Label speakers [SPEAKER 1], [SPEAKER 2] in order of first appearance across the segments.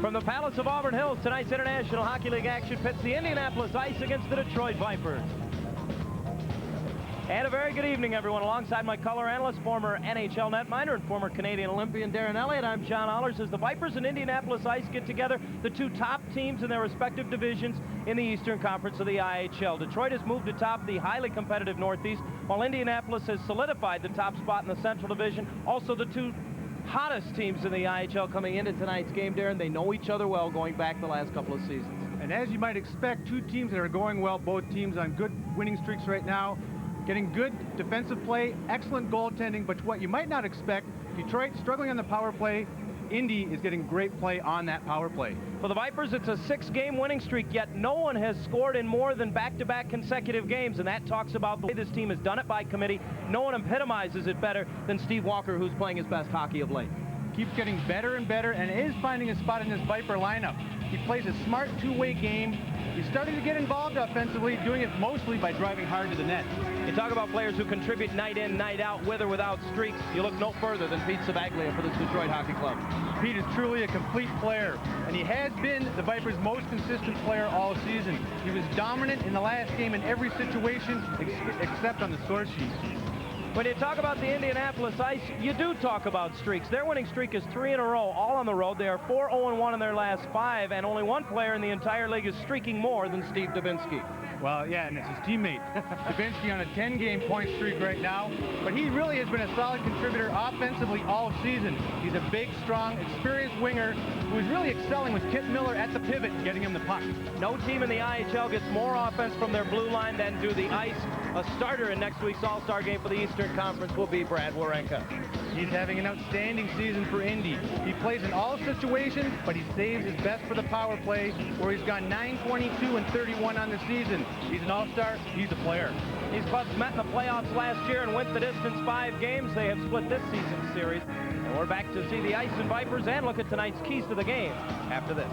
[SPEAKER 1] From the Palace of Auburn Hills, tonight's International Hockey League action pits the Indianapolis Ice against the Detroit Vipers. And a very good evening, everyone. Alongside my color analyst, former NHL netminder and former Canadian Olympian Darren Elliott, I'm John Allers. As the Vipers and Indianapolis Ice get together, the two top teams in their respective divisions in the Eastern Conference of the IHL. Detroit has moved atop the highly competitive Northeast, while Indianapolis has solidified the top spot in the Central Division. Also, the two hottest teams in the IHL coming into tonight's game, Darren. They know each other well going back the last couple of seasons.
[SPEAKER 2] And as you might expect, two teams that are going well, both teams on good winning streaks right now, getting good defensive play, excellent goaltending, but what you might not expect, Detroit struggling on the power play. Indy is getting great play on that power play.
[SPEAKER 1] For the Vipers, it's a 6-game winning streak, yet no one has scored in more than back-to-back consecutive games, and that talks about the way this team has done it by committee. No one epitomizes it better than Steve Walker, who's playing his best hockey of late.
[SPEAKER 2] Keeps getting better and better and is finding a spot in this Viper lineup. He plays a smart two-way game. He's starting to get involved offensively, doing it mostly by driving hard to the net.
[SPEAKER 1] You talk about players who contribute night in, night out, with or without streaks. You look no further than Pete Savaglia for this Detroit Hockey Club.
[SPEAKER 2] Pete is truly a complete player, and he has been the Vipers' most consistent player all season. He was dominant in the last game in every situation except on the score sheet.
[SPEAKER 1] When you talk about the Indianapolis Ice, you do talk about streaks. Their winning streak is 3 in a row, all on the road. They are 4-0-1 in their last 5, and only one player in the entire league is streaking more than Steve Dubinsky.
[SPEAKER 2] Well, yeah, and it's his teammate. Dubinsky on a 10-game point streak right now, but he really has been a solid contributor offensively all season. He's a big, strong, experienced winger who is really excelling with Kit Miller at the pivot, getting him the puck.
[SPEAKER 1] No team in the IHL gets more offense from their blue line than do the Ice. A starter in next week's All-Star game for the Eastern Conference will be Brad Warenka.
[SPEAKER 2] He's having an outstanding season for Indy. He plays in all situations, but he saves his best for the power play, where he's gone 9-22 and 31 on the season. He's an all-star. He's a player.
[SPEAKER 1] These clubs met in the playoffs last year and went the distance 5 games. They have split this season's series. And we're back to see the Ice and Vipers and look at tonight's keys to the game after this.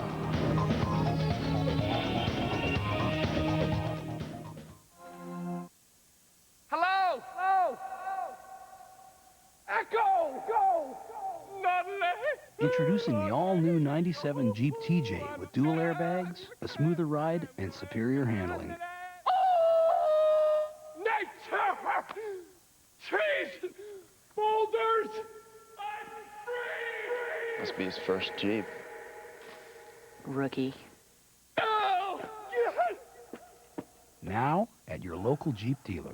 [SPEAKER 3] Hello? Hello? Echo! Go!
[SPEAKER 4] Introducing the all-new 97 Jeep TJ with dual airbags, a smoother ride, and superior handling.
[SPEAKER 3] Oh! Nature! Trees! Boulders! I'm free!
[SPEAKER 5] Must be his first Jeep.
[SPEAKER 6] Rookie.
[SPEAKER 3] Oh! Yes!
[SPEAKER 4] Now at your local Jeep dealer.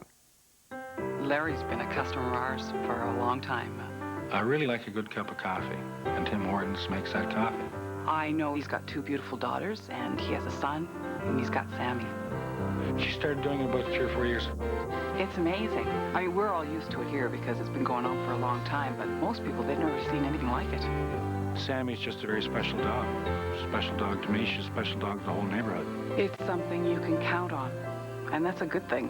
[SPEAKER 6] Larry's been a customer of ours for a long time.
[SPEAKER 7] I really like a good cup of coffee, and Tim Hortons makes that coffee.
[SPEAKER 6] I know he's got 2 beautiful daughters, and he has a son, and he's got Sammy.
[SPEAKER 7] She started doing it about 3 or 4 years ago.
[SPEAKER 6] It's amazing. I mean, we're all used to it here because it's been going on for a long time, but most people, they've never seen anything like it.
[SPEAKER 7] Sammy's just a very special dog. Special dog to me, she's a special dog to the whole neighborhood.
[SPEAKER 6] It's something you can count on, and that's a good thing.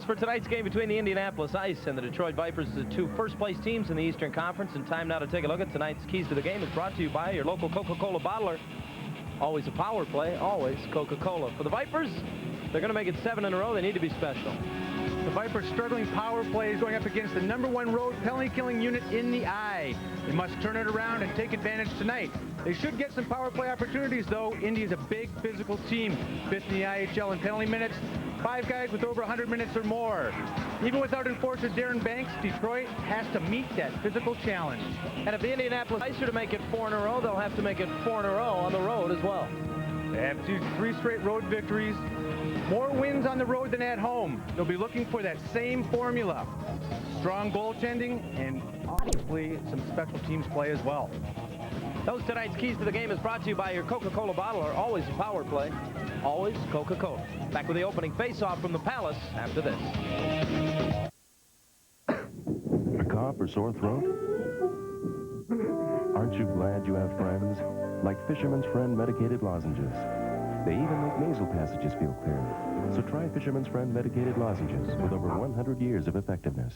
[SPEAKER 1] For tonight's game between the Indianapolis Ice and the Detroit Vipers, the two first-place teams in the Eastern Conference. And time now to take a look at tonight's keys to the game is brought to you by your local Coca-Cola bottler. Always a power play, always Coca-Cola. For the Vipers, they're going to make it 7 in a row. They need to be special.
[SPEAKER 2] The Vipers' struggling power play is going up against the #1 road penalty-killing unit in the eye. They must turn it around and take advantage tonight. They should get some power play opportunities, though. Indy is a big physical team, 5th in the IHL in penalty minutes. 5 guys with over 100 minutes or more. Even without enforcer Darren Banks, Detroit has to meet that physical challenge.
[SPEAKER 1] And if the Indianapolis Ice are to make it 4 in a row, they'll have to make it 4 in a row on the road as well.
[SPEAKER 2] They have 3 straight road victories. More wins on the road than at home. They'll be looking for that same formula. Strong goaltending and obviously some special teams play as well.
[SPEAKER 1] Those tonight's keys to the game is brought to you by your Coca-Cola bottler. Always a power play, always Coca-Cola. Back with the opening face-off from the Palace after this.
[SPEAKER 8] A cough or sore throat? Aren't you glad you have friends? Like Fisherman's Friend medicated lozenges. They even make nasal passages feel clear. So try Fisherman's Friend medicated lozenges with over 100 years of effectiveness.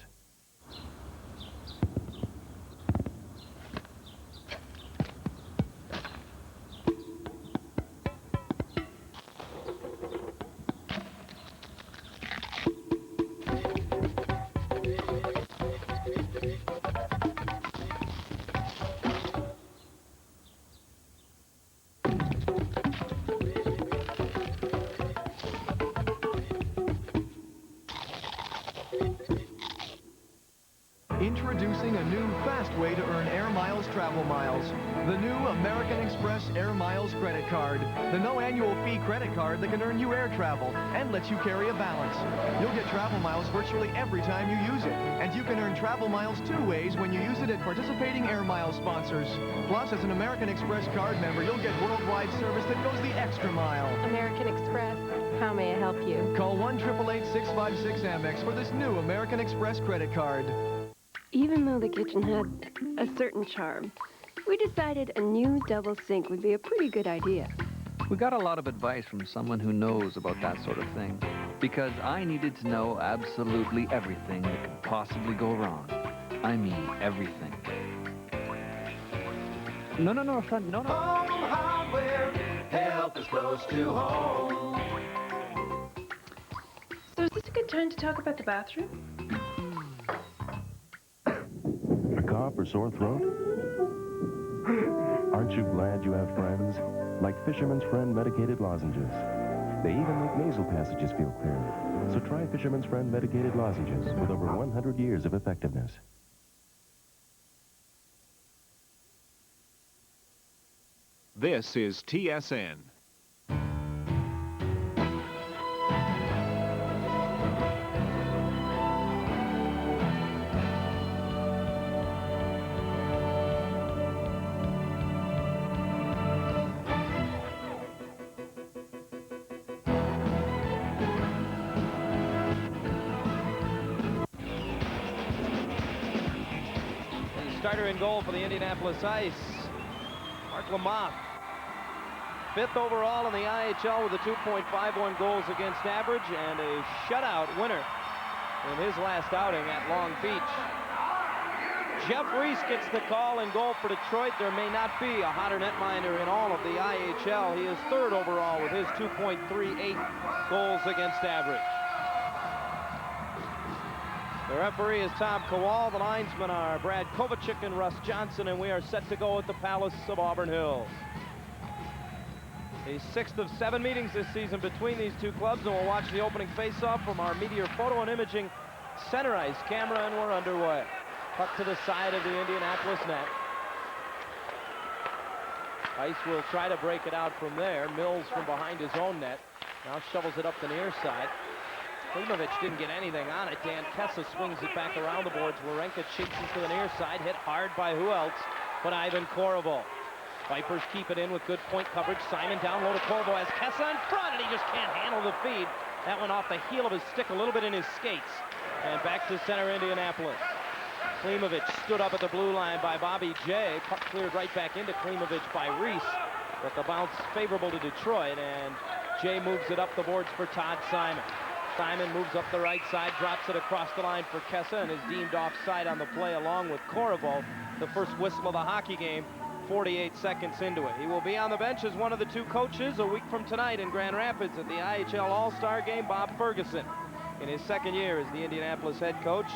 [SPEAKER 5] a new, fast way to earn Air Miles travel miles. The new American Express Air Miles credit card. The no annual fee credit card that can earn you air travel and lets you carry a balance. You'll get travel miles virtually every time you use it. And you can earn travel miles 2 ways when you use it at participating Air Miles sponsors. Plus, as an American Express card member, you'll get worldwide service that goes the extra mile.
[SPEAKER 9] American Express, how may I help you?
[SPEAKER 5] Call 1-888-656-AMEX for this new American Express credit card.
[SPEAKER 9] Even though the kitchen had a certain charm, we decided a new double sink would be a pretty good idea.
[SPEAKER 10] We got a lot of advice from someone who knows about that sort of thing, because I needed to know absolutely everything that could possibly go wrong. I mean, everything. No.
[SPEAKER 3] Home hardware, help is close to home.
[SPEAKER 11] So is this a good time to talk about the bathroom?
[SPEAKER 8] A cough or sore throat? Aren't you glad you have friends? Like Fisherman's Friend medicated lozenges. They even make nasal passages feel clearer. So try Fisherman's Friend medicated lozenges with over 100 years of effectiveness.
[SPEAKER 12] This is TSN.
[SPEAKER 1] Starter in goal for the Indianapolis Ice, Mark Lamont. 5th overall in the IHL with a 2.51 goals against average and a shutout winner in his last outing at Long Beach. Jeff Reese gets the call in goal for Detroit. There may not be a hotter netminder in all of the IHL. He is 3rd overall with his 2.38 goals against average. The referee is Tom Kowal. The linesmen are Brad Kovacic and Russ Johnson, and we are set to go at the Palace of Auburn Hills. The 6th of 7 meetings this season between these two clubs, and we'll watch the opening face-off from our Meteor Photo and Imaging Center Ice camera, and we're underway. Puck to the side of the Indianapolis net. Ice will try to break it out from there. Mills from behind his own net. Now shovels it up the near side. Klimovich didn't get anything on it. Dan Kessa swings it back around the boards. Warenka chases to the near side, hit hard by who else but Ivan Korovo. Vipers keep it in with good point coverage. Simon down low to Korovo, has Kessa in front, and he just can't handle the feed. That went off the heel of his stick, a little bit in his skates. And back to center Indianapolis. Klimovich stood up at the blue line by Bobby J. Puck cleared right back into Klimovich by Reese. But the bounce favorable to Detroit, and Jay moves it up the boards for Todd Simon. Simon moves up the right side, drops it across the line for Kessa, and is deemed offside on the play along with Korovo. The first whistle of the hockey game, 48 seconds into it. He will be on the bench as one of the two coaches a week from tonight in Grand Rapids at the IHL All-Star Game, Bob Ferguson, in his 2nd year as the Indianapolis head coach.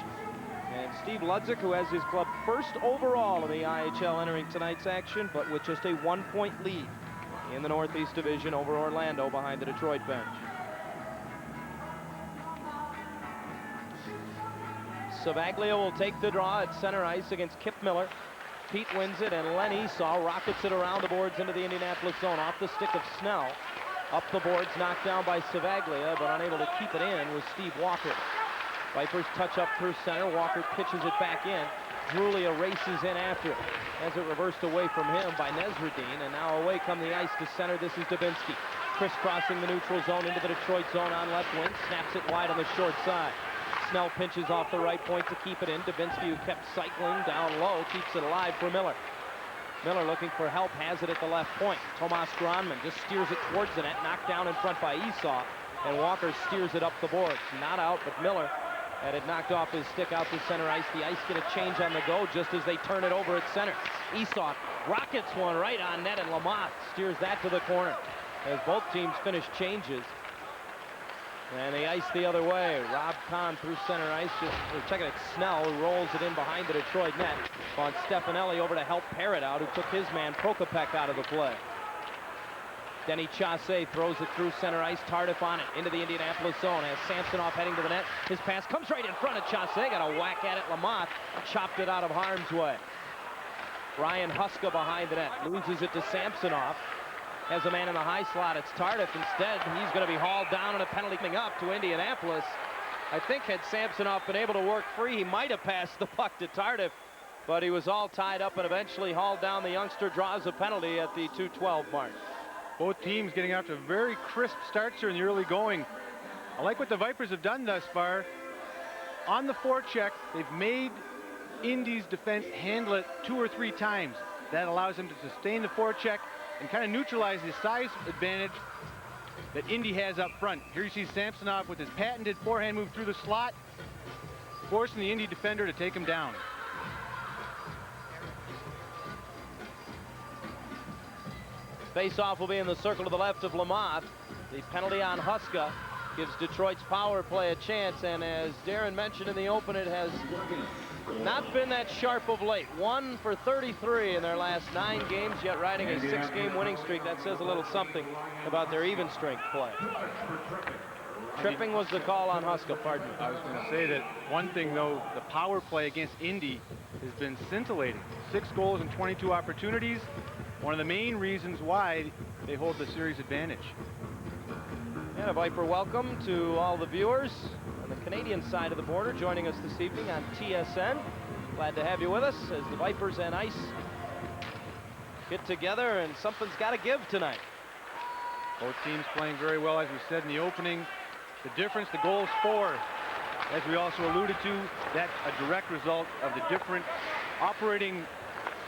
[SPEAKER 1] And Steve Ludzik, who has his club 1st overall in the IHL entering tonight's action, but with just a 1-point lead in the Northeast Division over Orlando behind the Detroit bench. Savaglia will take the draw at center ice against Kip Miller. Pete wins it, and Len Esau rockets it around the boards into the Indianapolis zone off the stick of Snell. Up the boards, knocked down by Savaglia, but unable to keep it in was Steve Walker. Vipers touch up through center. Walker pitches it back in. Drulia races in after it. As it reversed away from him by Nesradine, and now away come the ice to center. This is Dubinsky. Crisscrossing the neutral zone into the Detroit zone on left wing. Snaps it wide on the short side. Snell pinches off the right point to keep it in. Dubinsky, who kept cycling down low, keeps it alive for Miller. Miller looking for help, has it at the left point. Tomas Gronman just steers it towards the net, knocked down in front by Esau, and Walker steers it up the boards. Not out, but Miller had it knocked off his stick out to center ice. The Ice get a change on the go just as they turn it over at center. Esau rockets one right on net, and Lamont steers that to the corner as both teams finish changes. And the ice the other way. Rob Kahn through center ice. We're checking it. Snell, who rolls it in behind the Detroit net. On Stefanelli over to help Parrott out, who took his man Prokopek out of the play. Denny Chasse throws it through center ice. Tardif on it into the Indianapolis zone. Has Samsonov heading to the net. His pass comes right in front of Chasse. Got a whack at it. Lamothe chopped it out of harm's way. Ryan Huska behind the net. Loses it to Samsonov. Has a man in the high slot. It's Tardif. Instead, he's going to be hauled down, and a penalty coming up to Indianapolis. I think had Samsonov been able to work free, he might have passed the puck to Tardif, but he was all tied up and eventually hauled down. The youngster draws a penalty at the 2:12 mark.
[SPEAKER 2] Both teams getting out to very crisp starts here in the early going. I like what the Vipers have done thus far. On the forecheck, they've made Indy's defense handle it 2 or 3 times. That allows them to sustain the forecheck and kind of neutralize the size advantage that Indy has up front. Here you see Samsonov with his patented forehand move through the slot, forcing the Indy defender to take him down.
[SPEAKER 1] Face-off will be in the circle to the left of Lamothe. The penalty on Huska gives Detroit's power play a chance, and as Darren mentioned in the open, it has not been that sharp of late. 1 for 33 in their last 9 games, yet riding a 6-game winning streak. That says a little something about their even strength play. Tripping was the call on Huska, pardon me.
[SPEAKER 2] I was going to say that one thing, though, the power play against Indy has been scintillating. 6 goals and 22 opportunities. One of the main reasons why they hold the series advantage.
[SPEAKER 1] And a Viper welcome to all the viewers on the Canadian side of the border joining us this evening on TSN. Glad to have you with us as the Vipers and Ice get together, and something's got to give tonight.
[SPEAKER 2] Both teams playing very well, as we said in the opening. The difference, the goals for, as we also alluded to, that's a direct result of the different operating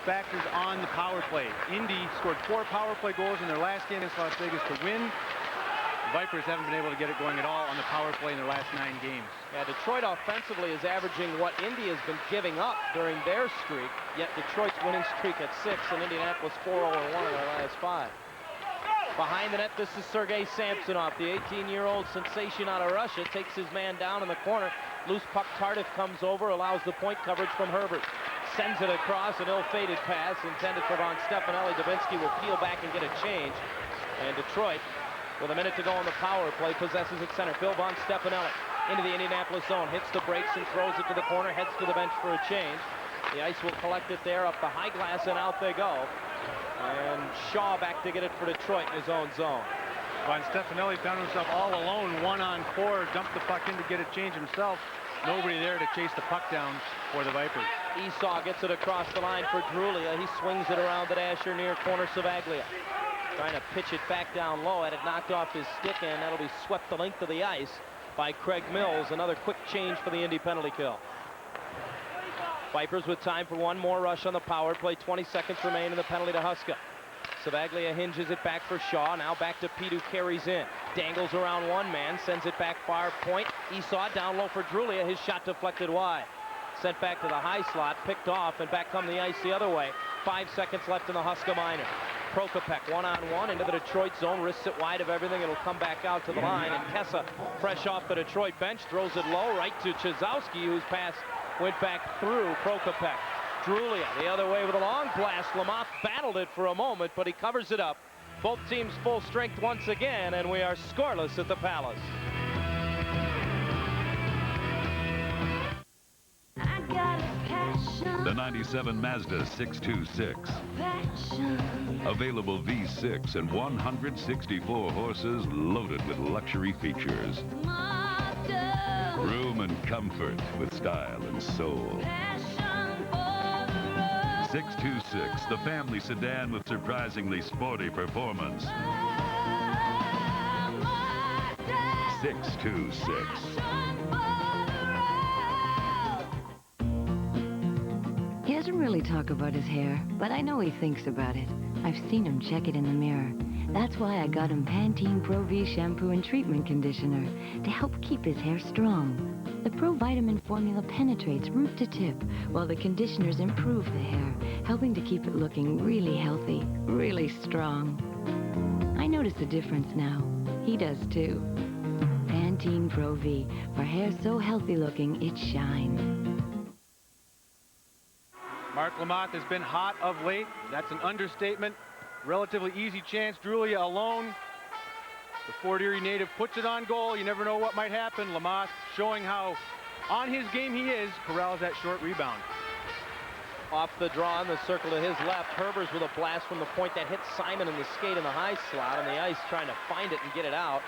[SPEAKER 2] factors on the power play. Indy scored 4 power play goals in their last game against Las Vegas to win. The Vipers haven't been able to get it going at all on the power play in their last 9 games.
[SPEAKER 1] Yeah, Detroit offensively is averaging what Indy has been giving up during their streak, yet Detroit's winning streak at 6 and Indianapolis 4-0-1 in their last 5. Behind the net, this is Sergei Samsonov, the 18-year-old sensation out of Russia, takes his man down in the corner. Loose puck, Tardif comes over, allows the point coverage from Herbert. Sends it across, an ill-fated pass intended for Von Stefanelli. Dubinsky will peel back and get a change. And Detroit, with a minute to go on the power play, possesses at center. Phil Von Stefanelli into the Indianapolis zone, hits the brakes and throws it to the corner, heads to the bench for a change. The Ice will collect it there up the high glass, and out they go. And Shaw back to get it for Detroit in his own zone.
[SPEAKER 2] Von Stefanelli found himself all alone, 1-on-4, dumped the puck in to get a change himself. Nobody there to chase the puck down for the Vipers.
[SPEAKER 1] Esau gets it across the line for Drulia. He swings it around the dasher near corner Savaglia. Trying to pitch it back down low, had it knocked off his stick, and that'll be swept the length of the ice by Craig Mills. Another quick change for the Indy penalty kill. Vipers with time for one more rush on the power play. 20 seconds remain in the penalty to Huska. Savaglia hinges it back for Shaw. Now back to Pete, who carries in. Dangles around one man, sends it back far point. Esau down low for Drulia. His shot deflected wide. Sent back to the high slot, picked off, and back come the ice the other way. 5 seconds left in the Huska minor. Prokopek 1-on-1 into the Detroit zone, wrists it wide of everything. It'll come back out to the line, and Kessa, fresh off the Detroit bench, throws it low right to Chizowski, whose pass went back through Prokopek. Drulia the other way with a long blast. Lamothe battled it for a moment, but he covers it up. Both teams full strength once again, and we are scoreless at the Palace.
[SPEAKER 13] The 97 Mazda 626. Available V6 and 164 horses loaded with luxury features. Room and comfort with style and soul. 626, the family sedan with surprisingly sporty performance. 626.
[SPEAKER 14] He doesn't really talk about his hair, but I know he thinks about it. I've seen him check it in the mirror. That's why I got him Pantene Pro V shampoo and treatment conditioner to help keep his hair strong. The Pro Vitamin formula penetrates root to tip, while the conditioners improve the hair, helping to keep it looking really healthy, really strong. I notice a difference now. He does too. Pantene Pro V, for hair so healthy looking it shines.
[SPEAKER 2] Mark Lamothe has been hot of late. That's an understatement. relatively easy chance. Drulia alone. The Fort Erie native puts it on goal. You never know what might happen. Lamothe showing how on his game he is. Corrals that short rebound.
[SPEAKER 1] Off the draw in the circle to his left. Herbers with a blast from the point that hits Simon in the skate in the high slot on the ice, trying to find it and get it out.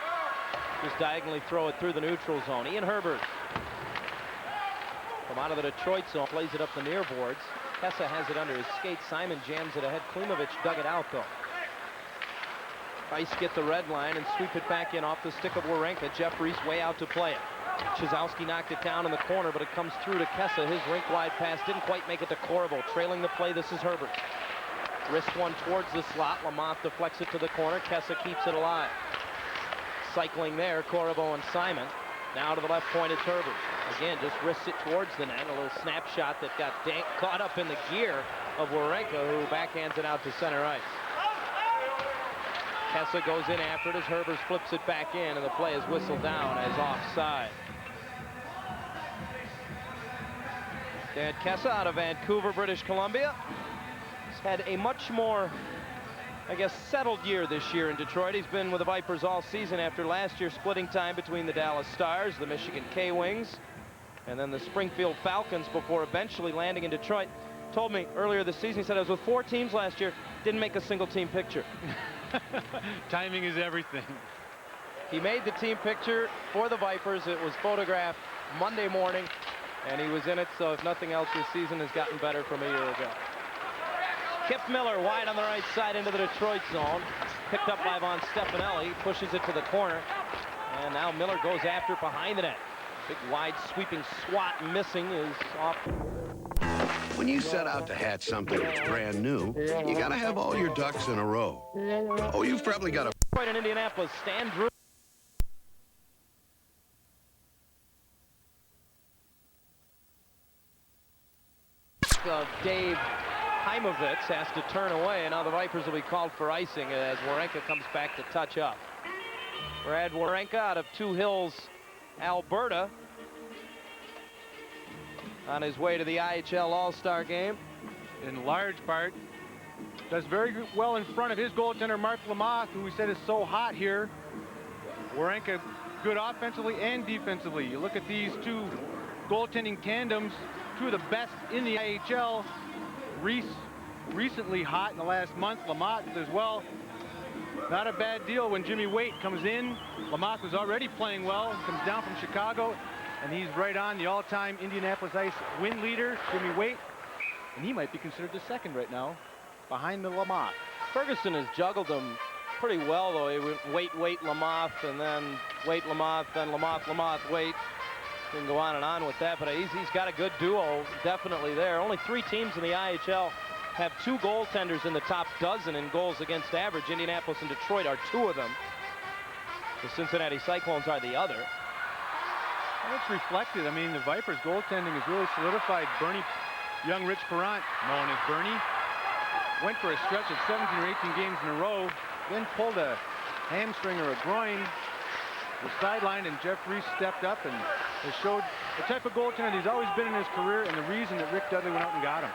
[SPEAKER 1] Just diagonally throw it through the neutral zone. Ian Herbers from out of the Detroit zone, plays it up the near boards. Kessa has it under his skate. Simon jams it ahead. Klimovich dug it out though. Ice get the red line and sweep it back in off the stick of Warenka. Jeff Reese way out to play it. Chizowski knocked it down in the corner, but it comes through to Kessa. His rink-wide pass didn't quite make it to Corvo. Trailing the play, this is Herbert. Wrist one towards the slot. Lamothe deflects it to the corner. Kessa keeps it alive. Cycling there, Corvo and Simon. Now to the left point, it's Herbert. Again, just wrists it towards the net. A little snapshot that got caught up in the gear of Warenka, who backhands it out to center ice. Kessa goes in after it as Herbers flips it back in, and the play is whistled down as offside. Dan Kessa out of Vancouver, British Columbia. He's had a much more, I guess, settled year this year in Detroit. He's been with the Vipers all season after last year splitting time between the Dallas Stars, the Michigan K-Wings, and then the Springfield Falcons before eventually landing in Detroit. Told me earlier this season, he said, I was with 4 teams last year, didn't make a single team picture.
[SPEAKER 2] Timing is everything.
[SPEAKER 1] He made the team picture for the Vipers. It was photographed Monday morning, and he was in it, so if nothing else, this season has gotten better from a year ago. Kip Miller wide on the right side into the Detroit zone. Picked up by Von Stefanelli, pushes it to the corner, and now Miller goes after it behind the net. Big wide sweeping swat missing is off.
[SPEAKER 15] When you set out to hatch something that's brand new, you gotta have all your ducks in a row. Oh, you've probably got a...
[SPEAKER 1] Right in Indianapolis, Stan Drew. Dave Heimovitz has to turn away, and now the Vipers will be called for icing as Warenka comes back to touch up. Brad Warenka out of Two Hills, Alberta, on his way to the IHL All-Star game.
[SPEAKER 2] In large part, does very well in front of his goaltender, Mark Lamothe, who we said is so hot here. Warenka good offensively and defensively. You look at these two goaltending tandems, two of the best in the IHL. Reese recently hot in the last month. Lamothe as well. Not a bad deal when Jimmy Waite comes in. Lamothe was already playing well, comes down from Chicago, and he's right on the all-time Indianapolis Ice win leader, Jimmy Waite. And he might be considered the second right now, behind the Lamothe.
[SPEAKER 1] Ferguson has juggled them pretty well, though. He went Waite, Lamothe, and then Waite, Lamothe, then Lamothe, Waite. Can go on and on with that, but he's got a good duo definitely there. Only 3 teams in the IHL have 2 goaltenders in the top dozen in goals against average. Indianapolis and Detroit are 2 of them. The Cincinnati Cyclones are the other.
[SPEAKER 2] And it's reflected. I mean, the Vipers goaltending has really solidified. Young Rich Perrant, known as Bernie, went for a stretch of 17 or 18 games in a row, then pulled a hamstring or a groin, was sidelined, and Jeff Reese stepped up and has showed the type of goaltender he's always been in his career, and the reason that Rick Dudley went out and got him.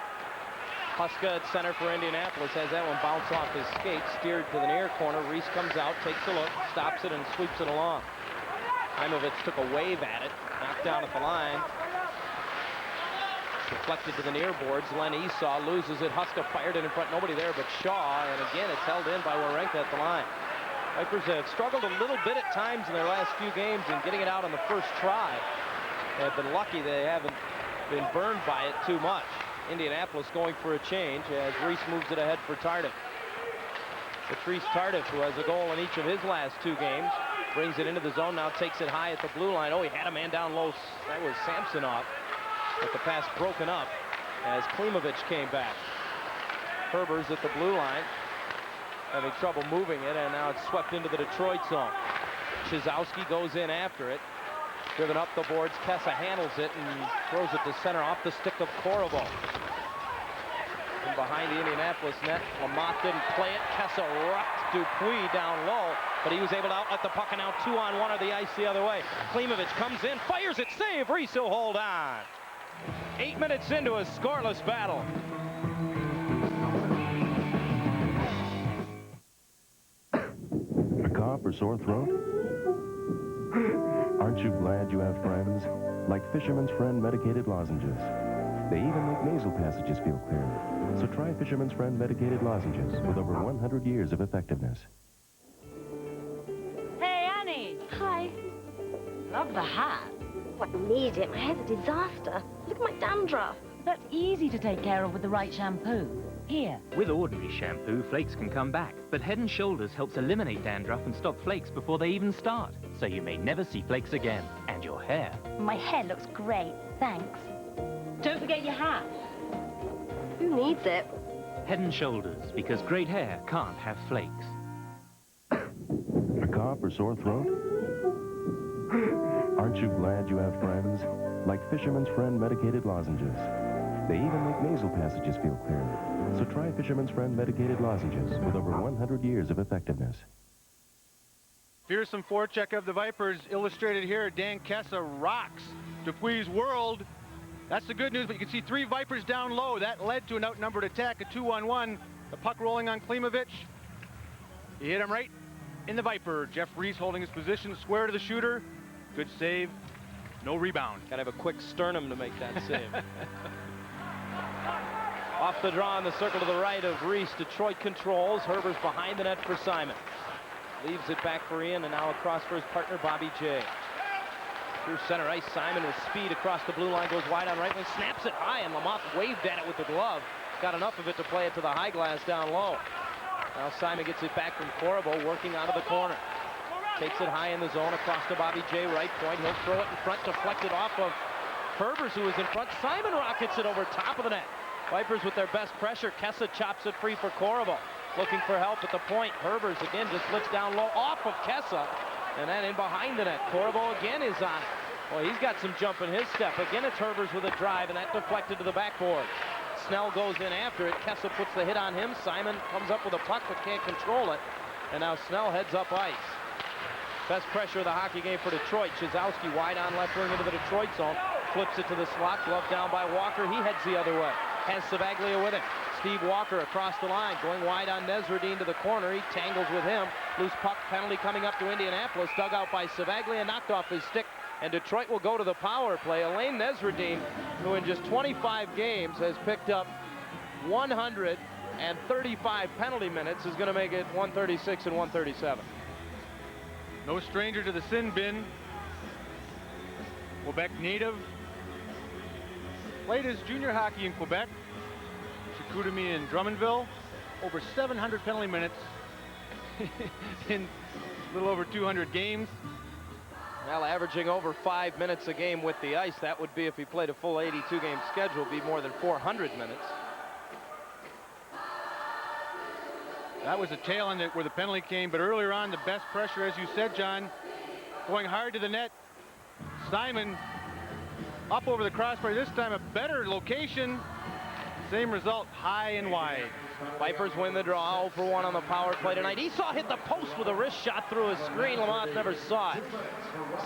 [SPEAKER 1] Huska at center for Indianapolis has that one bounce off his skate, steered to the near corner. Reese comes out, takes a look, stops it, and sweeps it along. Heimovitz took a wave at it, knocked down at the line. Deflected to the near boards. Len Esau loses it. Huska fired it in front. Nobody there but Shaw, and again it's held in by Warenka at the line. Vipers have struggled a little bit at times in their last few games in getting it out on the first try. They have been lucky they haven't been burned by it too much. Indianapolis going for a change as Reese moves it ahead for Tardif. Patrice Tardif, who has a goal in each of his last 2 games, brings it into the zone, now takes it high at the blue line. Oh, he had a man down low. That was Samsonov. But the pass broken up as Klimovich came back. Herbers at the blue line, having trouble moving it, and now it's swept into the Detroit zone. Chizowski goes in after it. Driven up the boards, Kessa handles it and throws it to center off the stick of Corvo. And behind the Indianapolis net, Lamothe didn't play it. Kessa rocked Dupuis down low, but he was able to outlet the puck, and now 2-on-1 of the ice the other way. Klimovich comes in, fires it, save, Reese will hold on. 8 minutes into a scoreless battle.
[SPEAKER 8] sore throat? Aren't you glad you have friends? Like Fisherman's Friend medicated lozenges. They even make nasal passages feel clearer. So try Fisherman's Friend medicated lozenges with over 100 years of effectiveness.
[SPEAKER 16] Hey, Annie.
[SPEAKER 9] Hi.
[SPEAKER 16] Love the hat.
[SPEAKER 9] I need it. My hair's a disaster. Look at my dandruff.
[SPEAKER 16] That's easy to take care of with the right shampoo. Here.
[SPEAKER 1] With ordinary shampoo, flakes can come back, but Head & Shoulders helps eliminate dandruff and stop flakes before they even start, so you may never see flakes again. And your hair.
[SPEAKER 16] My hair looks great. Thanks. Don't forget your hat.
[SPEAKER 9] Who needs it?
[SPEAKER 1] Head & Shoulders, because great hair can't have flakes.
[SPEAKER 8] A cough or sore throat? Aren't you glad you have friends? Like Fisherman's Friend medicated lozenges. They even make nasal passages feel clearer. So try Fisherman's Friend medicated lozenges with over 100 years of effectiveness.
[SPEAKER 2] Fearsome forecheck of the Vipers illustrated here. Dan Kessa rocks Dupuis' World. That's the good news, but you can see 3 Vipers down low. That led to an outnumbered attack, a 2-on-1. The puck rolling on Klimovich. He hit him right in the Viper. Jeff Reese holding his position, square to the shooter. Good save. No rebound.
[SPEAKER 1] Got to have a quick sternum to make that save. Off the draw in the circle to the right of Reese. Detroit controls. Herber's behind the net for Simon. Leaves it back for Ian, and now across for his partner, Bobby J. Through center ice, Simon with speed across the blue line, goes wide on right wing, snaps it high, and Lamont waved at it with the glove. Got enough of it to play it to the high glass down low. Now Simon gets it back from Corriveau, working out of the corner. Takes it high in the zone across to Bobby J, right point. He'll throw it in front, deflected off of Herbers, who is in front. Simon rockets it over top of the net. Vipers with their best pressure. Kessa chops it free for Corriveau. Looking for help at the point. Herbers again just flips down low off of Kessa. And then in behind the net. Corriveau again is on it. Well, he's got some jump in his step. Again, it's Herbers with a drive, and that deflected to the backboard. Snell goes in after it. Kessa puts the hit on him. Simon comes up with a puck but can't control it. And now Snell heads up ice. Best pressure of the hockey game for Detroit. Chizowski wide on left wing into the Detroit zone. Flips it to the slot. Glove down by Walker. He heads the other way. Has Savaglia with him. Steve Walker across the line. Going wide on Nesradine to the corner. He tangles with him. Loose puck penalty coming up to Indianapolis. Dug out by Savaglia. Knocked off his stick. And Detroit will go to the power play. Elaine Nesradine, who in just 25 games has picked up 135 penalty minutes, is going to make it 136 and 137.
[SPEAKER 2] No stranger to the sin bin. Quebec native. Played his junior hockey in Quebec. Chicoutimi in Drummondville. Over 700 penalty minutes in a little over 200 games.
[SPEAKER 1] Well, averaging over 5 minutes a game with the ice. That would be, if he played a full 82-game schedule, be more than 400 minutes.
[SPEAKER 2] That was the tail end where the penalty came, but earlier on, the best pressure, as you said, John, going hard to the net. Simon up over the crossbar, this time a better location. Same result, high and wide.
[SPEAKER 1] Vipers win the draw, 0-for-1 on the power play tonight. Esau hit the post with a wrist shot through his screen. Lamont never saw it.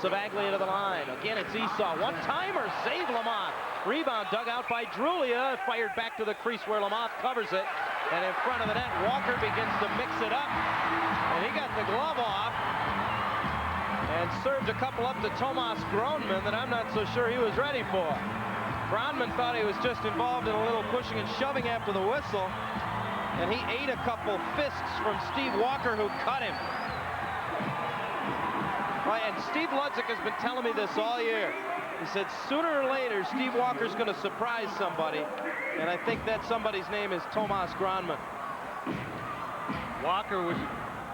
[SPEAKER 1] Savaglia to the line. Again, it's Esau. One-timer, save Lamont. Rebound dug out by Drulia. Fired back to the crease where Lamont covers it. And in front of the net, Walker begins to mix it up. And he got the glove off. And served a couple up to Tomas Gronman that I'm not so sure he was ready for. Gronman thought he was just involved in a little pushing and shoving after the whistle. And he ate a couple fists from Steve Walker, who cut him. Right, and Steve Ludzik has been telling me this all year. He said sooner or later, Steve Walker's going to surprise somebody. And I think that somebody's name is Tomas Gronman.
[SPEAKER 2] Walker was a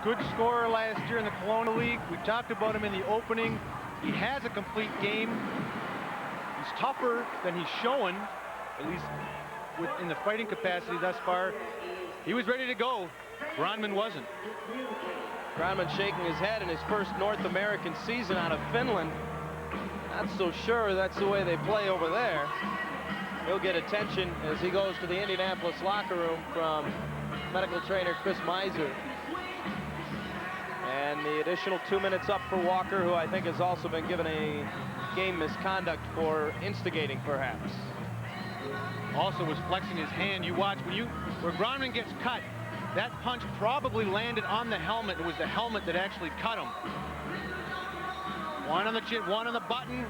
[SPEAKER 2] good scorer last year in the Kelowna League. We talked about him in the opening. He has a complete game. He's tougher than he's showing, at least in the fighting capacity thus far. He was ready to go. Gronman wasn't.
[SPEAKER 1] Gronman shaking his head in his first North American season out of Finland. Not so sure that's the way they play over there. He'll get attention as he goes to the Indianapolis locker room from medical trainer Chris Meiser. And the additional 2 minutes up for Walker, who I think has also been given a game misconduct for instigating, perhaps.
[SPEAKER 2] Also was flexing his hand. You watch where Gronman gets cut, that punch probably landed on the helmet. It was the helmet that actually cut him. One on the chin, one on the button.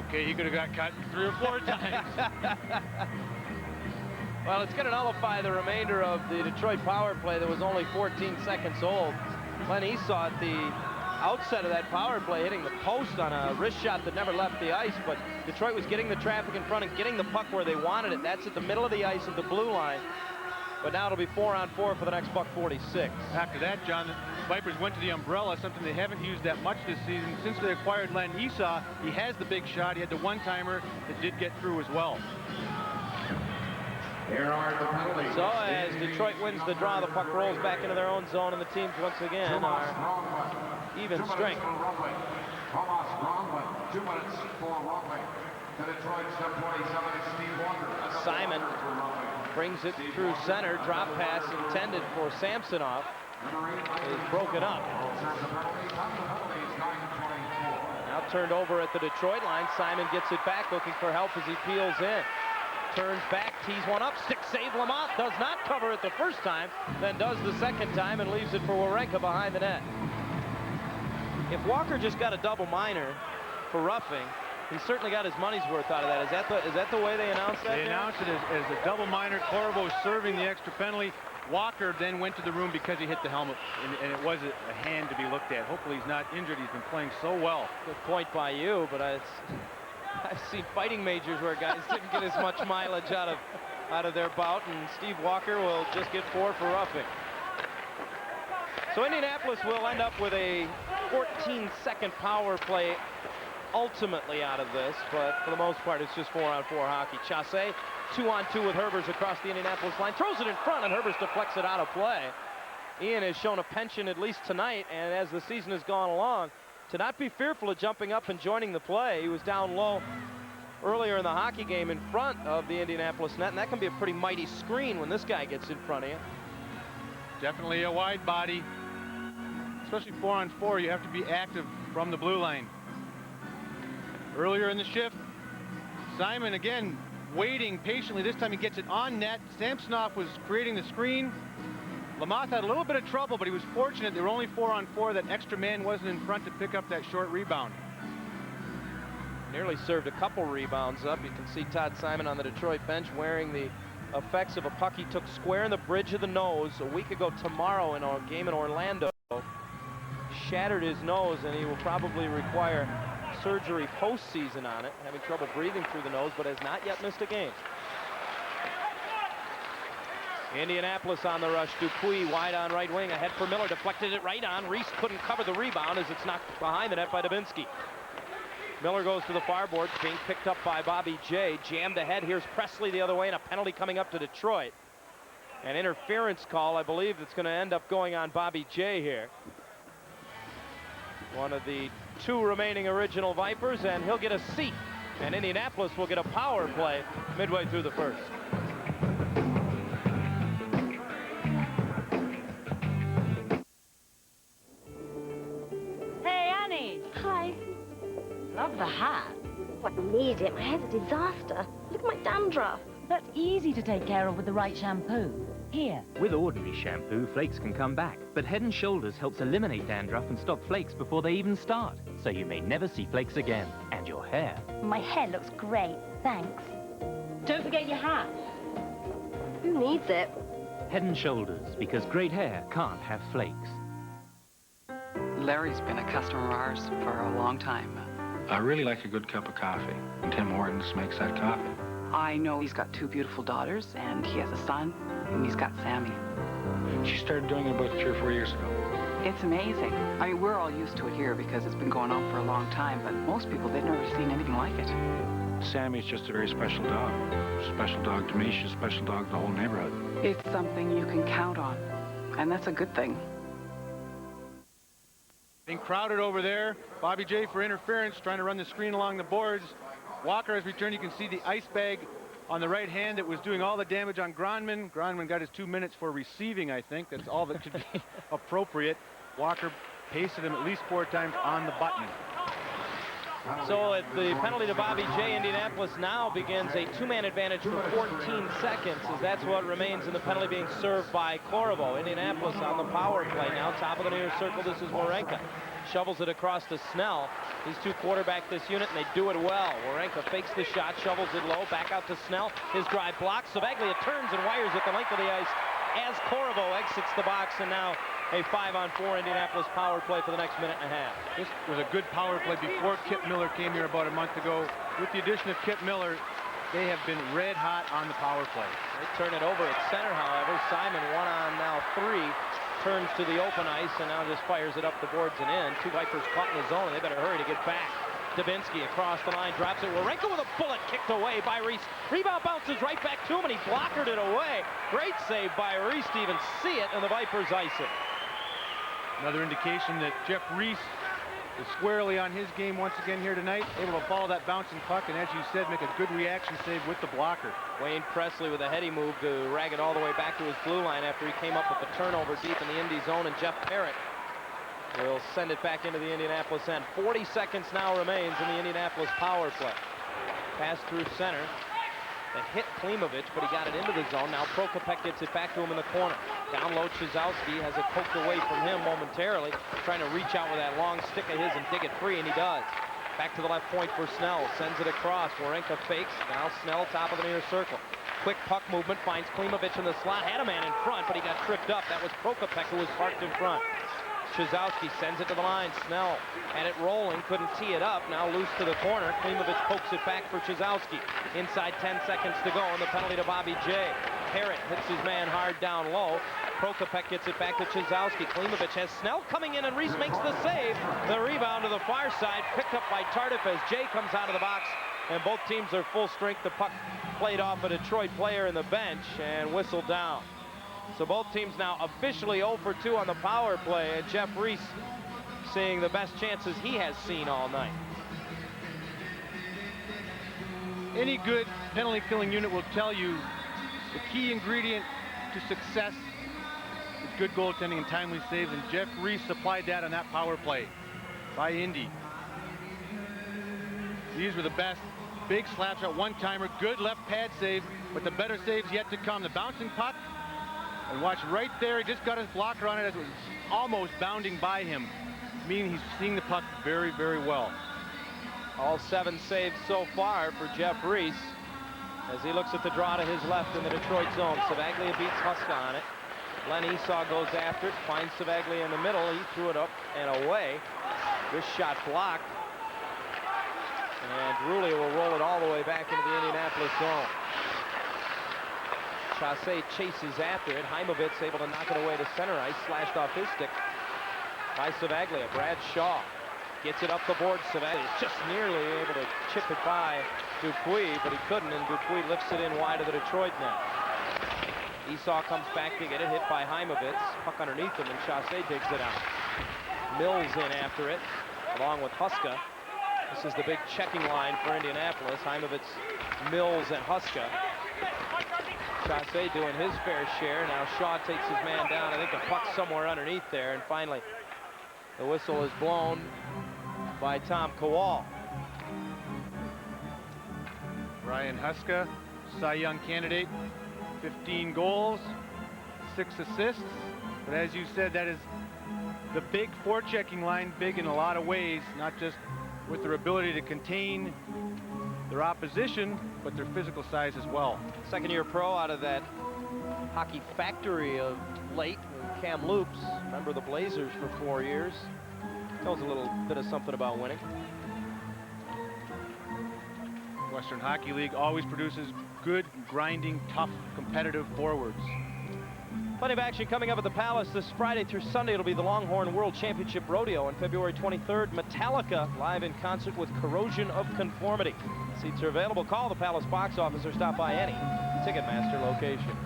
[SPEAKER 2] Okay, he could have got cut 3 or 4 times.
[SPEAKER 1] Well, it's going to nullify the remainder of the Detroit power play that was only 14 seconds old. Len Esau at the outset of that power play hitting the post on a wrist shot that never left the ice, but Detroit was getting the traffic in front and getting the puck where they wanted it. That's at the middle of the ice at the blue line. But now it'll be 4-on-4 for the next $1.46.
[SPEAKER 2] After that, John, the Vipers went to the umbrella, something they haven't used that much this season. Since they acquired Len Esau, he has the big shot. He had the one-timer that did get through as well.
[SPEAKER 3] Here are the penalties.
[SPEAKER 1] So as Detroit wins the draw, the puck rolls back into their own zone, and the teams once again are even strength.
[SPEAKER 3] Thomas Gronlund, 2 minutes for Rockland. To Detroit's number 27 is Steve Walker.
[SPEAKER 1] Simon brings it through center. Drop pass intended for Samsonov is broken up. Now turned over at the Detroit line. Simon gets it back, looking for help as he peels in. Turns back, tees one up, stick save. Lamont does not cover it the first time, then does the second time and leaves it for Warenka behind the net. If Walker just got a double minor for roughing, he certainly got his money's worth out of that. Is that the way they announced that?
[SPEAKER 2] They announced it as a double minor. Corvo serving the extra penalty. Walker then went to the room because he hit the helmet, and it was a hand to be looked at. Hopefully he's not injured. He's been playing so well.
[SPEAKER 1] Good point by you, but I've seen fighting majors where guys didn't get as much mileage out of their bout, and Steve Walker will just get 4 for roughing. So Indianapolis will end up with a 14-second power play ultimately out of this, but for the most part it's just 4-on-4 hockey. Chassé 2-on-2 with Herbers across the Indianapolis line, throws it in front, and Herbers deflects it out of play. Ian has shown a penchant, at least tonight, and as the season has gone along, to not be fearful of jumping up and joining the play. He was down low earlier in the hockey game in front of the Indianapolis net, and that can be a pretty mighty screen when this guy gets in front of you.
[SPEAKER 2] Definitely a wide body. Especially 4-on-4, you have to be active from the blue line. Earlier in the shift, Simon again waiting patiently. This time he gets it on net. Samsonov was creating the screen. Lamothe had a little bit of trouble, but he was fortunate. They were only 4-on-4. That extra man wasn't in front to pick up that short rebound.
[SPEAKER 1] Nearly served a couple rebounds up. You can see Todd Simon on the Detroit bench wearing the effects of a puck he took square in the bridge of the nose a week ago tomorrow in a game in Orlando. Shattered his nose, and he will probably require surgery postseason on it, having trouble breathing through the nose, but has not yet missed a game. Indianapolis on the rush. Dupuis wide on right wing, ahead for Miller, deflected it right on. Reese couldn't cover the rebound as it's knocked behind the net by Dubinsky. Miller goes to the far board, being picked up by Bobby J. Jammed ahead. Here's Presley the other way, and a penalty coming up to Detroit. An interference call, I believe, that's going to end up going on Bobby J here. One of the 2 remaining original Vipers, and he'll get a seat. And Indianapolis will get a power play midway through the first.
[SPEAKER 16] Hey, Annie.
[SPEAKER 9] Hi.
[SPEAKER 16] Love the hat.
[SPEAKER 9] I need it. My hair's a disaster. Look at my dandruff.
[SPEAKER 16] That's easy to take care of with the right shampoo. Here.
[SPEAKER 17] With ordinary shampoo, flakes can come back, but Head & Shoulders helps eliminate dandruff and stop flakes before they even start, so you may never see flakes again. And your hair.
[SPEAKER 16] My hair looks great, thanks. Don't forget your hat.
[SPEAKER 9] Who needs it?
[SPEAKER 17] Head & Shoulders, because great hair can't have flakes.
[SPEAKER 6] Larry's been a customer of ours for a long time.
[SPEAKER 7] I really like a good cup of coffee, and Tim Hortons makes that coffee.
[SPEAKER 6] I know he's got 2 beautiful daughters, and he has a son, and he's got Sammy.
[SPEAKER 7] She started doing it about 3 or 4 years ago.
[SPEAKER 6] It's amazing. I mean, we're all used to it here because it's been going on for a long time, but most people, they've never seen anything like it.
[SPEAKER 7] Sammy's just a very special dog. Special dog to me, she's a special dog to the whole neighborhood.
[SPEAKER 6] It's something you can count on, and that's a good thing.
[SPEAKER 2] Being crowded over there. Bobby J for interference, trying to run the screen along the boards. Walker has returned. You can see the ice bag on the right hand that was doing all the damage on Gronman. Gronman got his 2 minutes for receiving, I think. That's all that should be appropriate. Walker pasted him at least 4 times on the button.
[SPEAKER 1] So at the penalty to Bobby J, Indianapolis now begins a two-man advantage for 14 seconds, as that's what remains in the penalty being served by Corvo. Indianapolis on the power play now, top of the near circle. This is Warenka. Shovels it across to Snell. These two quarterback this unit, and they do it well. Warenka fakes the shot, shovels it low, back out to Snell. His drive blocks. Savaglia turns and wires it the length of the ice as Corvo exits the box, and now a 5-on-4 Indianapolis power play for the next minute and a half.
[SPEAKER 2] This was a good power play before Kip Miller came here about a month ago. With the addition of Kip Miller, they have been red hot on the power play.
[SPEAKER 1] They turn it over at center, however. Simon, 1 on now 3, turns to the open ice and now just fires it up the boards and in. Two Vipers caught in the zone, and they better hurry to get back. Dubinsky across the line, drops it. Warenka with a bullet kicked away by Reese. Rebound bounces right back to him, and he blockered it away. Great save by Reese to even see it, and the Vipers ice it.
[SPEAKER 2] Another indication that Jeff Reese is squarely on his game once again here tonight, able to follow that bouncing puck, and as you said, make a good reaction save with the blocker.
[SPEAKER 1] Wayne Presley with a heady move to rag it all the way back to his blue line after he came up with the turnover deep in the Indy zone, and Jeff Parrott will send it back into the Indianapolis end. 40 seconds now remains in the Indianapolis power play. Pass through center. They hit Klimovich, but he got it into the zone. Now Prokopek gets it back to him in the corner. Down low, Chizowski has it poked away from him momentarily, trying to reach out with that long stick of his and dig it free, and he does. Back to the left point for Snell. Sends it across. Warenka fakes. Now Snell, top of the near circle. Quick puck movement, finds Klimovich in the slot. Had a man in front, but he got tripped up. That was Prokopek who was parked in front. Chizowski sends it to the line. Snell had it rolling, couldn't tee it up. Now loose to the corner. Klimovich pokes it back for Chizowski. Inside 10 seconds to go, and the penalty to Bobby J. Parrott hits his man hard down low. Prokopek gets it back to Chizowski. Klimovich has Snell coming in, and Reese makes the save. The rebound to the far side, picked up by Tardif as Jay comes out of the box, and both teams are full strength. The puck played off a Detroit player in the bench and whistled down. So both teams now officially 0 for 2 on the power play, and Jeff Reese seeing the best chances he has seen all night.
[SPEAKER 2] Any good penalty killing unit will tell you the key ingredient to success is good goaltending and timely saves, and Jeff Reese supplied that on that power play by Indy. These were the best. Big slap shot, one-timer, good left pad save, but the better saves yet to come. The bouncing puck, and watch right there, he just got his blocker on it as it was almost bounding by him, meaning he's seeing the puck very, very well.
[SPEAKER 1] All 7 saves so far for Jeff Reese as he looks at the draw to his left in the Detroit zone. Savaglia beats Huska on it. Len Esau goes after it, finds Savaglia in the middle. He threw it up and away. This shot blocked. And Rulli will roll it all the way back into the Indianapolis zone. Chassé chases after it. Heimovitz able to knock it away to center ice. Slashed off his stick by Savaglia. Brad Shaw gets it up the board. Savaglia just nearly able to chip it by Dupuis, but he couldn't, and Dupuis lifts it in wide of the Detroit net. Esau comes back to get it, hit by Heimovitz. Puck underneath him, and Chassé digs it out. Mills in after it, along with Huska. This is the big checking line for Indianapolis. Heimovitz, Mills, and Huska. Chassé doing his fair share. Now Shaw takes his man down. I think the puck's somewhere underneath there. And finally, the whistle is blown by Tom Kowal.
[SPEAKER 2] Ryan Huska, Cy Young candidate, 15 goals, 6 assists. But as you said, that is the big forechecking line, big in a lot of ways, not just with their ability to contain their opposition, but their physical size as well.
[SPEAKER 1] Second-year pro out of that hockey factory of late, Cam Loops. Remember the Blazers for 4 years. Tells a little bit of something about winning.
[SPEAKER 2] Western Hockey League always produces good, grinding, tough, competitive forwards.
[SPEAKER 1] Plenty of action coming up at the Palace this Friday through Sunday. It'll be the Longhorn World Championship Rodeo on February 23rd. Metallica live in concert with Corrosion of Conformity. Seats are available. Call the Palace box office or stop by any Ticketmaster location.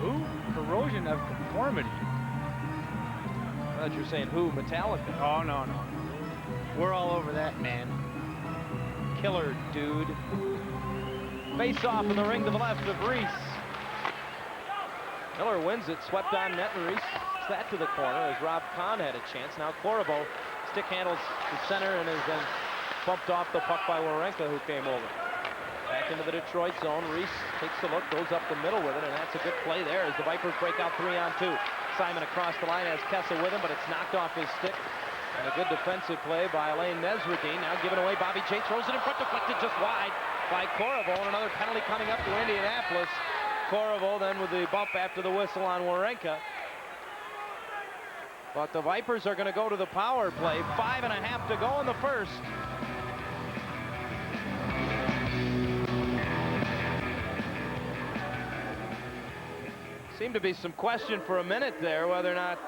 [SPEAKER 2] Who? Corrosion of Conformity?
[SPEAKER 1] I thought you were saying who? Metallica.
[SPEAKER 2] Oh, no. We're all over that, man.
[SPEAKER 1] Killer, dude. Face off in the ring to the left of Reese. Miller wins it, swept on net, and Reese that to the corner as Rob Kahn had a chance. Now Corvo stick handles the center and is then bumped off the puck by Wawrinka, who came over. Back into the Detroit zone. Reese takes a look, goes up the middle with it, and that's a good play there as the Vipers break out 3-on-2. Simon across the line has Kessel with him, but it's knocked off his stick. And a good defensive play by Elaine Nesradine. Now given away, Bobby J throws it in front, deflected just wide by Corriveau, and another penalty coming up to Indianapolis. Corriveau then with the bump after the whistle on Wawrinka. But the Vipers are going to go to the power play. 5.5 to go in the first. Seemed to be some question for a minute there whether or not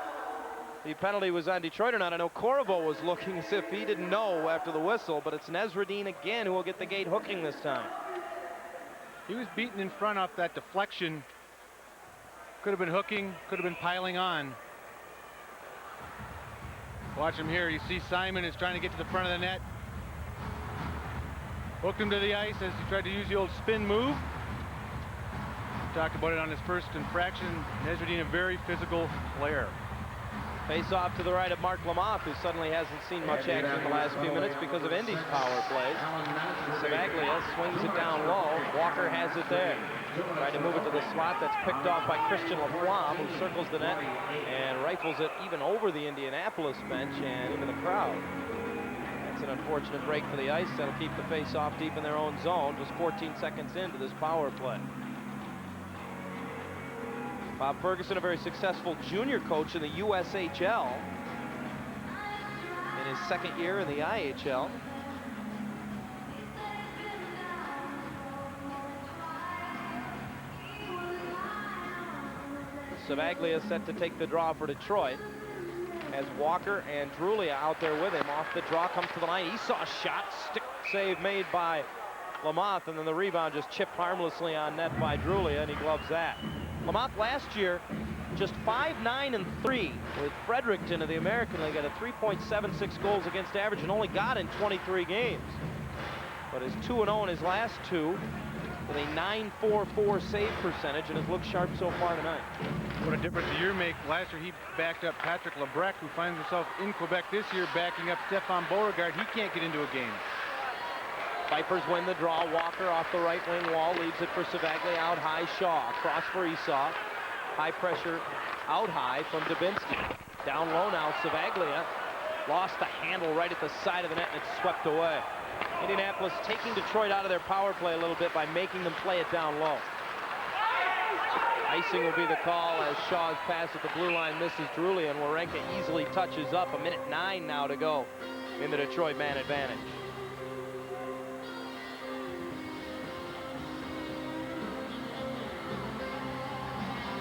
[SPEAKER 1] the penalty was on Detroit or not. I know Corriveau was looking as if he didn't know after the whistle, but it's Nesradine again who will get the gate hooking this time.
[SPEAKER 2] He was beaten in front off that deflection. Could have been hooking, could have been piling on. Watch him here. You see Simon is trying to get to the front of the net. Hooked him to the ice as he tried to use the old spin move. Talked about it on his first infraction. Nesradine, a very physical player.
[SPEAKER 1] Face off to the right of Mark Lamothe, who suddenly hasn't seen much action in the last few minutes because of Indy's power plays. Savaglia swings it down low. Walker has it there. Trying to move it to the slot. That's picked off by Christian Laflamme, who circles the net and rifles it even over the Indianapolis bench and into the crowd. That's an unfortunate break for the Ice. That'll keep the face off deep in their own zone, just 14 seconds into this power play. Bob Ferguson, a very successful junior coach in the USHL. In his second year in the IHL. Savaglia set to take the draw for Detroit. As Walker and Drulia out there with him. Off the draw, comes to the line. He saw a shot. Stick save made by Lamothe, and then the rebound just chipped harmlessly on net by Drulia, and he gloves that. Lamothe last year, just 5-9-3 with Fredericton of the American League at a 3.76 goals against average and only got in 23 games. But is 2-0 in his last two with a .944 save percentage and has looked sharp so far tonight.
[SPEAKER 2] What a difference a year make. Last year he backed up Patrick Lebrec, who finds himself in Quebec this year backing up Stefan Beauregard. He can't get into a game.
[SPEAKER 1] Vipers win the draw. Walker off the right wing wall, leaves it for Savaglia out high. Shaw across for Esau. High pressure out high from Dubinsky. Down low now, Savaglia lost the handle right at the side of the net and it's swept away. Indianapolis taking Detroit out of their power play a little bit by making them play it down low. Icing will be the call as Shaw's pass at the blue line misses Drulia, and Wawrinka easily touches up. 1:09 now to go in the Detroit man advantage.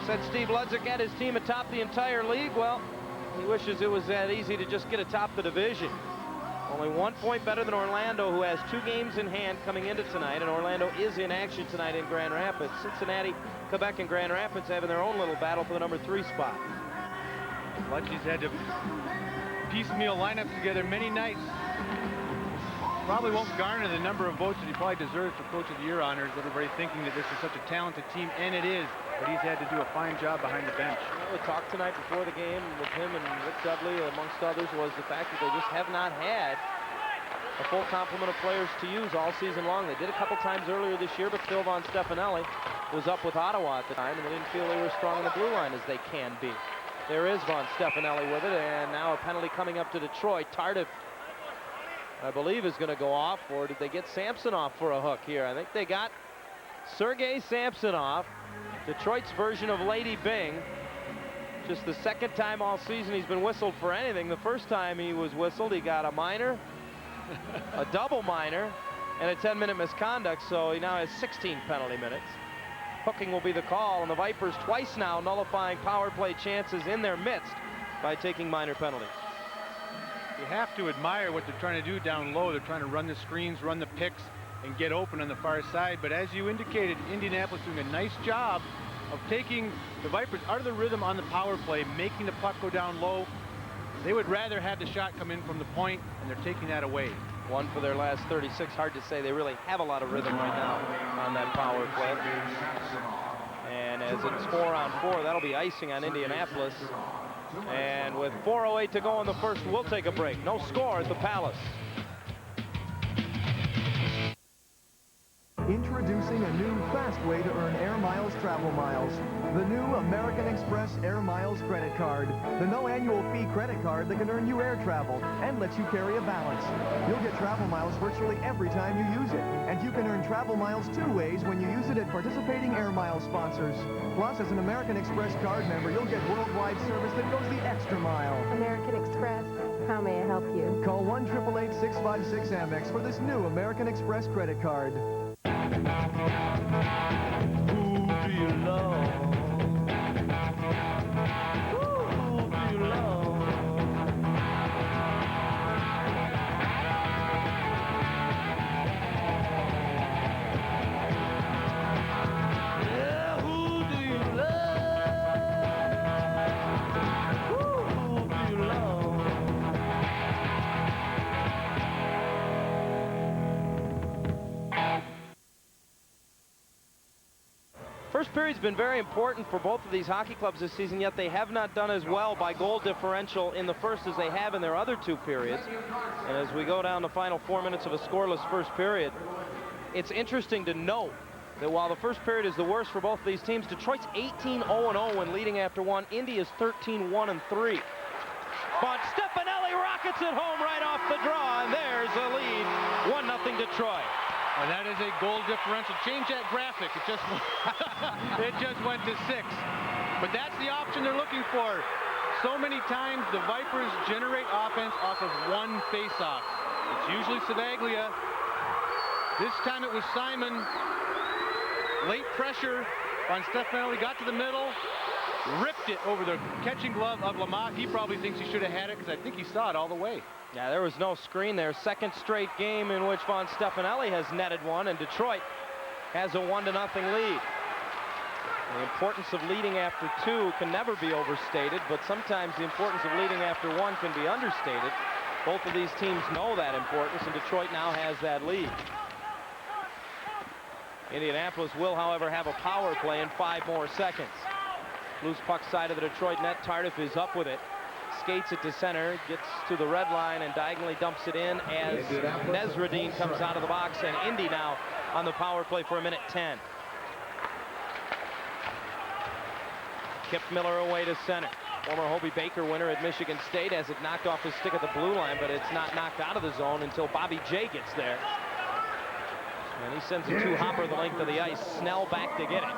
[SPEAKER 1] Said Steve Ludzik had his team atop the entire league. Well, he wishes it was that easy to just get atop the division. Only 1 point better than Orlando, who has 2 games in hand coming into tonight, and Orlando is in action tonight in Grand Rapids. Cincinnati, Quebec, and Grand Rapids having their own little battle for the number 3 spot.
[SPEAKER 2] Ludzy's had to piecemeal lineups together many nights. Probably won't garner the number of votes that he probably deserves for Coach of the Year honors. Everybody thinking that this is such a talented team, and it is. But he's had to do a fine job behind the bench.
[SPEAKER 1] The talk tonight before the game with him and Rick Dudley, amongst others, was the fact that they just have not had a full complement of players to use all season long. They did a couple times earlier this year, but Phil Von Stefanelli was up with Ottawa at the time, and they didn't feel they were as strong in the blue line as they can be. There is Von Stefanelli with it, and now a penalty coming up to Detroit. Tardif, I believe, is going to go off, or did they get Samsonov for a hook here? I think they got Sergei Samsonov, Detroit's version of Lady Bing. Just the second time all season he's been whistled for anything. The first time he was whistled, he got a minor, a double minor, and a 10-minute misconduct, so he now has 16 penalty minutes. Hooking will be the call, and the Vipers twice now nullifying power play chances in their midst by taking minor penalties.
[SPEAKER 2] You have to admire what they're trying to do down low. They're trying to run the screens, run the picks, and get open on the far side. But as you indicated, Indianapolis doing a nice job of taking the Vipers out of the rhythm on the power play, making the puck go down low. They would rather have the shot come in from the point, and they're taking that away.
[SPEAKER 1] 1 for their last 36. Hard to say they really have a lot of rhythm right now on that power play. And as it's 4-on-4, that'll be icing on Indianapolis. And with 4:08 to go in the first, we'll take a break. No score at the Palace.
[SPEAKER 5] Introducing a new fast way to earn Air Miles travel miles. The new American Express Air Miles credit card. The no annual fee credit card that can earn you air travel and lets you carry a balance. You'll get travel miles virtually every time you use it. And you can earn travel miles 2 ways when you use it at participating Air Miles sponsors. Plus, as an American Express card member, you'll get worldwide service that goes the extra mile.
[SPEAKER 11] American Express, how may I help you?
[SPEAKER 5] Call 1-888-656-AMEX for this new American Express credit card.
[SPEAKER 1] Who do you love? Who do you love? Yeah, who do you love? Who do you love? First period's been very important for both of these hockey clubs this season, yet they have not done as well by goal differential in the first as they have in their other 2 periods. And as we go down the final 4 minutes of a scoreless first period, it's interesting to note that while the first period is the worst for both of these teams, Detroit's 18-0-0 when leading after 1. India's 13-1-3. But Stefanelli rockets it home right off the draw, and there's the lead. 1-0 Detroit.
[SPEAKER 2] And that is a goal differential. Change that graphic. It just went to 6. But that's the option they're looking for. So many times the Vipers generate offense off of one face-off. It's usually Savaglia. This time it was Simon. Late pressure on Stefanelli. Got to the middle. Ripped it over the catching glove of Lamont. He probably thinks he should have had it because I think he saw it all the way.
[SPEAKER 1] Yeah, there was no screen there. Second straight game in which Von Stefanelli has netted one, and Detroit has a 1-0 lead. The importance of leading after 2 can never be overstated, but sometimes the importance of leading after 1 can be understated. Both of these teams know that importance, and Detroit now has that lead. Indianapolis will, however, have a power play in 5 more seconds. Loose puck side of the Detroit net. Tardif is up with it. Skates it to center, gets to the red line, and diagonally dumps it in as Nesradine comes out of the box, and Indy now on the power play for 1:10. Kip Miller away to center. Former Hobie Baker winner at Michigan State has it knocked off his stick at the blue line, but it's not knocked out of the zone until Bobby J gets there. And he sends a 2-hopper the length of the ice. Snell back to get it.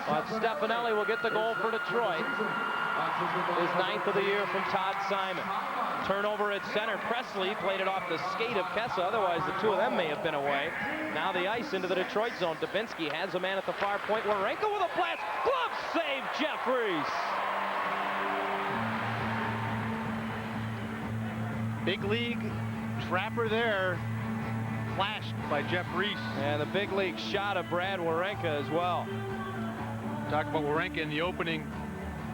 [SPEAKER 1] But Stefanelli will get the goal for Detroit. His 9th of the year from Todd Simon. Turnover at center. Presley played it off the skate of Kessa. Otherwise, the 2 of them may have been away. Now the ice into the Detroit zone. Dubinsky has a man at the far point. Warenko with a blast. Glove save, Jeffries.
[SPEAKER 2] Big league trapper there. Flashed by Jeff Reese.
[SPEAKER 1] And the big league shot of Brad Warenka as well.
[SPEAKER 2] Talk about Warenka in the opening.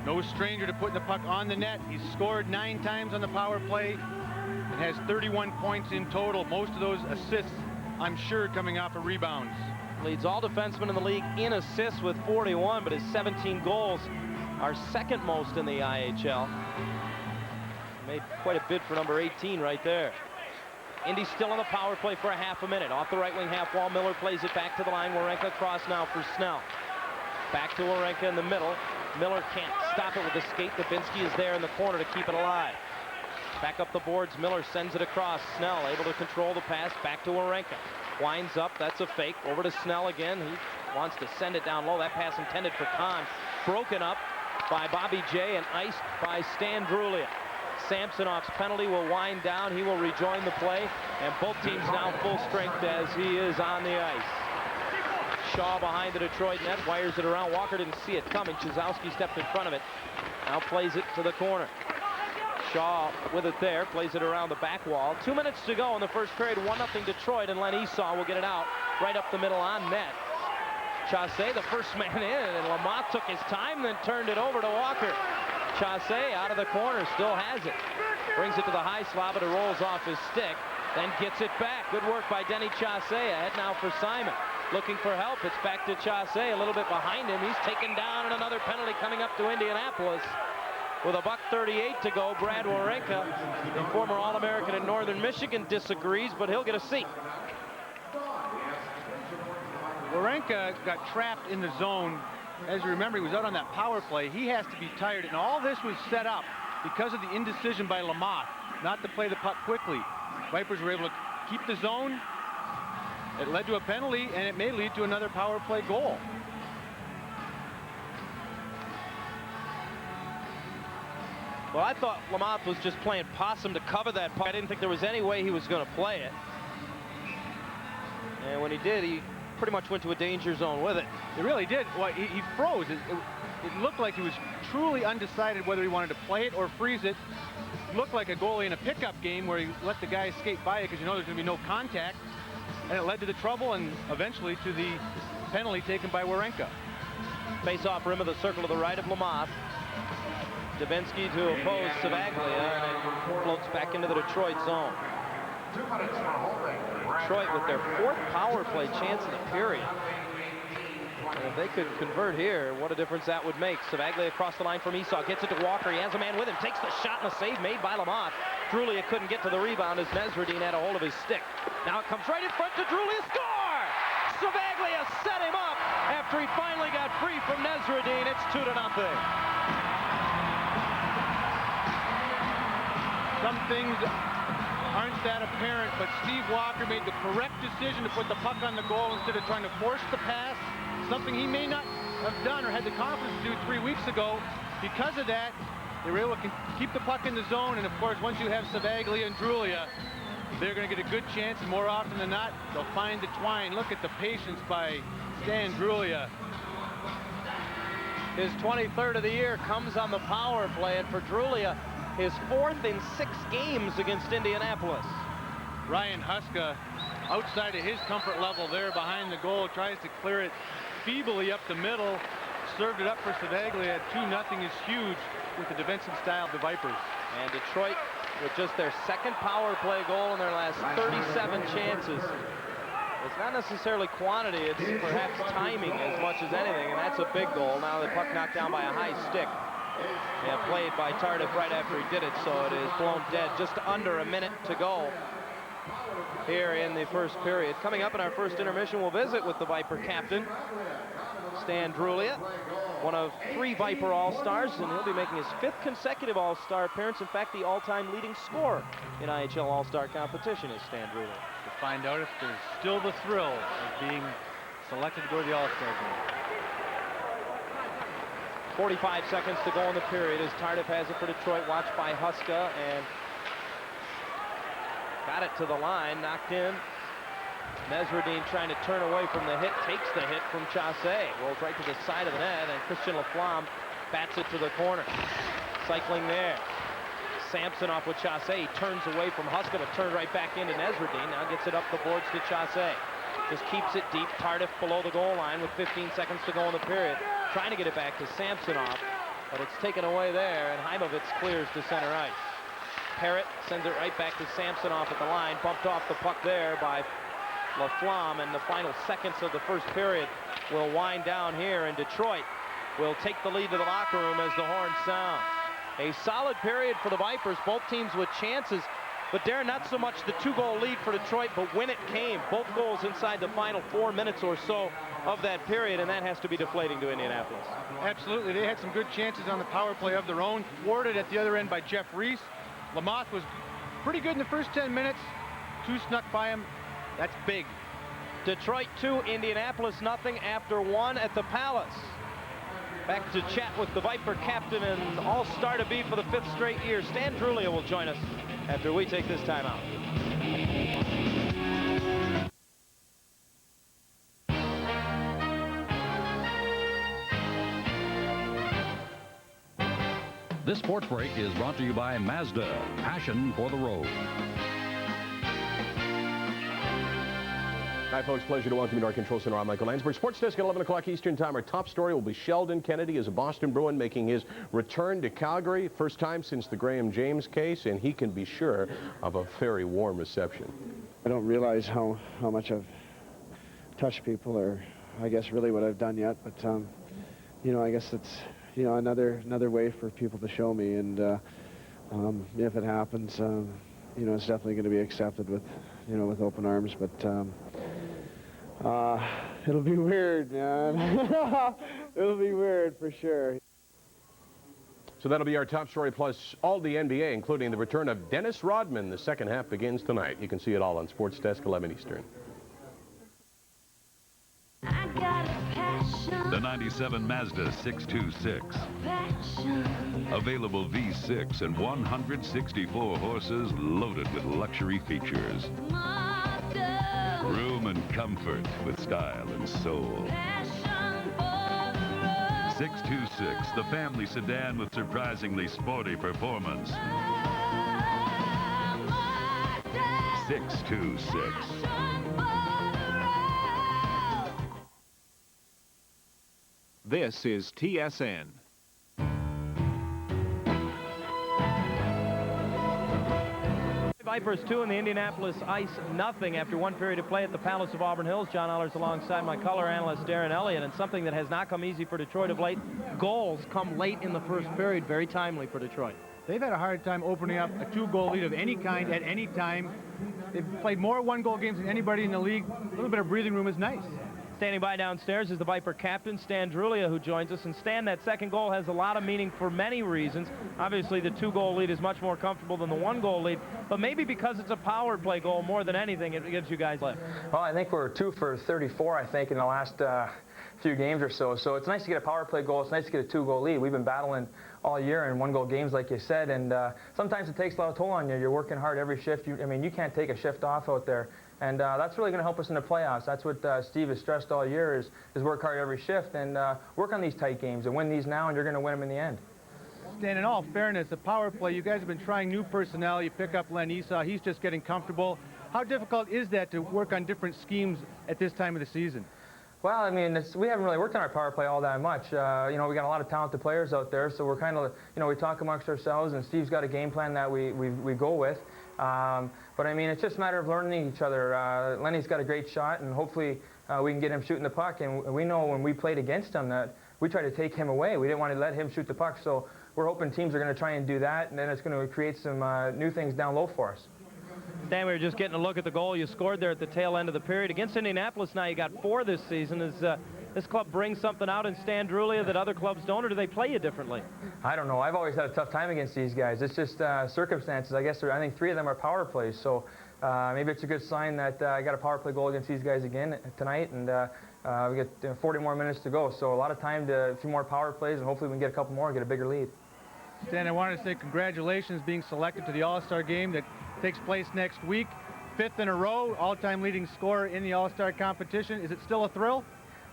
[SPEAKER 2] No stranger to putting the puck on the net. He's scored 9 times on the power play and has 31 points in total. Most of those assists, I'm sure, coming off of rebounds.
[SPEAKER 1] Leads all defensemen in the league in assists with 41, but his 17 goals are second most in the IHL. Made quite a bid for number 18 right there. Indy still on the power play for a half a minute. Off the right wing half wall, Miller plays it back to the line. Warenka across now for Snell. Back to Warenka in the middle. Miller can't stop it with the skate. Dubinsky is there in the corner to keep it alive. Back up the boards. Miller sends it across. Snell able to control the pass. Back to Warenka. Winds up. That's a fake. Over to Snell again. He wants to send it down low. That pass intended for Kahn. Broken up by Bobby J and iced by Stan Drulia. Samsonov's penalty will wind down. He will rejoin the play, and both teams now full strength as he is on the ice. Shaw behind the Detroit net, wires it around. Walker didn't see it coming. Chizowski stepped in front of it. Now plays it to the corner. Shaw with it there, plays it around the back wall. 2 minutes to go in the first period. 1-0 Detroit, and Len Esau will get it out right up the middle on net. Chassé, the first man in, and Lamont took his time, then turned it over to Walker. Chassé out of the corner, still has it. Brings it to the high slot, but it rolls off his stick, then gets it back. Good work by Denny Chassé. Ahead now for Simon. looking for help. It's back to Chaussee, a little bit behind him. He's taken down, and another penalty coming up to Indianapolis. With a $1:38 to go, Brad Wawrinka, the former All-American in Northern Michigan, disagrees, but he'll get a seat.
[SPEAKER 2] Wawrinka got trapped in the zone. As you remember, he was out on that power play. He has to be tired, and all this was set up because of the indecision by Lamothe not to play the puck quickly. Vipers were able to keep the zone. It led to a penalty, and it may lead to another power play goal.
[SPEAKER 1] Well, I thought Lamothe was just playing possum to cover that puck. I didn't think there was any way he was going to play it. And when he did, he pretty much went to a danger zone with it.
[SPEAKER 2] He really did. Well, he froze. It looked like he was truly undecided whether he wanted to play it or freeze it. It looked like a goalie in a pickup game where he let the guy skate by it because you know there's going to be no contact. And it led to the trouble and eventually to the penalty taken by Wawrinka.
[SPEAKER 1] Face-off rim of the circle to the right of Lamothe. Davinsky to oppose Savaglia, and it floats back into the Detroit zone. Detroit with their 4th power play chance in the period. And if they could convert here, what a difference that would make. Savaglia across the line from Esau, gets it to Walker. He has a man with him, takes the shot, and a save made by Lamothe. Drulia couldn't get to the rebound as Nesradine had a hold of his stick. Now it comes right in front to Drulia, score! Savaglia set him up after he finally got free from Nesradine. It's 2-0.
[SPEAKER 2] Some things aren't that apparent, but Steve Walker made the correct decision to put the puck on the goal instead of trying to force the pass, something he may not have done or had the confidence to do 3 weeks ago. Because of that, they were able to keep the puck in the zone, and of course, once you have Savaglia and Drulia, they're going to get a good chance, and more often than not, they'll find the twine. Look at the patience by Stan Drulia.
[SPEAKER 1] His 23rd of the year comes on the power play, and for Drulia, his 4th in 6 games against Indianapolis.
[SPEAKER 2] Ryan Huska, outside of his comfort level there behind the goal, tries to clear it feebly up the middle, served it up for Savaglia. 2-0 is huge with the defensive style of the Vipers.
[SPEAKER 1] And Detroit with just their 2nd power play goal in their last 37 chances. It's not necessarily quantity, it's perhaps timing as much as anything, and that's a big goal. Now the puck knocked down by a high stick. Yeah, played by Tardif right after he did it, so it is blown dead. Just under a minute to go here in the first period. Coming up in our first intermission, we'll visit with the Viper captain, Stan Drulia, one of 3 Viper All-Stars, and he'll be making his 5th consecutive All-Star appearance. In fact, the all-time leading scorer in IHL All-Star competition is Stan Drulia.
[SPEAKER 2] To find out if there's still the thrill of being selected to go to the All-Star game.
[SPEAKER 1] 45 seconds to go in the period as Tardif has it for Detroit, watched by Huska, and got it to the line, knocked in. Nesradine trying to turn away from the hit, takes the hit from Chaussee, rolls right to the side of the net, and Christian Laflamme bats it to the corner. Cycling there. Samsonov with Chaussee, turns away from Huska, but turned right back into Nesradine. Now gets it up the boards to Chaussee. Just keeps it deep. Tardif below the goal line with 15 seconds to go in the period. Trying to get it back to Samsonov, but it's taken away there, and Heimovitz clears to center ice. Parrott sends it right back to Samsonov at the line, bumped off the puck there by Laflamme, and the final seconds of the first period will wind down here, and Detroit will take the lead to the locker room as the horn sounds. A solid period for the Vipers, both teams with chances, but Darren, not so much the 2-goal lead for Detroit, but when it came, both goals inside the final 4 minutes or so of that period, and that has to be deflating to Indianapolis.
[SPEAKER 2] Absolutely. They had some good chances on the power play of their own, thwarted at the other end by Jeff Reese. Lamothe was pretty good in the first 10 minutes. 2 snuck by him. That's big.
[SPEAKER 1] Detroit 2, Indianapolis nothing after 1 at the Palace. Back to chat with the Viper captain and all-star to be for the 5th straight year. Stan Drulia will join us after we take this time out.
[SPEAKER 18] This sports break is brought to you by Mazda, passion for the road.
[SPEAKER 19] Hi, folks. Pleasure to welcome you to our control center. I'm Michael Landsberg. Sports Desk at 11 o'clock Eastern Time. Our top story will be Sheldon Kennedy as a Boston Bruin making his return to Calgary. First time since the Graham James case, and he can be sure of a very warm reception.
[SPEAKER 20] I don't realize how much touch people, or I guess really what I've done yet. But you know, I guess it's, you know, another way for people to show me, and if it happens, you know, it's definitely going to be accepted with, you know, with open arms. But it'll be weird, man. It'll be weird for sure.
[SPEAKER 19] So that'll be our top story, plus all the NBA, including the return of Dennis Rodman. The second half begins tonight. You can see it all on Sports Desk, 11 Eastern.
[SPEAKER 13] The 97 Mazda 626. Available V6 and 164 horses loaded with luxury features. Room and comfort with style and soul. 626, the family sedan with surprisingly sporty performance. 626.
[SPEAKER 12] This is TSN.
[SPEAKER 1] Vipers 2 and the Indianapolis Ice nothing after one period of play at the Palace of Auburn Hills. John Ollers alongside my color analyst Darren Elliott, and something that has not come easy for Detroit of late. Goals come late in the first period, very timely for Detroit.
[SPEAKER 2] They've had a hard time opening up a 2-goal lead of any kind at any time. They've played more 1-goal games than anybody in the league. A little bit of breathing room is nice.
[SPEAKER 1] Standing by downstairs is the Viper captain, Stan Drulia, who joins us. And Stan, that second goal has a lot of meaning for many reasons. Obviously, the 2-goal lead is much more comfortable than the 1-goal lead, but maybe because it's a power play goal more than anything, it gives you guys lift.
[SPEAKER 21] Well, I think we're 2 for 34, I think, in the last few games or so. So it's nice to get a power play goal. It's nice to get a 2-goal lead. We've been battling all year in 1-goal games, like you said, and sometimes it takes a lot of toll on you. You're working hard every shift. I mean, you can't take a shift off out there. And that's really going to help us in the playoffs. That's what Steve has stressed all year, is work hard every shift and work on these tight games and win these now, and you're going to win them in the end.
[SPEAKER 2] Stan, in all fairness, the power play, you guys have been trying new personnel. You pick up Len Esau. He's just getting comfortable. How difficult is that to work on different schemes at this time of the season?
[SPEAKER 21] Well, I mean, we haven't really worked on our power play all that much. You know, we got a lot of talented players out there, so we're kind of, you know, we talk amongst ourselves, and Steve's got a game plan that we go with. But I mean, it's just a matter of learning each other. Lenny's got a great shot, and hopefully we can get him shooting the puck. And we know when we played against him that we tried to take him away. We didn't want to let him shoot the puck, so we're hoping teams are going to try and do that, and then it's going to create some new things down low for us.
[SPEAKER 1] Stan, we were just getting a look at the goal you scored there at the tail end of the period. Against Indianapolis now, you got 4 this season. Is this club bring something out in Stan Drulia that other clubs don't, or do they play you differently?
[SPEAKER 21] I don't know. I've always had a tough time against these guys. It's just circumstances. I guess I think 3 of them are power plays, so maybe it's a good sign that I got a power play goal against these guys again tonight, and we got 40 more minutes to go. So a lot of time to a few more power plays, and hopefully we can get a couple more and get a bigger lead.
[SPEAKER 2] Stan, I wanted to say congratulations being selected to the All-Star game that takes place next week. 5th in a row, all-time leading scorer in the All-Star competition. Is it still a thrill?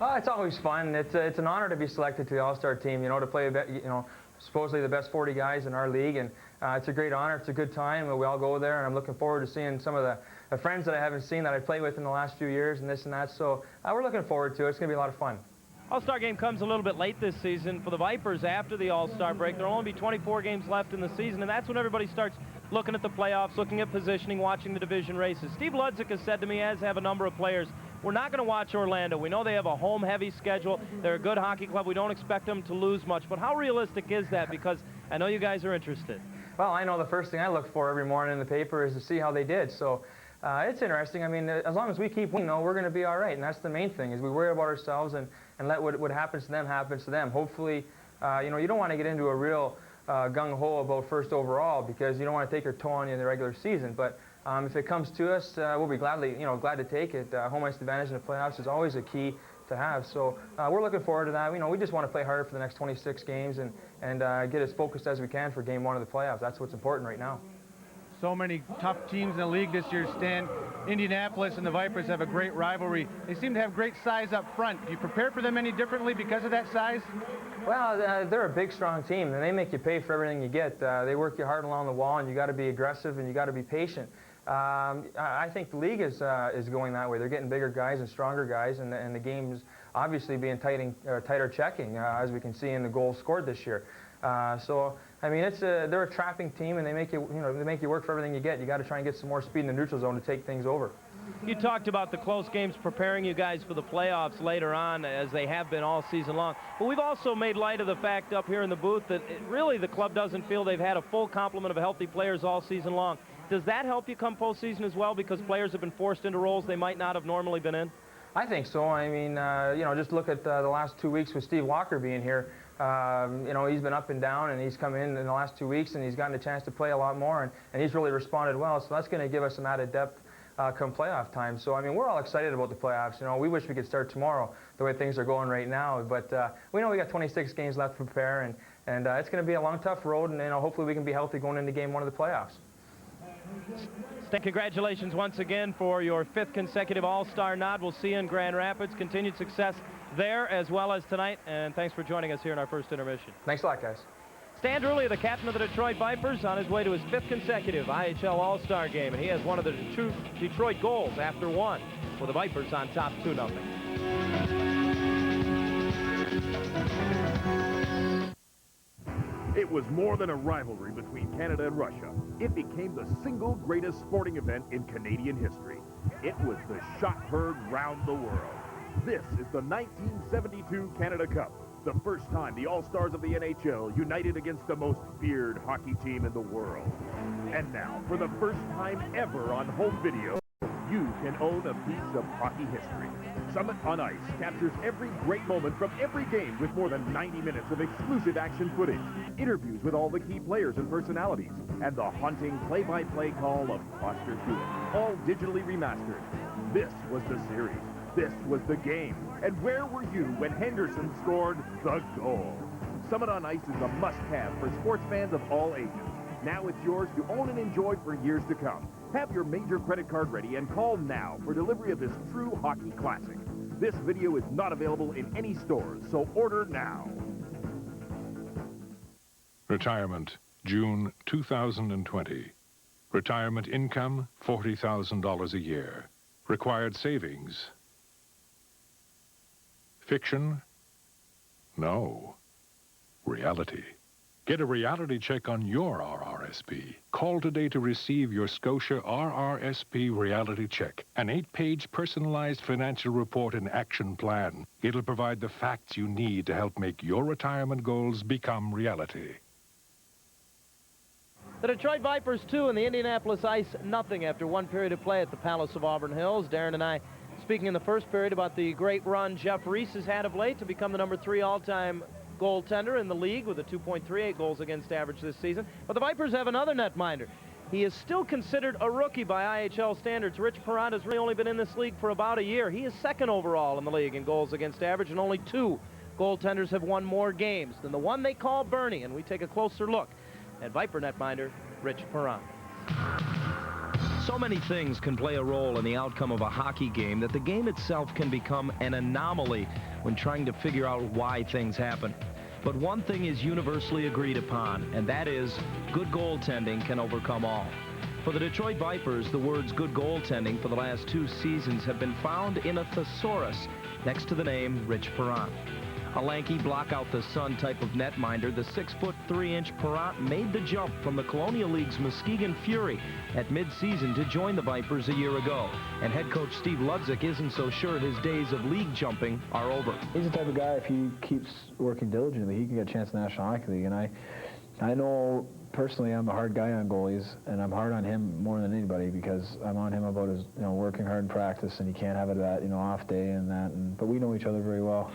[SPEAKER 21] It's always fun. It's an honor to be selected to the All-Star team, you know, to play, you know, supposedly the best 40 guys in our league, and it's a great honor. It's a good time. We all go there, and I'm looking forward to seeing some of the friends that I haven't seen that I played with in the last few years and this and that. So we're looking forward to it. It's going to be a lot of fun.
[SPEAKER 1] All-Star game comes a little bit late this season for the Vipers after the All-Star break. There will only be 24 games left in the season, and that's when everybody starts looking at the playoffs, looking at positioning, watching the division races. Steve Ludzik has said to me, as have a number of players, we're not going to watch Orlando. We know they have a home-heavy schedule. They're a good hockey club. We don't expect them to lose much. But how realistic is that? Because I know you guys are interested.
[SPEAKER 21] Well, I know the first thing I look for every morning in the paper is to see how they did. So it's interesting. I mean, as long as we keep winning, we're going to be all right. And that's the main thing, is we worry about ourselves and let what happens to them happens to them. Hopefully, you know, you don't want to get into a real gung-ho about first overall, because you don't want to take your toe on you in the regular season. But if it comes to us, we'll be glad to take it. Home ice advantage in the playoffs is always a key to have. So we're looking forward to that. You know, we just want to play hard for the next 26 games and get as focused as we can for Game 1 of the playoffs. That's what's important right now.
[SPEAKER 2] So many tough teams in the league this year, Stan. Indianapolis and the Vipers have a great rivalry. They seem to have great size up front. Do you prepare for them any differently because of that size?
[SPEAKER 21] Well, they're a big, strong team, and they make you pay for everything you get. They work you hard along the wall, and you got to be aggressive and you got to be patient. I think the league is going that way. They're getting bigger guys and stronger guys, and the game's obviously being tighter checking, as we can see in the goals scored this year. So I mean, they're a trapping team, and they make you work for everything you get. You got to try and get some more speed in the neutral zone to take things over.
[SPEAKER 1] You talked about the close games preparing you guys for the playoffs later on, as they have been all season long. But we've also made light of the fact up here in the booth that really the club doesn't feel they've had a full complement of healthy players all season long. Does that help you come postseason as well, because players have been forced into roles they might not have normally been in?
[SPEAKER 21] I think so. I mean, you know, just look at the last 2 weeks with Steve Walker being here. You know, he's been up and down, and he's come in the last 2 weeks, and he's gotten a chance to play a lot more, and he's really responded well. So that's going to give us some added depth come playoff time. So, I mean, we're all excited about the playoffs. You know, we wish we could start tomorrow the way things are going right now. But we know we got 26 games left to prepare, and it's going to be a long, tough road, and, you know, hopefully we can be healthy going into game 1 of the playoffs.
[SPEAKER 1] Congratulations once again for your 5th consecutive All-Star nod. We'll see you in Grand Rapids. Continued success there as well as tonight, and thanks for joining us here in our first intermission.
[SPEAKER 21] Thanks a lot, guys.
[SPEAKER 1] Stan Drewley, the captain of the Detroit Vipers, on his way to his 5th consecutive IHL All-Star game, and he has one of the two Detroit goals after one, with the Vipers on top 2-0.
[SPEAKER 4] It was more than a rivalry between Canada and Russia. It became the single greatest sporting event in Canadian history. It was the shot heard round the world. This is the 1972 Canada Cup, the first time the All-Stars of the NHL united against the most feared hockey team in the world. And now, for the first time ever on home video, you can own a piece of hockey history. Summit on Ice captures every great moment from every game with more than 90 minutes of exclusive action footage, interviews with all the key players and personalities, and the haunting play-by-play call of Foster Hewitt, all digitally remastered. This was the series. This was the game. And where were you when Henderson scored the goal? Summit on Ice is a must-have for sports fans of all ages. Now it's yours to own and enjoy for years to come. Have your major credit card ready and call now for delivery of this true hockey classic. This video is not available in any stores, so order now.
[SPEAKER 13] Retirement, June 2020. Retirement income, $40,000 a year. Required savings. Fiction? No. Reality. Get a reality check on your RRSP. Call today to receive your Scotia RRSP reality check, an 8-page personalized financial report and action plan. It'll provide the facts you need to help make your retirement goals become reality.
[SPEAKER 1] The Detroit Vipers 2 and the Indianapolis Ice nothing after one period of play at the Palace of Auburn Hills. Darren and I speaking in the first period about the great run Jeff Reese has had of late to become the #3 all-time goaltender in the league with a 2.38 goals against average this season. But the Vipers have another netminder. He is still considered a rookie by IHL standards. Rich Perrant has really only been in this league for about a year. He is 2nd overall in the league in goals against average, and only 2 goaltenders have won more games than the one they call Bernie. And we take a closer look at Viper netminder Rich Perrant. So many things can play a role in the outcome of a hockey game that the game itself can become an anomaly when trying to figure out why things happen. But one thing is universally agreed upon, and that is good goaltending can overcome all. For the Detroit Vipers, the words good goaltending for the last 2 seasons have been found in a thesaurus next to the name Rich Perrant. A lanky block-out-the-sun type of netminder, the 6'3" Perrant made the jump from the Colonial League's Muskegon Fury at mid-season to join the Vipers a year ago. And head coach Steve Ludzik isn't so sure his days of league jumping are over.
[SPEAKER 22] He's the type of guy, if he keeps working diligently, he can get a chance in the National Hockey League. And I know personally I'm a hard guy on goalies, and I'm hard on him more than anybody because I'm on him about his, working hard in practice, and he can't have it that, off day and that. But we know each other very well.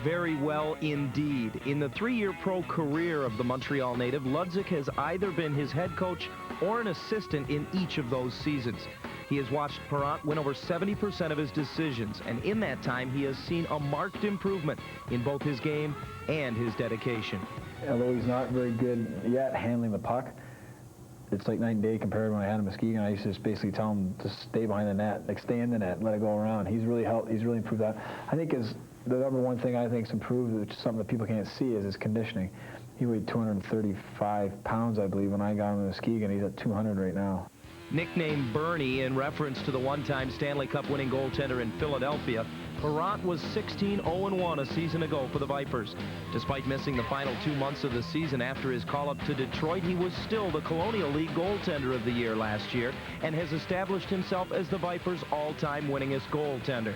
[SPEAKER 1] Very well indeed. In the 3-year pro career of the Montreal native, Ludzik has either been his head coach or an assistant in each of those seasons. He has watched Perrant win over 70% of his decisions, and in that time he has seen a marked improvement in both his game and his dedication.
[SPEAKER 22] Although he's not very good yet handling the puck, it's like night and day compared to when I had him at Muskegon. I used to just basically tell him to stay behind the net, like stay in the net, let it go around. He's really improved that. I think the #1 thing I think's improved, which is something that people can't see, is his conditioning. He weighed 235 pounds, I believe, when I got him in Muskegon. He's at 200 right now.
[SPEAKER 1] Nicknamed Bernie in reference to the one-time Stanley Cup winning goaltender in Philadelphia, Perrant was 16-0-1 a season ago for the Vipers. Despite missing the final 2 months of the season after his call-up to Detroit, he was still the Colonial League goaltender of the year last year and has established himself as the Vipers' all-time winningest goaltender.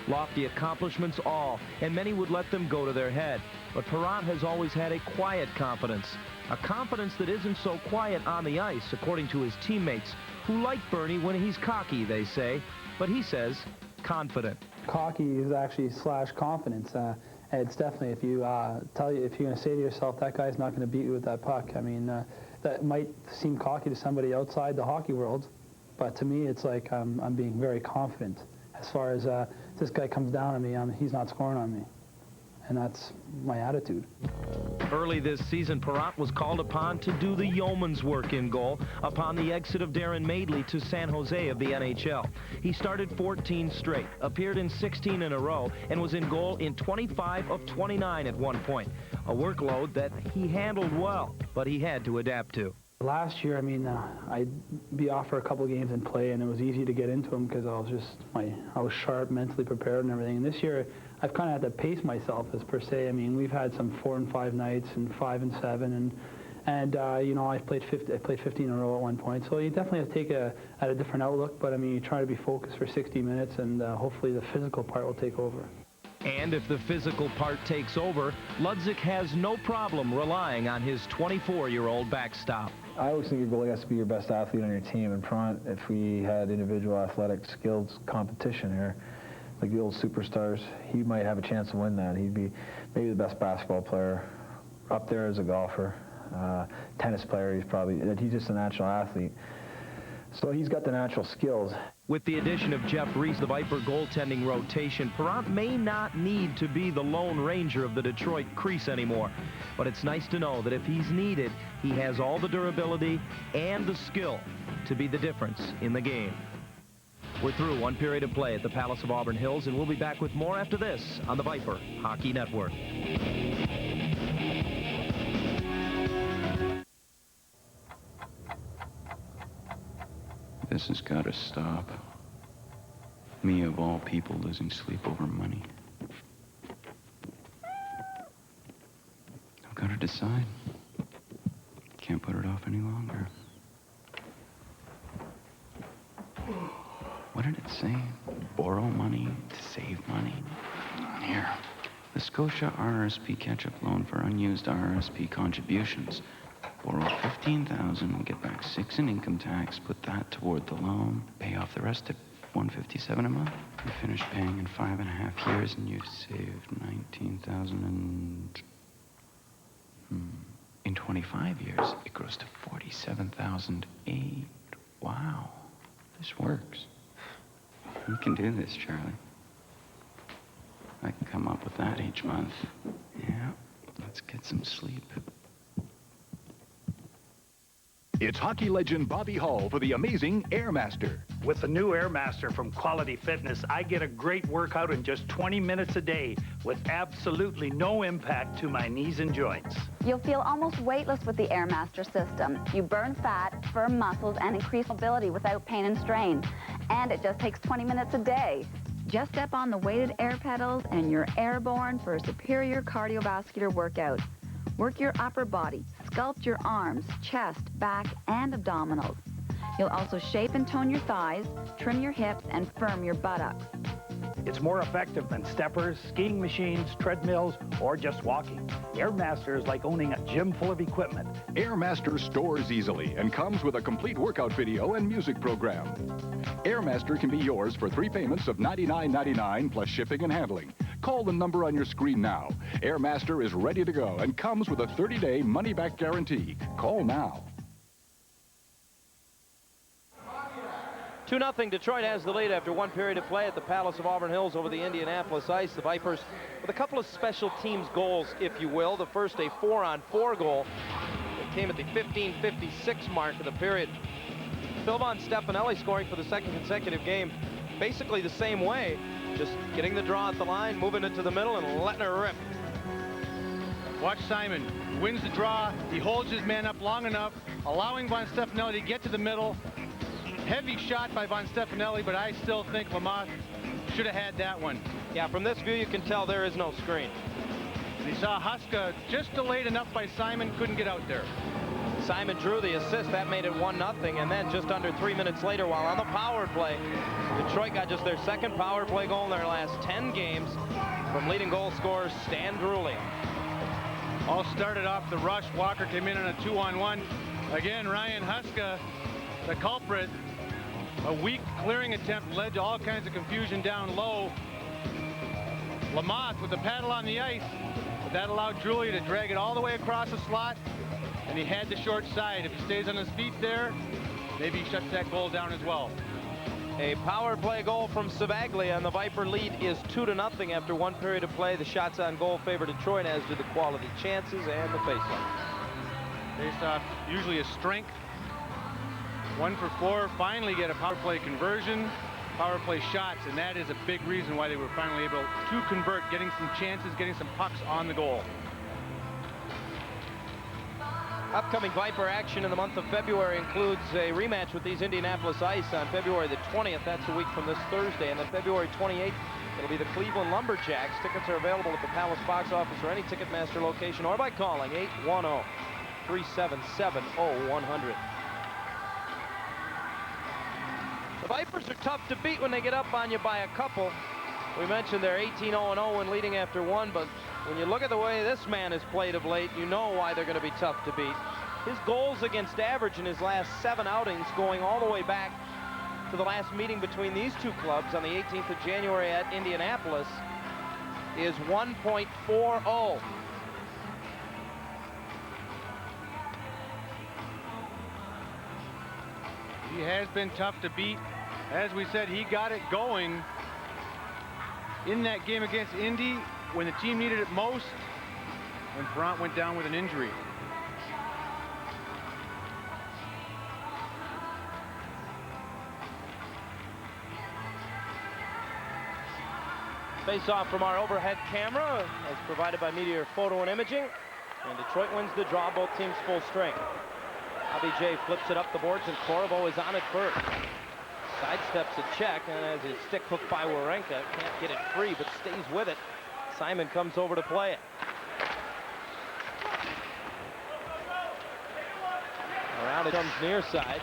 [SPEAKER 1] Lofty accomplishments all, and many would let them go to their head. But Perrant has always had a quiet confidence. A confidence that isn't so quiet on the ice, according to his teammates, who like Bernie when he's cocky, they say. But he says confident.
[SPEAKER 10] Cocky is actually / confidence. It's definitely, if you're going to say to yourself, that guy's not going to beat you with that puck. I mean, that might seem cocky to somebody outside the hockey world, but to me, it's like I'm being very confident. As far as this guy comes down on me, he's not scoring on me. And that's my attitude.
[SPEAKER 1] Early this season, Perrant was called upon to do the yeoman's work in goal upon the exit of Darren Madeley to San Jose of the NHL. He started 14 straight, appeared in 16 in a row, and was in goal in 25 of 29 at one point. A workload that he handled well, but he had to adapt to.
[SPEAKER 10] Last year, I mean, I'd be off for a couple games and play, and it was easy to get into them because I was sharp, mentally prepared and everything. And this year, I've kind of had to pace myself as per se. I mean, we've had some 4 and 5 nights and 5 and 7, and you know, I played 15 in a row at one point. So you definitely have to take a different outlook. But I mean, you try to be focused for 60 minutes, and hopefully the physical part will take over.
[SPEAKER 1] And if the physical part takes over, Ludzik has no problem relying on his 24-year-old backstop.
[SPEAKER 22] I always think your goalie has to be your best athlete on your team. In front, if we had individual athletic skills competition here, like the old superstars, he might have a chance to win that. He'd be maybe the best basketball player, up there as a golfer, tennis player. He's just a natural athlete. So he's got the natural skills.
[SPEAKER 1] With the addition of Jeff Reese, the Viper goaltending rotation, Perrant may not need to be the Lone Ranger of the Detroit crease anymore. But it's nice to know that if he's needed, he has all the durability and the skill to be the difference in the game. We're through one period of play at the Palace of Auburn Hills, and we'll be back with more after this on the Viper Hockey Network.
[SPEAKER 14] This has got to stop. Me, of all people, losing sleep over money. I've got to decide. Can't put it off any longer. What did it say? Borrow money to save money. Here. The Scotia RRSP catch-up loan for unused RRSP contributions. Borrow $15,000 and get back $6,000 in income tax, put that toward the loan, pay off the rest at $157 a month. You finish paying in 5.5 years and you've saved $19,000 in 25 years, it grows to $47,008. Wow, this works. You can do this, Charlie. I can come up with that each month. Yeah, let's get some sleep.
[SPEAKER 4] It's hockey legend Bobby Hull for the amazing Airmaster.
[SPEAKER 23] With the new Airmaster from Quality Fitness, I get a great workout in just 20 minutes a day with absolutely no impact to my knees and joints.
[SPEAKER 24] You'll feel almost weightless with the Airmaster system. You burn fat, firm muscles, and increase mobility without pain and strain. And it just takes 20 minutes a day. Just step on the weighted air pedals and you're airborne for a superior cardiovascular workout. Work your upper body, sculpt your arms, chest, back, and abdominals. You'll also shape and tone your thighs, trim your hips, and firm your buttocks.
[SPEAKER 23] It's more effective than steppers, skiing machines, treadmills, or just walking. Airmaster is like owning a gym full of equipment.
[SPEAKER 4] Airmaster stores easily and comes with a complete workout video and music program. Airmaster can be yours for 3 payments of $99.99 plus shipping and handling. Call the number on your screen now. Airmaster is ready to go and comes with a 30-day money-back guarantee. Call now.
[SPEAKER 1] 2-0, Detroit has the lead after one period of play at the Palace of Auburn Hills over the Indianapolis Ice. The Vipers with a couple of special teams goals, if you will. The first, a 4-on-4 goal that came at the 15:56 mark of the period. Phil Von Stefanelli scoring for the second consecutive game, basically the same way, just getting the draw at the line, moving it to the middle, and letting her rip.
[SPEAKER 2] Watch Simon, wins the draw, he holds his man up long enough, allowing Von Stefanelli to get to the middle. Heavy shot by Von Stefanelli, but I still think Lamont should have had that one.
[SPEAKER 1] Yeah, from this view you can tell there is no screen.
[SPEAKER 2] And he saw Huska just delayed enough by Simon, couldn't get out there.
[SPEAKER 1] Simon drew the assist, that made it 1-0, and then just under 3 minutes later, while on the power play, Detroit got just their second power play goal in their last 10 games from leading goal scorer Stan Drewley.
[SPEAKER 2] All started off the rush. Walker came in on a 2-on-1. Again, Ryan Huska, the culprit. A weak clearing attempt led to all kinds of confusion down low. Lamothe with the paddle on the ice, but that allowed Drewley to drag it all the way across the slot, and he had the short side. If he stays on his feet there, maybe he shuts that goal down as well.
[SPEAKER 1] A power play goal from Savaglia, and the Viper lead is 2-0 after one period of play. The shots on goal favor Detroit, as do the quality chances and the faceoff.
[SPEAKER 2] Faceoff usually a strength. 1 for 4, finally get a power play conversion, power play shots, and that is a big reason why they were finally able to convert, getting some chances, getting some pucks on the goal.
[SPEAKER 1] Upcoming Viper action in the month of February includes a rematch with these Indianapolis Ice on February the 20th. That's a week from this Thursday. And then February 28th, it'll be the Cleveland Lumberjacks. Tickets are available at the Palace box office or any Ticketmaster location, or by calling 810-377-0100. The Vipers are tough to beat when they get up on you by a couple. We mentioned they're 18-0-0 when leading after one, but when you look at the way this man has played of late, you know why they're going to be tough to beat. His goals against average in his last 7 outings, going all the way back to the last meeting between these two clubs on the 18th of January at Indianapolis, is 1.40.
[SPEAKER 2] He has been tough to beat. As we said, he got it going in that game against Indy when the team needed it most, when Perrant went down with an injury.
[SPEAKER 1] Face-off from our overhead camera, as provided by Meteor Photo and Imaging. And Detroit wins the draw, both teams full strength. Abijay flips it up the boards, and Corvo is on it first. Sidesteps a check, and as his stick hooked by Warenka, can't get it free, but stays with it. Simon comes over to play it. Around it comes near side.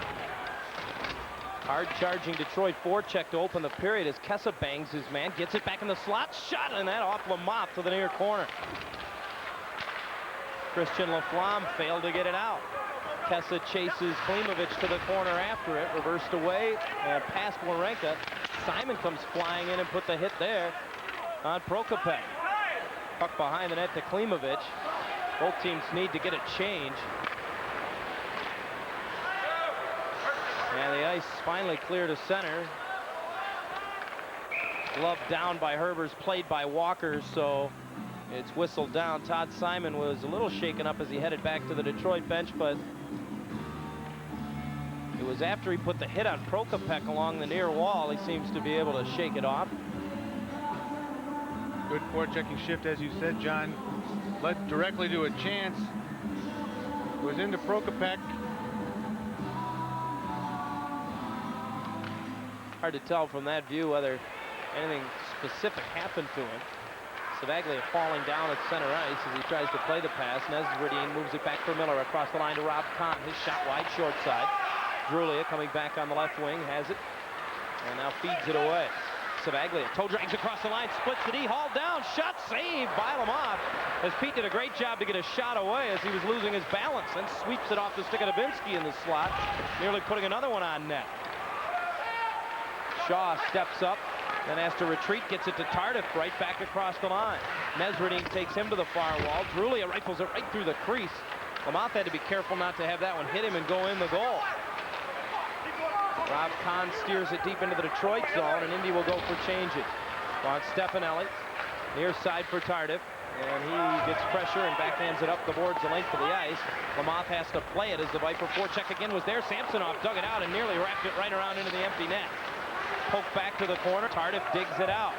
[SPEAKER 1] Hard charging Detroit forecheck to open the period as Kessa bangs his man, gets it back in the slot, shot, and that off Lamothe to the near corner. Christian Laflamme failed to get it out. Kessa chases Klimovich to the corner after it, reversed away and past Warenka. Simon comes flying in and put the hit there on Prokopek. Puck behind the net to Klimovich. Both teams need to get a change. And the ice finally clear to center. Glove down by Herbers, played by Walker, so it's whistled down. Todd Simon was a little shaken up as he headed back to the Detroit bench, but it was after he put the hit on Prokopek along the near wall, he seems to be able to shake it off.
[SPEAKER 2] Good forechecking shift, as you said, John. Led directly to a chance. Was into Prokopek.
[SPEAKER 1] Hard to tell from that view whether anything specific happened to him. Savaglia falling down at center ice as he tries to play the pass. Nesverdine moves it back for Miller across the line to Rob Kahn. His shot wide, short side. Drulia coming back on the left wing, has it, and now feeds it away. Savaglia toe drags across the line, splits the D, hauled down, shot saved by Lamothe, as Pete did a great job to get a shot away as he was losing his balance, and sweeps it off the stick of Dubinsky in the slot, nearly putting another one on net. Shaw steps up, then has to retreat, gets it to Tardif, right back across the line. Nesverdine takes him to the far wall. Drulia rifles it right through the crease. Lamothe had to be careful not to have that one hit him and go in the goal. Rob Kahn steers it deep into the Detroit zone, and Indy will go for changes. On Stefanelli, near side for Tardif, and he gets pressure and backhands it up the boards the length of the ice. Lamothe has to play it as the Viper forecheck again was there. Samsonov dug it out and nearly wrapped it right around into the empty net. Poke back to the corner. Tardif digs it out.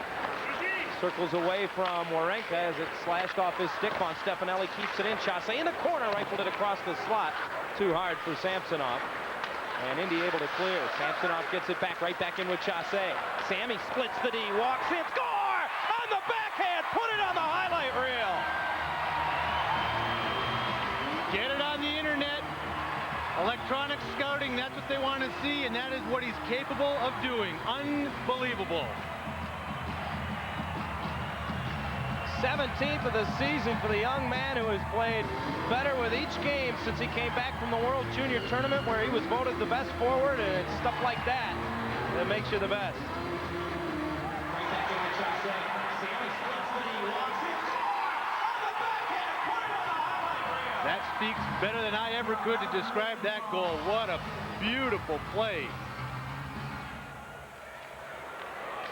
[SPEAKER 1] Circles away from Warenka as it slashed off his stick. On Stefanelli keeps it in. Chasse in the corner, rifled it across the slot. Too hard for Samsonov. And Indy able to clear. Samsonov gets it back, right back in with Chassé. Sammy splits the D, walks in, score! On the backhand, put it on the highlight reel.
[SPEAKER 2] Get it on the internet. Electronic scouting, that's what they want to see, and that is what he's capable of doing. Unbelievable.
[SPEAKER 1] 17th of the season for the young man who has played better with each game since he came back from the World Junior Tournament, where he was voted the best forward, and it's stuff like that that makes you the best.
[SPEAKER 2] That speaks better than I ever could to describe that goal. What a beautiful play.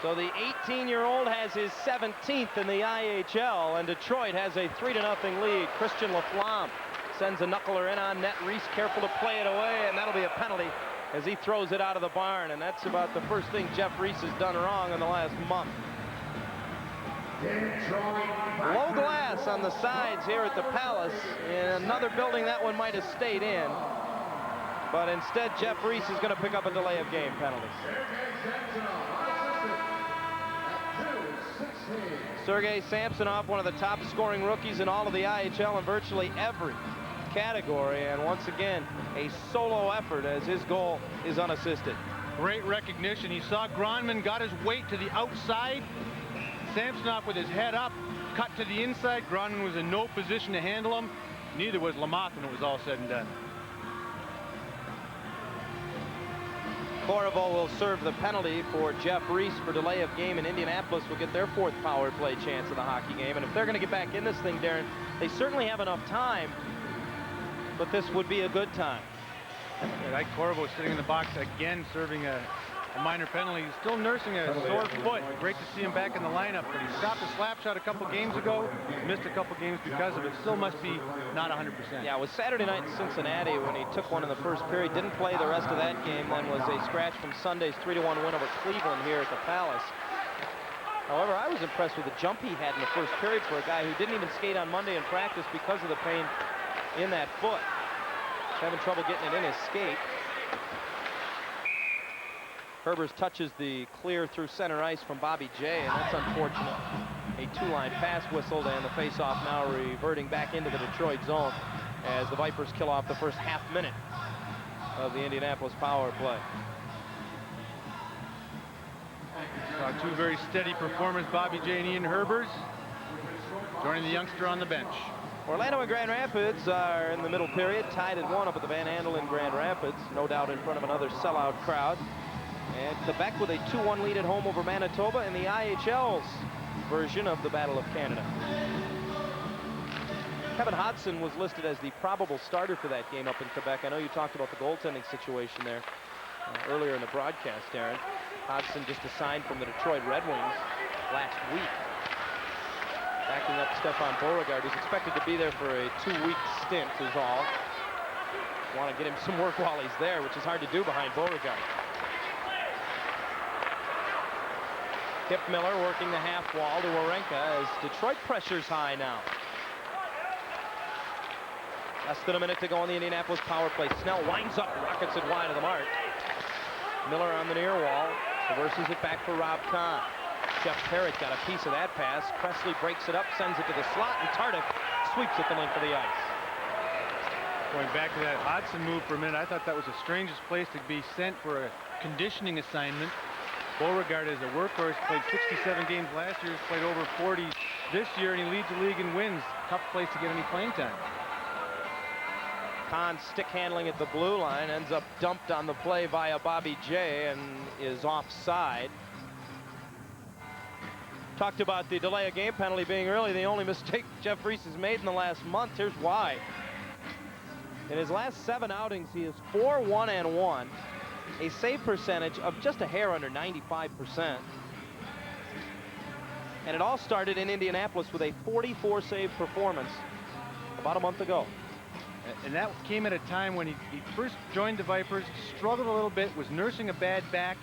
[SPEAKER 1] So the 18-year-old has his 17th in the IHL, and Detroit has a 3-0 lead. Christian Laflamme sends a knuckler in on net. Reese careful to play it away, and that'll be a penalty as he throws it out of the barn. And that's about the first thing Jeff Reese has done wrong in the last month. Low glass on the sides here at the Palace. In another building, that one might have stayed in. But instead, Jeff Reese is going to pick up a delay of game penalty. Sergei Samsonov, one of the top scoring rookies in all of the IHL in virtually every category. And once again, a solo effort as his goal is unassisted.
[SPEAKER 2] Great recognition. He saw Gronman, got his weight to the outside. Samsonov with his head up, cut to the inside. Gronman was in no position to handle him. Neither was Lamothe when it was all said and done.
[SPEAKER 1] Corriveau will serve the penalty for Jeff Reese for delay of game, and Indianapolis will get their 4th power play chance of the hockey game. And if they're going to get back in this thing, Darren, they certainly have enough time, but this would be a good time.
[SPEAKER 2] Yeah, like Corriveau sitting in the box again, serving a minor penalty. He's still nursing a sore foot. Great to see him back in the lineup, but he stopped a slap shot a couple games ago, missed a couple games because of it. Still must be not 100%.
[SPEAKER 1] Yeah, it was Saturday night in Cincinnati when he took one in the first period. Didn't play the rest of that game, then was a scratch from Sunday's 3-1 win over Cleveland here at the Palace. However, I was impressed with the jump he had in the first period for a guy who didn't even skate on Monday in practice because of the pain in that foot. Having trouble getting it in his skate. Herbers touches the clear through center ice from Bobby J, and that's unfortunate. A 2-line pass whistled, and the faceoff now reverting back into the Detroit zone as the Vipers kill off the first half minute of the Indianapolis power play.
[SPEAKER 2] Two very steady performers, Bobby J and Ian Herbers, joining the youngster on the bench.
[SPEAKER 1] Orlando and Grand Rapids are in the middle period, tied at 1 up at the Van Andel in Grand Rapids, no doubt in front of another sellout crowd. And Quebec with a 2-1 lead at home over Manitoba in the IHL's version of the Battle of Canada. Kevin Hodson was listed as the probable starter for that game up in Quebec. I know you talked about the goaltending situation there earlier in the broadcast, Aaron. Hodson just assigned from the Detroit Red Wings last week. Backing up Stefan Beauregard, who's expected to be there for a 2-week stint is all. Want to get him some work while he's there, which is hard to do behind Beauregard. Kip Miller working the half wall to Warenka as Detroit pressures high now. Less than a minute to go on the Indianapolis power play. Snell winds up, rockets it wide of the mark. Miller on the near wall, reverses it back for Rob Kahn. Jeff Parrott got a piece of that pass. Presley breaks it up, sends it to the slot, and Tardif sweeps it the length of the ice.
[SPEAKER 2] Going back to that Hodson move for a minute, I thought that was the strangest place to be sent for a conditioning assignment. Beauregard is a workhorse, played 67 games last year, he's played over 40 this year, and he leads the league in wins. Tough place to get any playing time.
[SPEAKER 1] Kahn stick handling at the blue line, ends up dumped on the play via Bobby J and is offside. Talked about the delay of game penalty being really the only mistake Jeff Reese has made in the last month. Here's why. In his last 7 outings, he is 4-1-1. A save percentage of just a hair under 95%. And it all started in Indianapolis with a 44 save performance about a month ago.
[SPEAKER 2] And that came at a time when he first joined the Vipers, struggled a little bit, was nursing a bad back.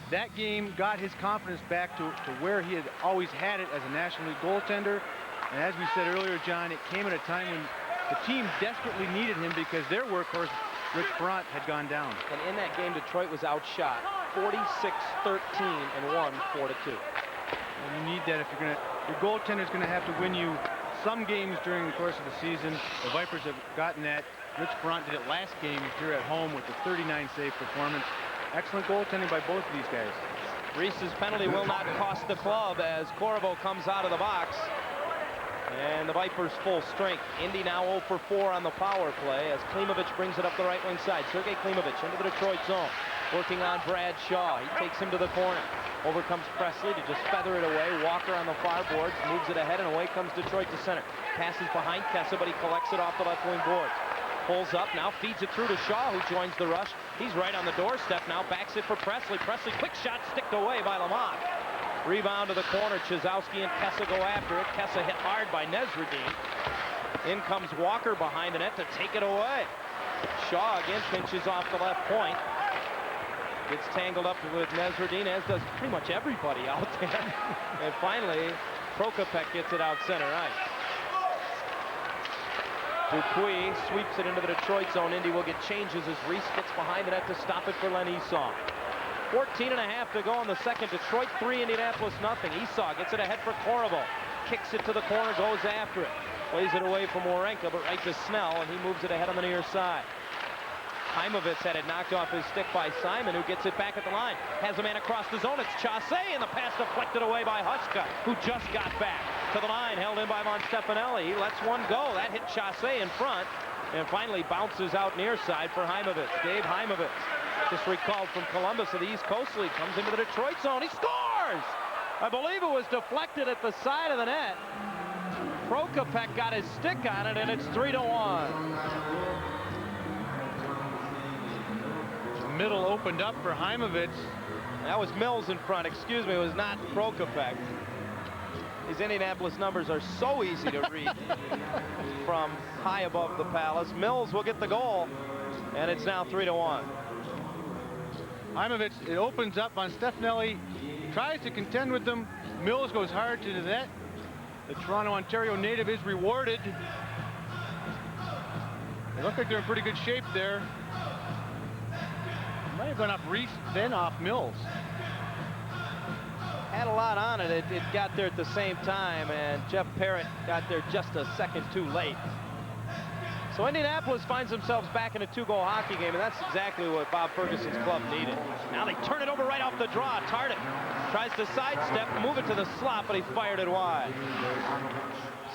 [SPEAKER 2] That game got his confidence back to where he had always had it as a National League goaltender. And as we said earlier, John, it came at a time when the team desperately needed him because their workhorse Rich Brunt had gone down.
[SPEAKER 1] And in that game, Detroit was outshot 46-13 and won 4-2.
[SPEAKER 2] And you need that if you're gonna. Your goaltender's gonna have to win you some games during the course of the season. The Vipers have gotten that. Rich Brunt did it last game here at home with the 39 save performance. Excellent goaltending by both of these guys.
[SPEAKER 1] Reese's penalty will not cost the club as Corvo comes out of the box. And the Vipers full strength. Indy now 0 for 4 on the power play as Klimovich brings it up the right wing side. Sergei Klimovich into the Detroit zone. Working on Brad Shaw. He takes him to the corner. Over comes Presley to just feather it away. Walker on the far boards. Moves it ahead and away comes Detroit to center. Passes behind Kessa, but he collects it off the left wing boards. Pulls up, now feeds it through to Shaw, who joins the rush. He's right on the doorstep now, backs it for Presley. Presley, quick shot, sticked away by Lamont. Rebound to the corner, Chizowski and Kessa go after it. Kessa hit hard by Nesradine. In comes Walker behind the net to take it away. Shaw again pinches off the left point. Gets tangled up with Nesradine, as does pretty much everybody out there. And finally, Prokopek gets it out center ice. Dupuis sweeps it into the Detroit zone. Indy will get changes as Reese gets behind the net to stop it for Len Esau. 14.5 to go in the second. Detroit 3, Indianapolis nothing. Esau gets it ahead for Corvo. Kicks it to the corner, goes after it. Plays it away from Warenka, but right to Snell, and he moves it ahead on the near side. Heimovitz had it knocked off his stick by Simon, who gets it back at the line. Has a man across the zone. It's Chassé, and the pass deflected away by Huska, who just got back to the line, held in by Monstefanelli. He lets one go. That hit Chassé in front, and finally bounces out near side for Heimovitz. Dave Heimovitz, just recalled from Columbus of the East Coast League, comes into the Detroit zone. He scores! I believe it was deflected at the side of the net. Prokopek got his stick on it, and it's 3-1.
[SPEAKER 2] Middle opened up for Heimovitz.
[SPEAKER 1] That was Mills in front. Excuse me, it was not Prokopek. These Indianapolis numbers are so easy to read from high above the Palace. Mills will get the goal, and it's now 3-1.
[SPEAKER 2] Heimovitz, it opens up on Stefanelli, tries to contend with them. Mills goes hard to the net. The Toronto, Ontario native is rewarded. They look like they're in pretty good shape there. Might have gone off Reese, then off Mills.
[SPEAKER 1] Had a lot on it. It got there at the same time, and Jeff Parrott got there just a second too late. So Indianapolis finds themselves back in a 2-goal hockey game, and that's exactly what Bob Ferguson's club needed. Now they turn it over right off the draw. Tardif tries to sidestep, move it to the slot, but he fired it wide.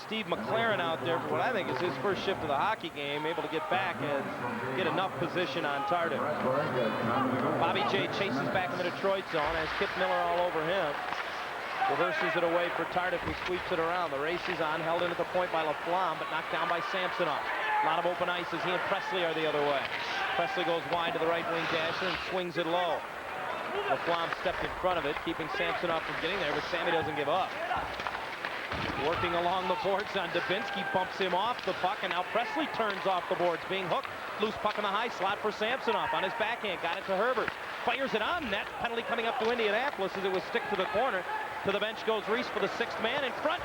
[SPEAKER 1] Steve McLaren out there for what I think is his first shift of the hockey game, able to get back and get enough position on Tardif. Bobby J chases back in the Detroit zone as Kip Miller all over him. Reverses it away for Tardif, who sweeps it around. The race is on, held in at the point by Laflamme, but knocked down by Samsonov. A lot of open ice as he and Presley are the other way. Presley goes wide to the right wing dasher and swings it low. Laflamme stepped in front of it, keeping Samsonov from getting there, but Sammy doesn't give up. Working along the boards on Dubinsky, bumps him off the puck, and now Presley turns off the boards, being hooked. Loose puck in the high slot for Samsonov on his backhand, got it to Herbert. Fires it on net, penalty coming up to Indianapolis as it was stick to the corner. To the bench goes Reese for the 6th man in front.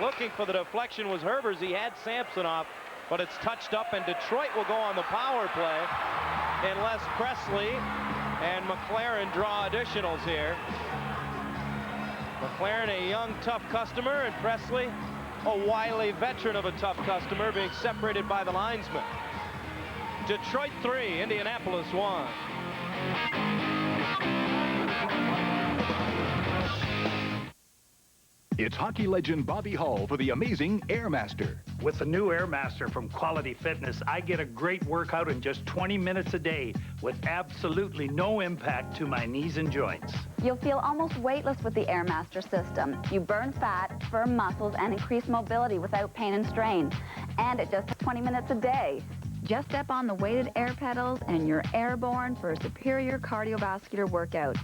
[SPEAKER 1] Looking for the deflection was Herbers. He had Samsonov, but it's touched up, and Detroit will go on the power play unless Presley and McLaren draw additionals here. McLaren, a young, tough customer, and Presley, a wily veteran of a tough customer, being separated by the linesman. Detroit 3, Indianapolis 1.
[SPEAKER 12] It's hockey legend Bobby Hull for the amazing Airmaster.
[SPEAKER 23] With the new Airmaster from Quality Fitness, I get a great workout in just 20 minutes a day with absolutely no impact to my knees and joints.
[SPEAKER 24] You'll feel almost weightless with the Airmaster system. You burn fat, firm muscles, and increase mobility without pain and strain. And it just takes 20 minutes a day. Just step on the weighted air pedals and you're airborne for a superior cardiovascular workout.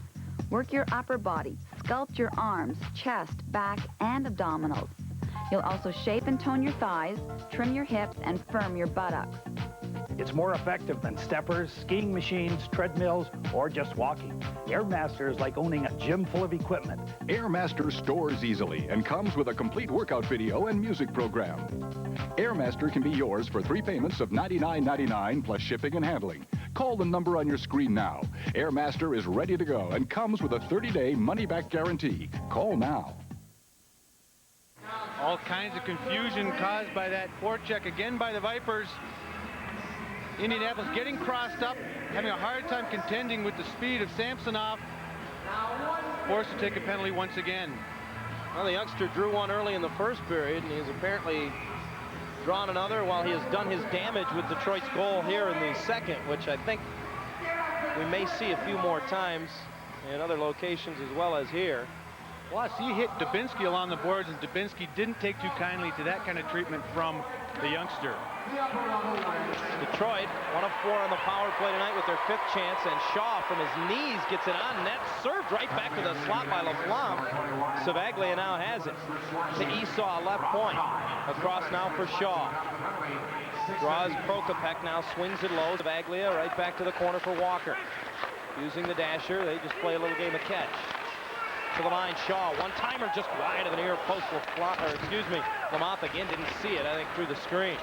[SPEAKER 24] Work your upper body, sculpt your arms, chest, back, and abdominals. You'll also shape and tone your thighs, trim your hips, and firm your buttocks.
[SPEAKER 23] It's more effective than steppers, skiing machines, treadmills, or just walking. Airmaster is like owning a gym full of equipment.
[SPEAKER 12] Airmaster stores easily and comes with a complete workout video and music program. Airmaster can be yours for 3 payments of $99.99 plus shipping and handling. Call the number on your screen now. Airmaster is ready to go and comes with a 30-day money-back guarantee. Call now.
[SPEAKER 2] All kinds of confusion caused by that forecheck again by the Vipers. Indianapolis getting crossed up, having a hard time contending with the speed of Samsonov. Forced to take a penalty once again.
[SPEAKER 1] Well, the youngster drew one early in the first period, and he's apparently drawn another while he has done his damage with Detroit's goal here in the second, which I think we may see a few more times in other locations as well as here.
[SPEAKER 2] Plus, he hit Dubinsky along the boards, and Dubinsky didn't take too kindly to that kind of treatment from the youngster.
[SPEAKER 1] Detroit, 1 of 4 on the power play tonight with their 5th chance, and Shaw from his knees gets it on net, served right back to the slot by LaFlamme. Savaglia now has it to Esau, left point. Across now for Shaw. Draws Prokopek, now swings it low. Savaglia right back to the corner for Walker. Using the dasher, they just play a little game of catch. To the line, Shaw, one-timer just wide of the near post. Lamothe again didn't see it, I think, through the screen.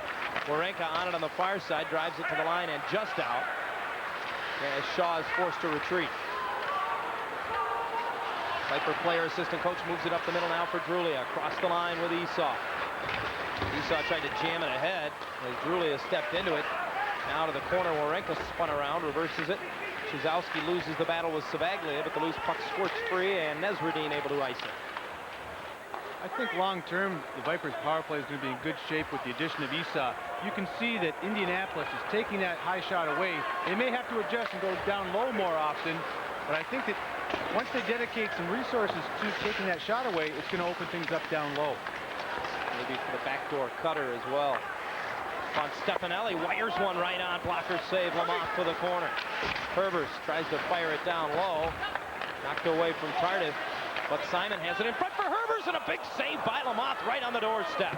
[SPEAKER 1] Warenka on it on the far side, drives it to the line and just out. As Shaw is forced to retreat. Viper player assistant coach moves it up the middle now for Drulia. Across the line with Esau. Esau tried to jam it ahead as Drulia stepped into it. Now to the corner, Warenka spun around, reverses it. Chizowski loses the battle with Savaglia, but the loose puck squirts free, and Nesradine able to ice it.
[SPEAKER 2] I think long-term, the Vipers' power play is going to be in good shape with the addition of Esau. You can see that Indianapolis is taking that high shot away. They may have to adjust and go down low more often, but I think that once they dedicate some resources to taking that shot away, it's going to open things up down low.
[SPEAKER 1] Maybe for the backdoor cutter as well. On Stefanelli, wires one right on, blocker save, Lamont for the corner. Herbers tries to fire it down low, knocked away from Tardif, but Simon has it in front for Herbers, and a big save by Lamont right on the doorstep.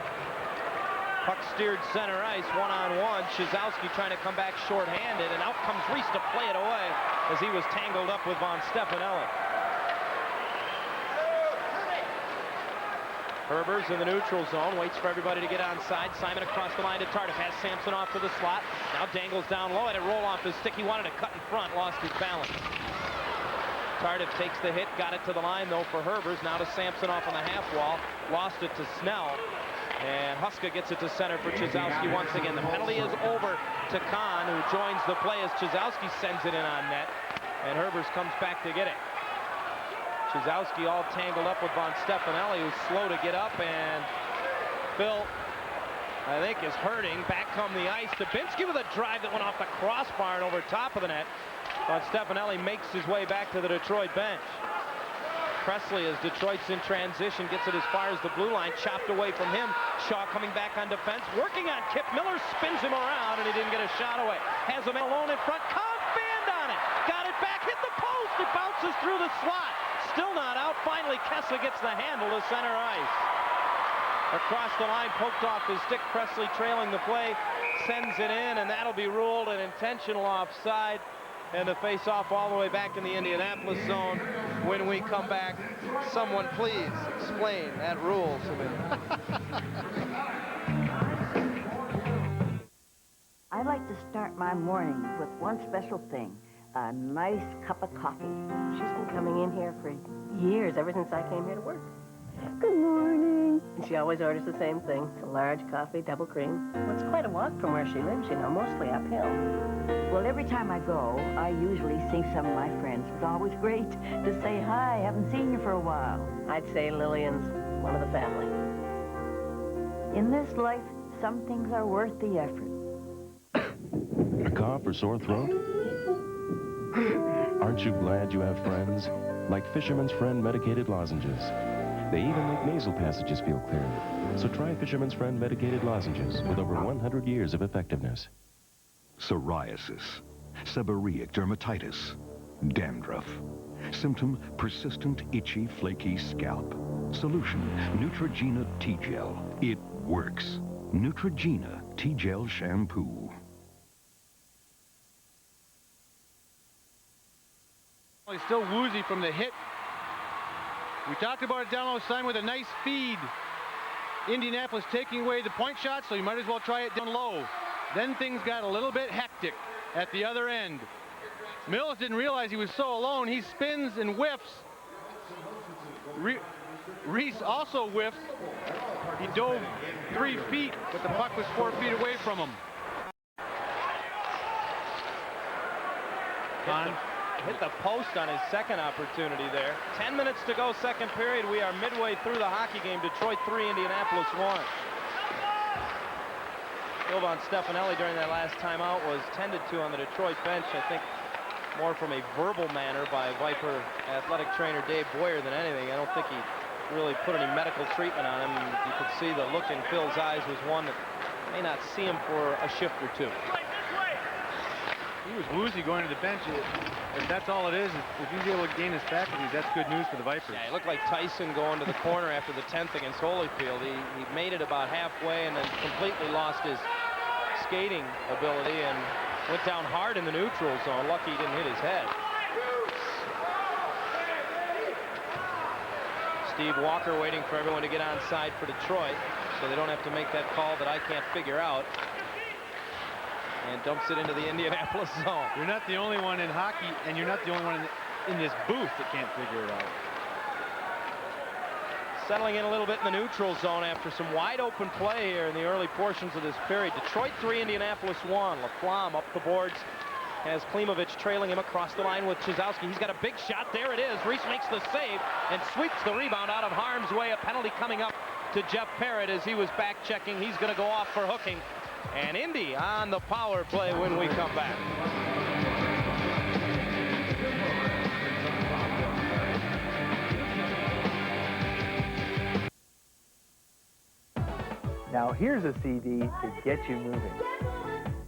[SPEAKER 1] Puck steered center ice, one-on-one. Chizowski trying to come back short-handed, and out comes Reese to play it away as he was tangled up with Von Stefanelli. Herbers in the neutral zone, waits for everybody to get onside. Simon across the line to Tardif, has Samson off to the slot. Now dangles down low, had it roll off his stick. He wanted to cut in front, lost his balance. Tardif takes the hit, got it to the line though for Herbers. Now to Samson off on the half wall, lost it to Snell. And Huska gets it to center for Chizowski once again. The penalty is over to Kahn, who joins the play as Chizowski sends it in on net. And Herbers comes back to get it. Chizowski all tangled up with Von Stefanelli, who's slow to get up, and Phil, I think, is hurting. Back come the ice. Dubinsky with a drive that went off the crossbar and over top of the net. Von Stefanelli makes his way back to the Detroit bench. Presley, as Detroit's in transition, gets it as far as the blue line, chopped away from him. Shaw coming back on defense, working on Kip Miller, spins him around, and he didn't get a shot away. Has him alone in front, Kahn banned on it. Got it back, hit the post, it bounces through the slot. Still not out. Finally, Kessler gets the handle to center ice. Across the line, poked off his stick. Presley trailing the play, sends it in, and that'll be ruled an intentional offside. And the face-off all the way back in the Indianapolis zone. When we come back, someone please explain that rule to me.
[SPEAKER 3] I like to start my morning with one special thing. A nice cup of coffee.
[SPEAKER 11] She's been coming in here for years, ever since I came here to work.
[SPEAKER 9] Good morning.
[SPEAKER 11] And she always orders the same thing, a large coffee, double cream. Well, it's quite a walk from where she lives, you know, mostly uphill.
[SPEAKER 3] Well, every time I go, I usually see some of my friends. It's always great to say hi. Haven't seen you for a while.
[SPEAKER 11] I'd say Lillian's one of the family.
[SPEAKER 3] In this life, some things are worth the effort.
[SPEAKER 8] A cough or sore throat? Aren't you glad you have friends? Like Fisherman's Friend medicated lozenges. They even make nasal passages feel clearer. So try Fisherman's Friend medicated lozenges with over 100 years of effectiveness.
[SPEAKER 15] Psoriasis, seborrheic dermatitis, dandruff. Symptom, persistent, itchy, flaky scalp. Solution, Neutrogena T-Gel. It works. Neutrogena T-Gel Shampoo.
[SPEAKER 2] He's still woozy from the hit. We talked about it down low, Simon, with a nice feed. Indianapolis taking away the point shot, so you might as well try it down low. Then things got a little bit hectic at the other end. Mills didn't realize he was so alone. He spins and whiffs. Reese also whiffed. He dove 3 feet, but the puck was 4 feet away from him.
[SPEAKER 1] Hit the post on his second opportunity there. 10 minutes to go, second period. We are midway through the hockey game. Detroit 3, Indianapolis 1. Sylvan Stefanelli during that last timeout was tended to on the Detroit bench, I think more from a verbal manner by Viper athletic trainer Dave Boyer than anything. I don't think he really put any medical treatment on him. You could see the look in Phil's eyes was one that may not see him for a shift or two.
[SPEAKER 2] He was woozy going to the bench. If that's all it is, if he's able to gain his faculties, that's good news for the Vipers.
[SPEAKER 1] Yeah, he looked like Tyson going to the corner after the 10th against Holyfield. He made it about halfway and then completely lost his skating ability and went down hard in the neutral zone. Lucky he didn't hit his head. Steve Walker waiting for everyone to get on side for Detroit so they don't have to make that call that I can't figure out. And dumps it into the Indianapolis zone.
[SPEAKER 2] You're not the only one in hockey, and you're not the only one in this booth that can't figure it out.
[SPEAKER 1] Settling in a little bit in the neutral zone after some wide open play here in the early portions of this period. Detroit 3, Indianapolis 1. Laflamme up the boards. Has Klimovich trailing him across the line with Chizowski. He's got a big shot. There it is. Reese makes the save and sweeps the rebound out of harm's way. A penalty coming up to Jeff Parrott as he was back checking. He's going to go off for hooking. And Indy on the power play when we come back.
[SPEAKER 6] Now here's a CD to get you moving.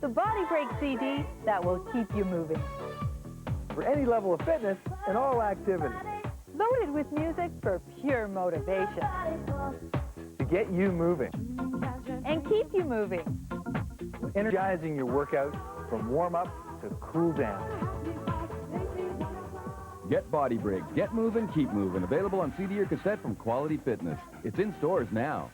[SPEAKER 7] The Body Break CD that will keep you moving.
[SPEAKER 6] For any level of fitness and all activity.
[SPEAKER 7] Loaded with music for pure motivation.
[SPEAKER 6] To get you moving.
[SPEAKER 7] And keep you moving.
[SPEAKER 6] Energizing your workout from warm-up to cool down.
[SPEAKER 16] Get Body Break, Get Moving, Keep Moving. Available on CD or cassette from Quality Fitness. It's in stores now.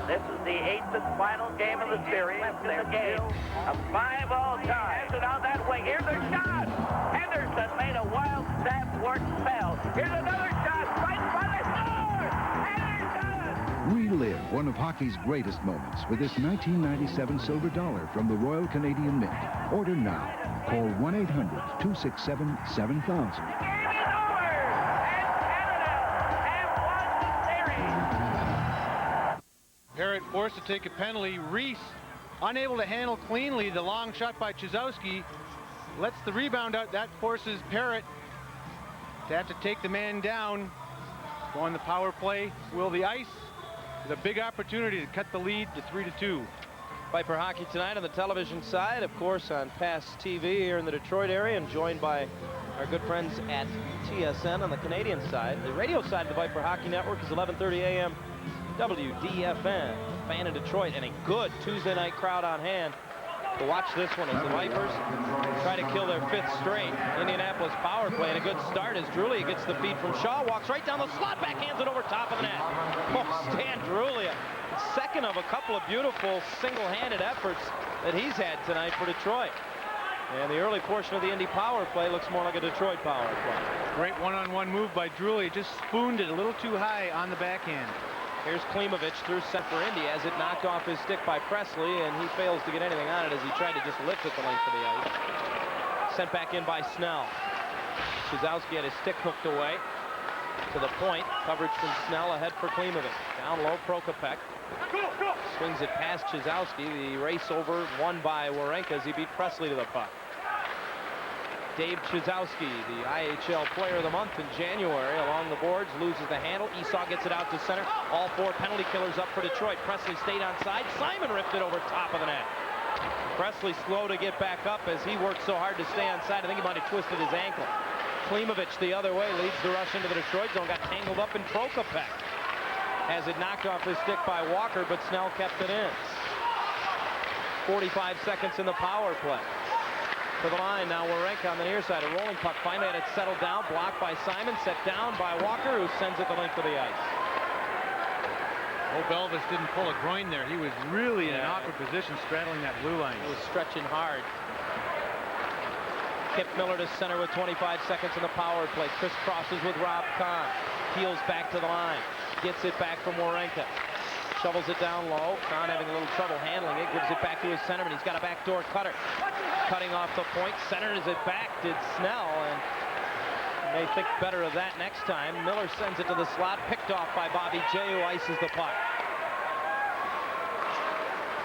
[SPEAKER 17] This is the 8th and final game of the series. In the game, a 5-all tie. And on that wing, here's a shot. Henderson made a wild stab, work fell. Here's another shot, right by the score.
[SPEAKER 25] Relive one of hockey's greatest moments with this 1997 silver dollar from the Royal Canadian Mint. Order now. Call 1-800-267-7000.
[SPEAKER 2] Parrott forced to take a penalty. Reese, unable to handle cleanly the long shot by Chizowski, lets the rebound out. That forces Parrott to have to take the man down. Go on the power play. Will the ice with a big opportunity to cut the lead to 3-2.
[SPEAKER 1] Viper hockey tonight on the television side, of course, on Pass TV here in the Detroit area, and joined by our good friends at TSN on the Canadian side. The radio side of the Viper Hockey Network is 11:30 a.m. WDFN. Fan in Detroit, and a good Tuesday night crowd on hand to watch this one as the Vipers try to kill their 5th straight. Indianapolis power play, and a good start as Drulia gets the feed from Shaw, walks right down the slot, backhands it over top of the net. Oh, Stan Drulia, second of a couple of beautiful single-handed efforts that he's had tonight for Detroit. And the early portion of the Indy power play looks more like a Detroit power play.
[SPEAKER 2] Great one-on-one move by Drulia, just spooned it a little too high on the backhand.
[SPEAKER 1] Here's Klimovich through center for Indy as it knocked off his stick by Presley, and he fails to get anything on it as he tried to just lift it the length of the ice. Sent back in by Snell. Chizowski had his stick hooked away to the point. Coverage from Snell ahead for Klimovich. Down low, Prokopek swings it past Chizowski. The race over won by Warenka as he beat Presley to the puck. Dave Chizowski, the IHL Player of the Month in January, along the boards, loses the handle. Esau gets it out to center. All 4 penalty killers up for Detroit. Presley stayed on side. Simon ripped it over top of the net. Presley slow to get back up as he worked so hard to stay on side. I think he might have twisted his ankle. Klimovich the other way leads the rush into the Detroit zone. Got tangled up in Prokopek as it knocked off his stick by Walker, but Snell kept it in. 45 seconds in the power play. To the line now, Warenka on the near side. A rolling puck finally had it settled down. Blocked by Simon. Set down by Walker, who sends it the length of the ice.
[SPEAKER 2] Hope Elvis didn't pull a groin there. He was really in an awkward position straddling that blue line.
[SPEAKER 1] He was stretching hard. Kip Miller to center with 25 seconds in the power play. Crisscrosses with Rob Kahn. Peels back to the line. Gets it back from Warenka. Shovels it down low. Kahn having a little trouble handling it. Gives it back to his centerman. He's got a backdoor cutter. Cutting off the point. Centers it back. Did Snell. And may think better of that next time. Miller sends it to the slot. Picked off by Bobby J, who ices the puck.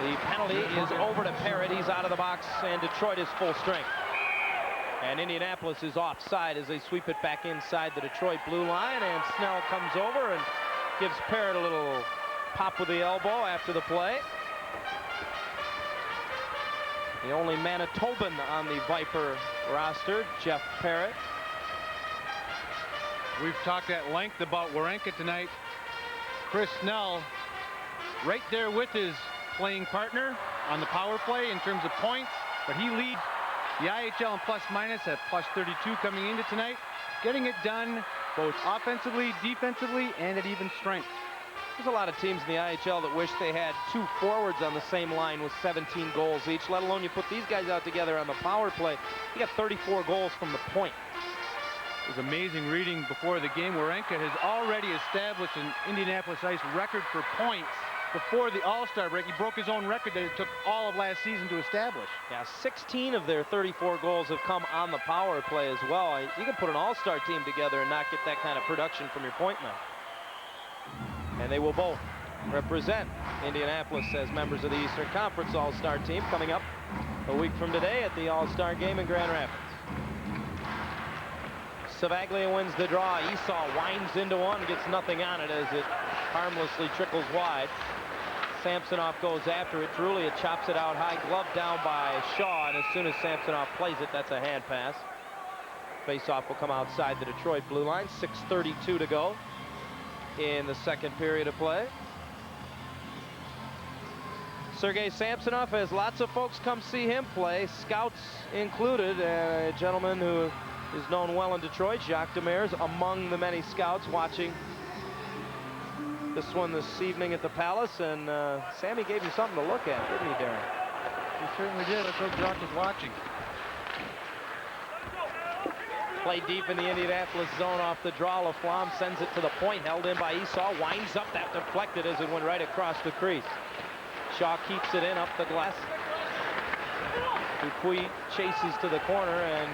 [SPEAKER 1] The penalty is over to Parrott. He's out of the box, and Detroit is full strength. And Indianapolis is offside as they sweep it back inside the Detroit blue line, and Snell comes over and gives Parrott a little pop with the elbow after the play. The only Manitoban on the Viper roster, Jeff Parrott.
[SPEAKER 2] We've talked at length about Warenka tonight. Chris Snell right there with his playing partner on the power play in terms of points, but he leads the IHL in plus-minus at plus 32 coming into tonight, getting it done both offensively, defensively, and at even strength.
[SPEAKER 1] There's a lot of teams in the IHL that wish they had two forwards on the same line with 17 goals each, let alone you put these guys out together on the power play. You got 34 goals from the point.
[SPEAKER 2] It was amazing reading before the game. Warenka has already established an Indianapolis Ice record for points before the All-Star break. He broke his own record that it took all of last season to establish.
[SPEAKER 1] Yeah, 16 of their 34 goals have come on the power play as well. You can put an All-Star team together and not get that kind of production from your point man. And they will both represent Indianapolis as members of the Eastern Conference All-Star team coming up a week from today at the All-Star game in Grand Rapids. Savaglia wins the draw. Esau winds into one, gets nothing on it as it harmlessly trickles wide. Samsonov goes after it. Drulia chops it out high, glove down by Shaw, and as soon as Samsonov plays it, that's a hand pass. Faceoff will come outside the Detroit blue line. 6:32 to go in the second period of play. Sergei Samsonov has lots of folks come see him play, scouts included. A gentleman who is known well in Detroit, Jacques Demers, among the many scouts watching this one this evening at the Palace. And Sammy gave you something to look at, didn't he, Darren?
[SPEAKER 2] He certainly did. Let's hope Jacques is watching.
[SPEAKER 1] Play deep in the Indianapolis zone off the draw. Laflamme sends it to the point, held in by Esau. Winds up, that deflected as it went right across the crease. Shaw keeps it in up the glass. Dupuis chases to the corner, and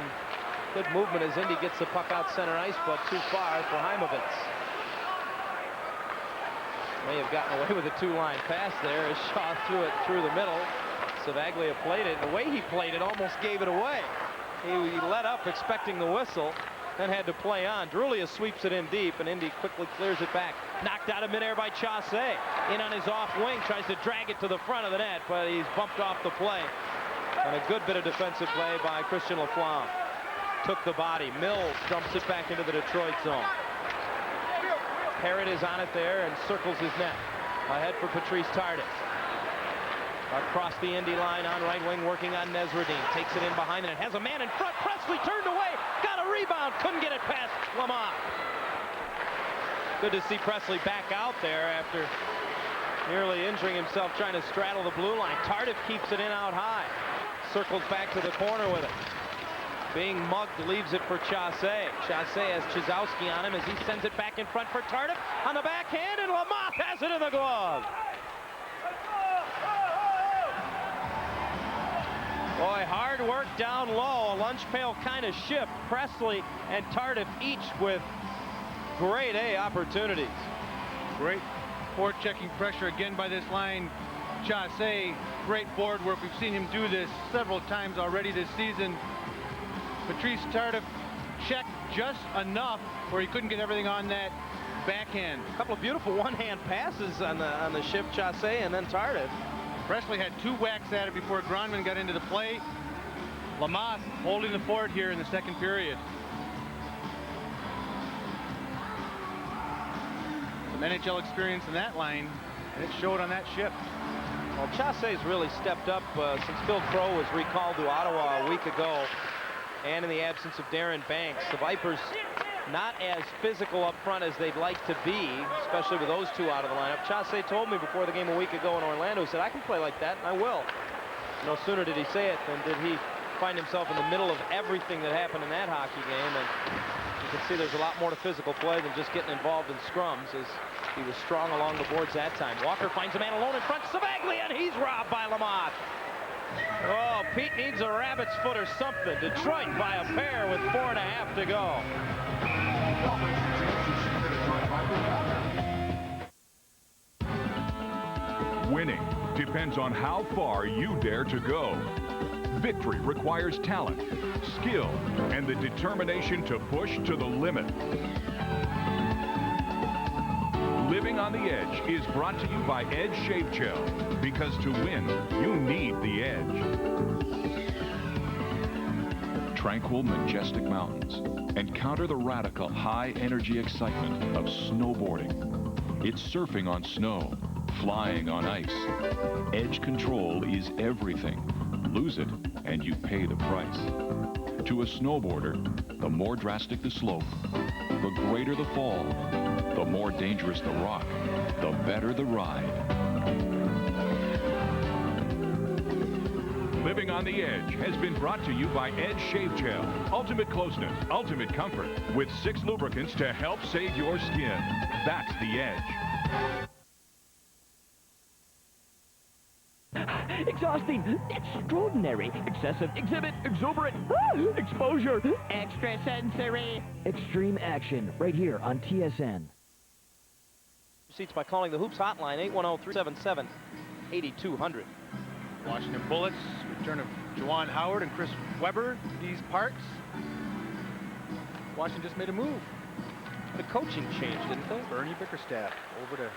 [SPEAKER 1] good movement as Indy gets the puck out center ice, but too far for Heimovitz. May have gotten away with a two-line pass there as Shaw threw it through the middle. Savaglia played it. The way he played it almost gave it away. He let up expecting the whistle, then had to play on. Drulia sweeps it in deep, and Indy quickly clears it back. Knocked out of midair by Chaussee. In on his off wing, tries to drag it to the front of the net, but he's bumped off the play. And a good bit of defensive play by Christian Laflamme. Took the body. Mills dumps it back into the Detroit zone. Parrott is on it there and circles his net. Ahead for Patrice Tardif. Across the Indy line on right wing, working on Nesradine. Takes it in behind it. Has a man in front. Presley turned away. Got a rebound. Couldn't get it past Lamont. Good to see Presley back out there after nearly injuring himself trying to straddle the blue line. Tardif keeps it in out high. Circles back to the corner with it. Being mugged, leaves it for Chaussee. Chaussee has Chizowski on him as he sends it back in front for Tardif on the backhand, and Lamont has it in the glove. Boy, hard work down low, a lunch pail kind of shift. Presley and Tardif each with grade A opportunities.
[SPEAKER 2] Great forechecking pressure again by this line. Chaussee, great board work. We've seen him do this several times already this season. Patrice Tardif checked just enough where he couldn't get everything on that backhand.
[SPEAKER 1] A couple of beautiful one-hand passes on the shift, Chaussee and then Tardif.
[SPEAKER 2] Presley had two whacks at it before Gronman got into the play. Lamont holding the fort here in the second period. Some NHL experience in that line, and it showed on that shift.
[SPEAKER 1] Well, Chaussee's really stepped up since Phil Crow was recalled to Ottawa a week ago, and in the absence of Darren Banks. The Vipers not as physical up front as they'd like to be, especially with those two out of the lineup. Chaussee told me before the game a week ago in Orlando, he said, I can play like that, and I will. No sooner did he say it than did he find himself in the middle of everything that happened in that hockey game, and you can see there's a lot more to physical play than just getting involved in scrums, as he was strong along the boards that time. Walker finds a man alone in front, Savaglia, and he's robbed by Lamont. Oh, Pete needs a rabbit's foot or something. Detroit by a pair with 4.5 to go.
[SPEAKER 4] Winning depends on how far you dare to go. Victory requires talent, skill, and the determination to push to the limit. Living on the Edge is brought to you by Edge Shave Gel, because to win, you need the edge.
[SPEAKER 12] Tranquil, majestic mountains. Encounter the radical, high-energy excitement of snowboarding. It's surfing on snow, flying on ice. Edge control is everything. Lose it, and you pay the price. To a snowboarder, the more drastic the slope, the greater the fall, the more dangerous the rock, the better the ride.
[SPEAKER 4] Living on the Edge has been brought to you by Edge Shave Gel. Ultimate closeness, ultimate comfort, with 6 lubricants to help save your skin. That's the Edge.
[SPEAKER 5] Exhausting, extraordinary, excessive, exhibit, exuberant, exposure, extrasensory, extreme action, right here on TSN.
[SPEAKER 1] Proceeds by calling the Hoops hotline, 810-377-8200.
[SPEAKER 2] Washington Bullets, return of Juwan Howard and Chris Weber to these parts. Washington just made a move.
[SPEAKER 1] The coaching changed, didn't they?
[SPEAKER 2] Bernie Bickerstaff over to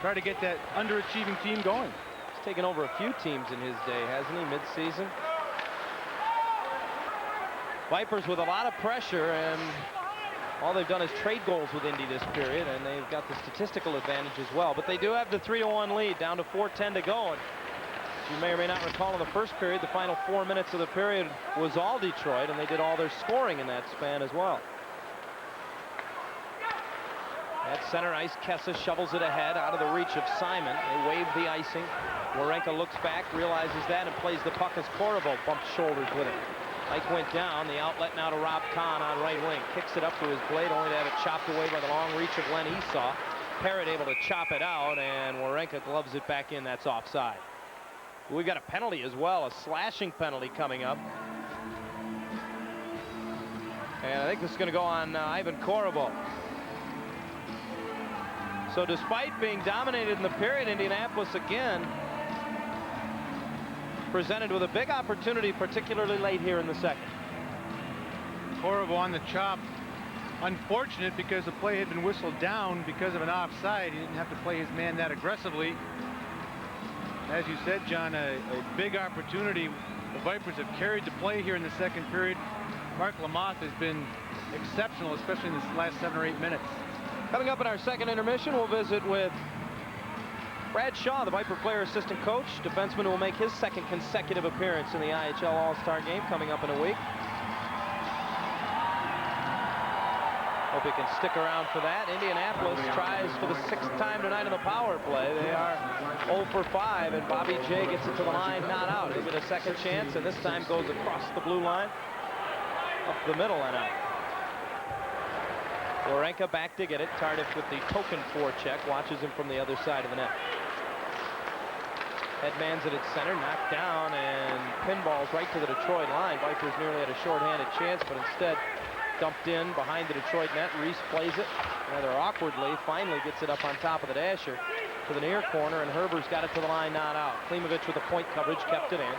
[SPEAKER 2] try to get that underachieving team going.
[SPEAKER 1] He's taken over a few teams in his day, hasn't he, mid-season? Vipers with a lot of pressure, and all they've done is trade goals with Indy this period, and they've got the statistical advantage as well. But they do have the 3-1 lead, down to 4:10 to go. And you may or may not recall in the first period, the final 4 minutes of the period was all Detroit, and they did all their scoring in that span as well. At center ice, Kessa shovels it ahead out of the reach of Simon. They wave the icing. Warenka looks back, realizes that, and plays the puck as Corvo bumps shoulders with it. Ike went down. The outlet now to Rob Kahn on right wing. Kicks it up to his blade, only to have it chopped away by the long reach of Len Esau. Parrott able to chop it out, and Warenka gloves it back in. That's offside. We've got a penalty as well, a slashing penalty coming up. And I think this is going to go on Ivan Corvo. So despite being dominated in the period, Indianapolis again presented with a big opportunity, particularly late here in the second.
[SPEAKER 2] Corvo on the chop. Unfortunate because the play had been whistled down because of an offside. He didn't have to play his man that aggressively. As you said, John, a big opportunity. The Vipers have carried the play here in the second period. Mark Lamont has been exceptional, especially in the last 7 or 8 minutes.
[SPEAKER 1] Coming up in our second intermission, we'll visit with Brad Shaw, the Viper player assistant coach, defenseman who will make his second consecutive appearance in the IHL All-Star game coming up in a week. Hope he can stick around for that. Indianapolis tries for the 6th time tonight in the power play. They are 0 for 5, and Bobby J gets it to the line, not out. He'll get a second chance, and this time goes across the blue line, up the middle and out. Warenka back to get it. Tardif with the token forecheck, watches him from the other side of the net. Headman's at its center, knocked down, and pinballs right to the Detroit line. Vipers nearly had a shorthanded chance, but instead dumped in behind the Detroit net. Reese plays it rather awkwardly, finally gets it up on top of the dasher to the near corner, and Herber's got it to the line, not out. Klimovich with the point coverage, kept it in.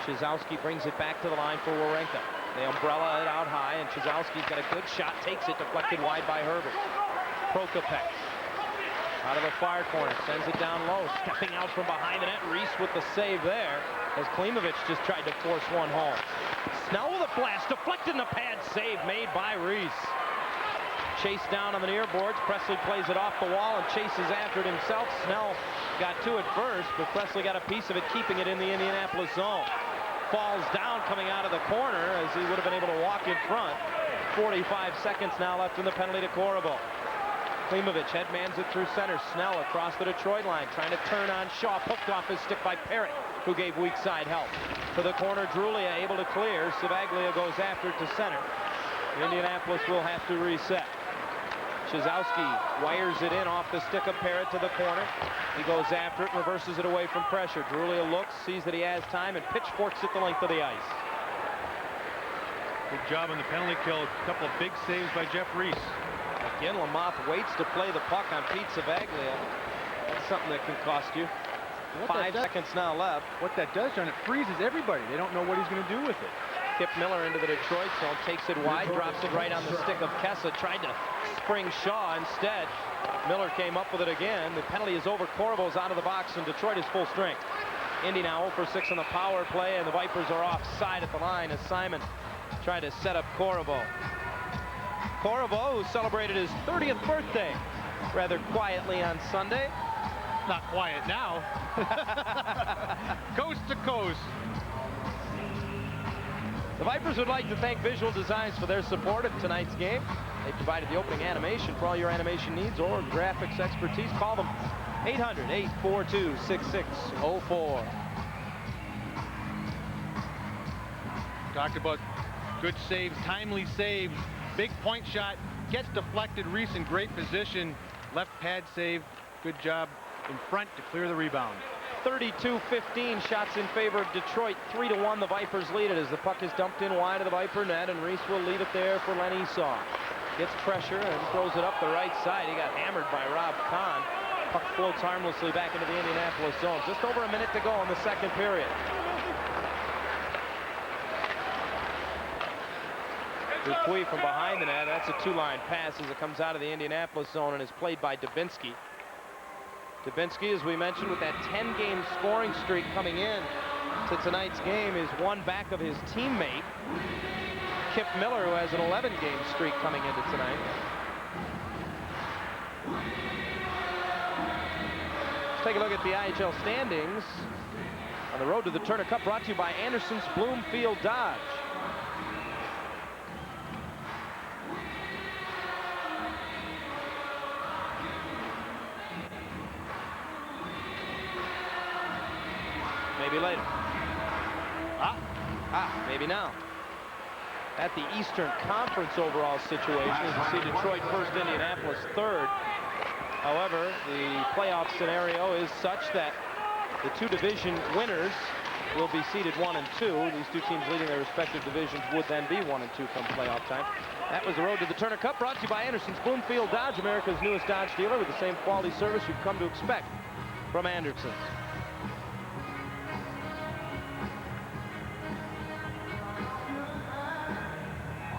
[SPEAKER 1] Chizowski brings it back to the line for Warenka. They umbrella it out high, and Chizowski's got a good shot, takes it, deflected wide by Herbert. Prokopek out of the far corner, sends it down low, stepping out from behind the net. Reese with the save there, as Klimovich just tried to force one home. Snell with a blast, deflected in the pad, save made by Reese. Chased down on the near boards. Presley plays it off the wall and chases after it himself. Snell got to it first, but Presley got a piece of it, keeping it in the Indianapolis zone. Falls down coming out of the corner as he would have been able to walk in front. 45 seconds now left in the penalty to Corvo. Klimovich headmans it through center. Snell across the Detroit line, trying to turn on Shaw. Poked off his stick by Parrott, who gave weak side help. To the corner, Drulia able to clear. Savaglia goes after it to center. Indianapolis will have to reset. Chizowski wires it in off the stick of Parrott to the corner. He goes after it, reverses it away from pressure. Drulia looks, sees that he has time, and pitchforks it the length of the ice.
[SPEAKER 2] Good job on the penalty kill. A couple of big saves by Jeff Reese.
[SPEAKER 1] Again, Lamothe waits to play the puck on Pete Savaglia. That's something that can cost you. 5 seconds now left.
[SPEAKER 2] What that does, John, it freezes everybody. They don't know what he's going to do with it.
[SPEAKER 1] Kip Miller into the Detroit zone, takes it wide, drops it right on the stick of Kessa, tried to spring Shaw instead. Miller came up with it again. The penalty is over. Corvo's out of the box, and Detroit is full strength. Indy now 0 for 6 on the power play, and the Vipers are offside at the line as Simon tried to set up Corvo. Corvo, who celebrated his 30th birthday rather quietly on Sunday.
[SPEAKER 2] Not quiet now. Coast to coast.
[SPEAKER 1] The Vipers would like to thank Visual Designs for their support of tonight's game. They provided the opening animation. For all your animation needs or graphics expertise, call them 800-842-6604.
[SPEAKER 2] Talked about good saves, timely saves, big point shot, gets deflected. Reese in great position, left pad save. Good job in front to clear the rebound.
[SPEAKER 1] 32-15, shots in favor of Detroit. 3-1, the Vipers lead it as the puck is dumped in wide of the Viper net, and Reese will leave it there for Len Esau. Gets pressure and throws it up the right side. He got hammered by Rob Kahn. Puck floats harmlessly back into the Indianapolis zone. Just over a minute to go in the second period. Dupuis from behind the net. That's a two-line pass as it comes out of the Indianapolis zone and is played by Dubinsky. Dubinsky, as we mentioned, with that 10-game scoring streak coming in to tonight's game, is one back of his teammate, Kip Miller, who has an 11-game streak coming into tonight. Let's take a look at the IHL standings. On the road to the Turner Cup, brought to you by Anderson's Bloomfield Dodge. Maybe later. Maybe now. At the Eastern Conference overall situation, as you see Detroit first, Indianapolis third. However, the playoff scenario is such that the two division winners will be seeded 1 and 2. These two teams leading their respective divisions would then be 1 and 2 come playoff time. That was the road to the Turner Cup, brought to you by Anderson's Bloomfield Dodge, America's newest Dodge dealer with the same quality service you've come to expect from Anderson's.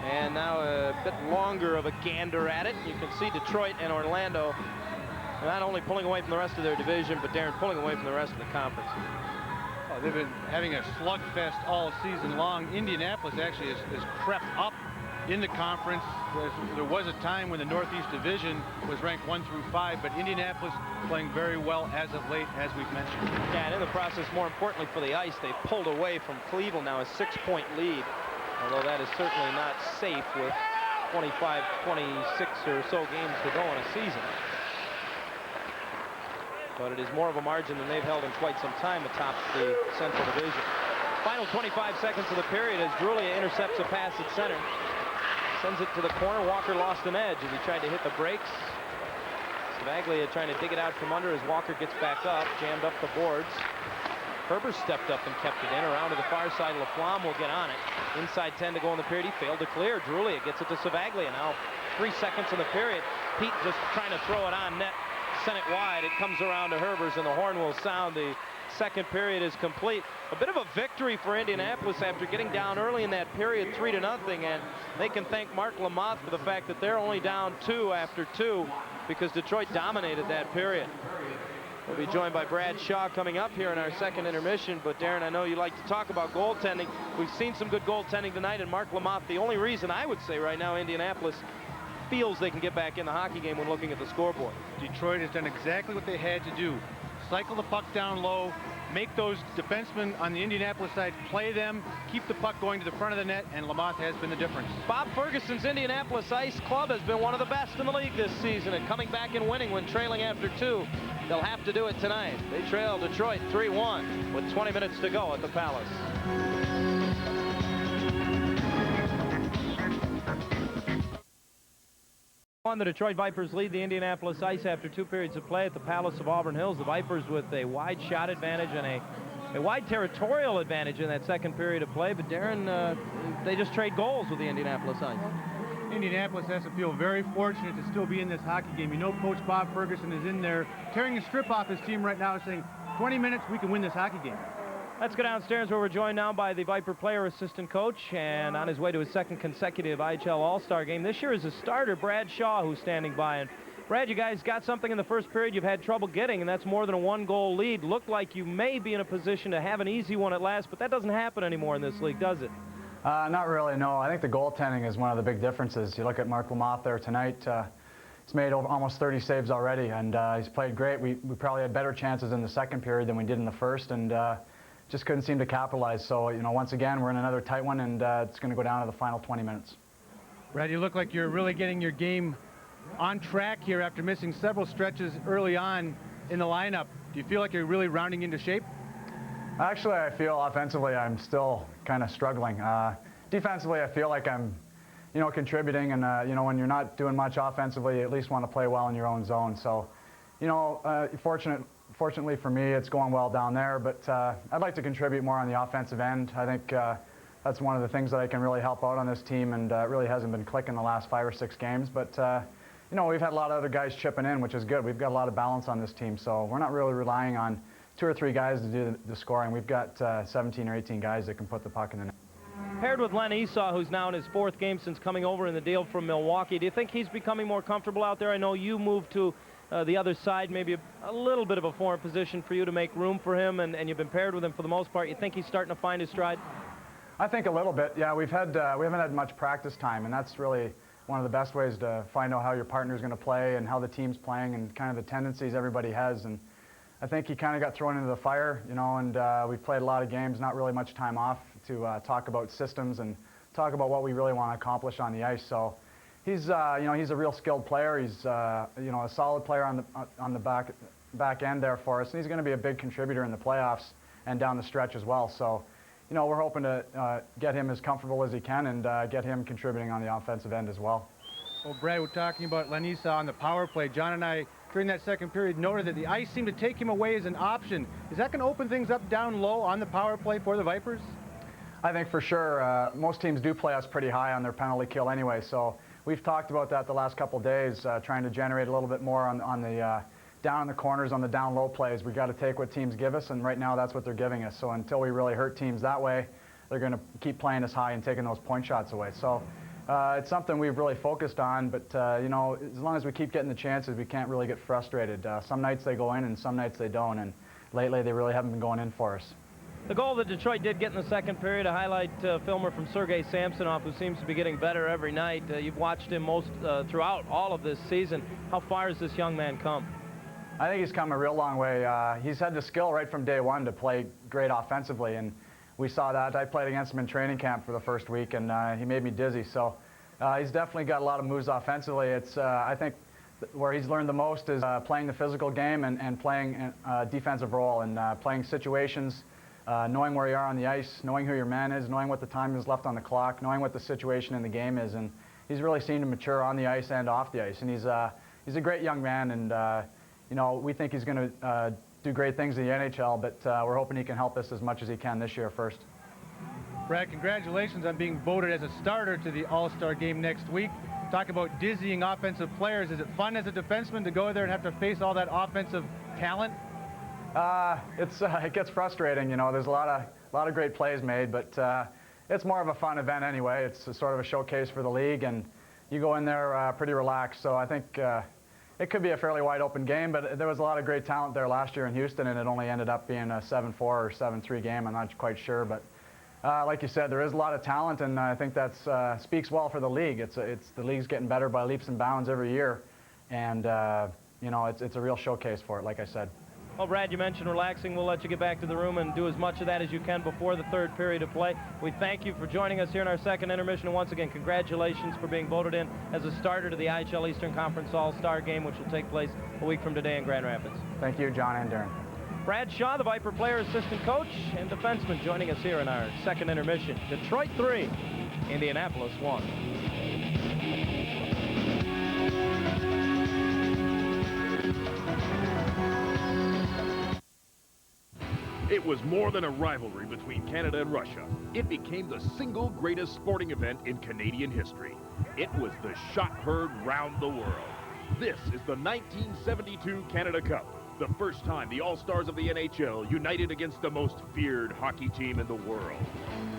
[SPEAKER 1] And now a bit longer of a gander at it. You can see Detroit and Orlando not only pulling away from the rest of their division, but Darren, pulling away from the rest of the conference.
[SPEAKER 2] Oh, they've been having a slugfest all season long. Indianapolis actually has crept up in the conference. There was a time when the Northeast Division was ranked 1 through 5, but Indianapolis playing very well as of late, as we've mentioned.
[SPEAKER 1] Yeah, and in the process, more importantly for the Ice, they pulled away from Cleveland, now a 6-point lead. Although that is certainly not safe with 25, 26 or so games to go in a season. But it is more of a margin than they've held in quite some time atop the Central Division. Final 25 seconds of the period as Drulia intercepts a pass at center. Sends it to the corner. Walker lost an edge as he tried to hit the brakes. Savaglia trying to dig it out from under as Walker gets back up, jammed up the boards. Herber stepped up and kept it in. Around to the far side, Laflamme will get on it. Inside 10 to go in the period. He failed to clear. Drulia gets it to Savaglia. Now 3 seconds in the period. Pete just trying to throw it on net. Sent it wide. It comes around to Herbers, and the horn will sound. The second period is complete. A bit of a victory for Indianapolis after getting down early in that period, 3-0, and they can thank Mark Lamothe for the fact that they're only down 2 after 2 because Detroit dominated that period. We'll be joined by Brad Shaw coming up here in our second intermission. But, Darren, I know you like to talk about goaltending. We've seen some good goaltending tonight, and Mark Lamothe, the only reason I would say right now Indianapolis feels they can get back in the hockey game when looking at the scoreboard.
[SPEAKER 2] Detroit has done exactly what they had to do. Cycle the puck down low, make those defensemen on the Indianapolis side play them, keep the puck going to the front of the net, and Lamothe has been the difference.
[SPEAKER 1] Bob Ferguson's Indianapolis Ice Club has been one of the best in the league this season, and coming back and winning when trailing after 2. They'll have to do it tonight. They trail Detroit 3-1 with 20 minutes to go at the Palace. The Detroit Vipers lead the Indianapolis Ice after 2 periods of play at the Palace of Auburn Hills. The Vipers with a wide shot advantage and a wide territorial advantage in that second period of play. But Darren, they just trade goals with the Indianapolis Ice.
[SPEAKER 2] Indianapolis has to feel very fortunate to still be in this hockey game. You know, Coach Bob Ferguson is in there tearing a strip off his team right now, saying 20 minutes, we can win this hockey game.
[SPEAKER 1] Let's go downstairs where we're joined now by the Viper player assistant coach, and on his way to his second consecutive IHL All-Star game. This year is a starter, Brad Shaw, who's standing by. And Brad, you guys got something in the first period you've had trouble getting, and that's more than a 1-goal lead. Looked like you may be in a position to have an easy one at last, but that doesn't happen anymore in this league, does it?
[SPEAKER 13] Not really, no. I think the goaltending is one of the big differences. You look at Mark Lamothe there tonight. He's made almost 30 saves already, and he's played great. We probably had better chances in the second period than we did in the first, and just couldn't seem to capitalize. So, you know, once again, we're in another tight one, and it's going to go down to the final 20 minutes.
[SPEAKER 2] Brad, you look like you're really getting your game on track here after missing several stretches early on in the lineup. Do you feel like you're really rounding into shape?
[SPEAKER 13] Actually, I feel offensively I'm still kind of struggling. Defensively, I feel like I'm, you know, contributing, and, you know, when you're not doing much offensively, you at least want to play well in your own zone. So, you know, fortunately for me, it's going well down there, but I'd like to contribute more on the offensive end. I think that's one of the things that I can really help out on this team, and it really hasn't been clicking the last 5 or 6 games. But, you know, we've had a lot of other guys chipping in, which is good. We've got a lot of balance on this team, so we're not really relying on 2 or 3 guys to do the scoring. We've got 17 or 18 guys that can put the puck in the net.
[SPEAKER 1] Paired with Len Esau, who's now in his 4th game since coming over in the deal from Milwaukee, do you think he's becoming more comfortable out there? I know you moved to the other side, maybe a little bit of a foreign position for you to make room for him, and you've been paired with him for the most part. You think he's starting to find his stride?
[SPEAKER 13] I think a little bit, yeah. We haven't had much practice time, and that's really one of the best ways to find out how your partner's going to play and how the team's playing and kind of the tendencies everybody has. And I think he kind of got thrown into the fire, you know, and we've played a lot of games, not really much time off to talk about systems and talk about what we really want to accomplish on the ice. So he's, you know, he's a real skilled player. He's, you know, a solid player on the back end there for us, and he's going to be a big contributor in the playoffs and down the stretch as well. So, you know, we're hoping to get him as comfortable as he can and get him contributing on the offensive end as well.
[SPEAKER 2] Well, Brad, we're talking about Len Esau on the power play. John and I, during that second period, noted that the ice seemed to take him away as an option. Is that going to open things up down low on the power play for the Vipers?
[SPEAKER 13] I think for sure. Most teams do play us pretty high on their penalty kill anyway, so we've talked about that the last couple of days, trying to generate a little bit more on the down in the corners, on the down low plays. We've got to take what teams give us, and right now that's what they're giving us. So until we really hurt teams that way, they're going to keep playing us high and taking those point shots away. So it's something we've really focused on, but you know, as long as we keep getting the chances, we can't really get frustrated. Some nights they go in and some nights they don't, and lately they really haven't been going in for us.
[SPEAKER 1] The goal that Detroit did get in the second period, a highlight filmer from Sergei Samsonov, who seems to be getting better every night. You've watched him throughout all of this season. How far has this young man come?
[SPEAKER 13] I think he's come a real long way. He's had the skill right from day one to play great offensively, and we saw that. I played against him in training camp for the first week, and he made me dizzy. So he's definitely got a lot of moves offensively. It's I think where he's learned the most is playing the physical game and playing a defensive role and playing situations, knowing where you are on the ice, knowing who your man is, knowing what the time is left on the clock, knowing what the situation in the game is. And he's really seemed to mature on the ice and off the ice. And he's a great young man, and you know, we think he's going to do great things in the NHL, but we're hoping he can help us as much as he can this year first.
[SPEAKER 2] Brad, congratulations on being voted as a starter to the All-Star game next week. Talk about dizzying offensive players. Is it fun as a defenseman to go there and have to face all that offensive talent?
[SPEAKER 13] It gets frustrating, you know. There's a lot of great plays made, but it's more of a fun event anyway. It's sort of a showcase for the league, and you go in there pretty relaxed. So I think it could be a fairly wide open game, but there was a lot of great talent there last year in Houston, and it only ended up being a 7-4 or 7-3 game. I'm not quite sure, but like you said, there is a lot of talent, and I think that speaks well for the league. The league's getting better by leaps and bounds every year, and you know, it's a real showcase for it, like I said.
[SPEAKER 1] Well, Brad, you mentioned relaxing. We'll let you get back to the room and do as much of that as you can before the third period of play. We thank you for joining us here in our second intermission. And once again, congratulations for being voted in as a starter to the IHL Eastern Conference All-Star Game, which will take place a week from today in Grand Rapids.
[SPEAKER 13] Thank you, John and Darren.
[SPEAKER 1] Brad Shaw, the Viper player, assistant coach, and defenseman, joining us here in our second intermission. Detroit 3, Indianapolis 1.
[SPEAKER 4] It was more than a rivalry between Canada and Russia. It became the single greatest sporting event in Canadian history. It was the shot heard round the world. This is the 1972 Canada Cup, the first time the All-Stars of the NHL united against the most feared hockey team in the world.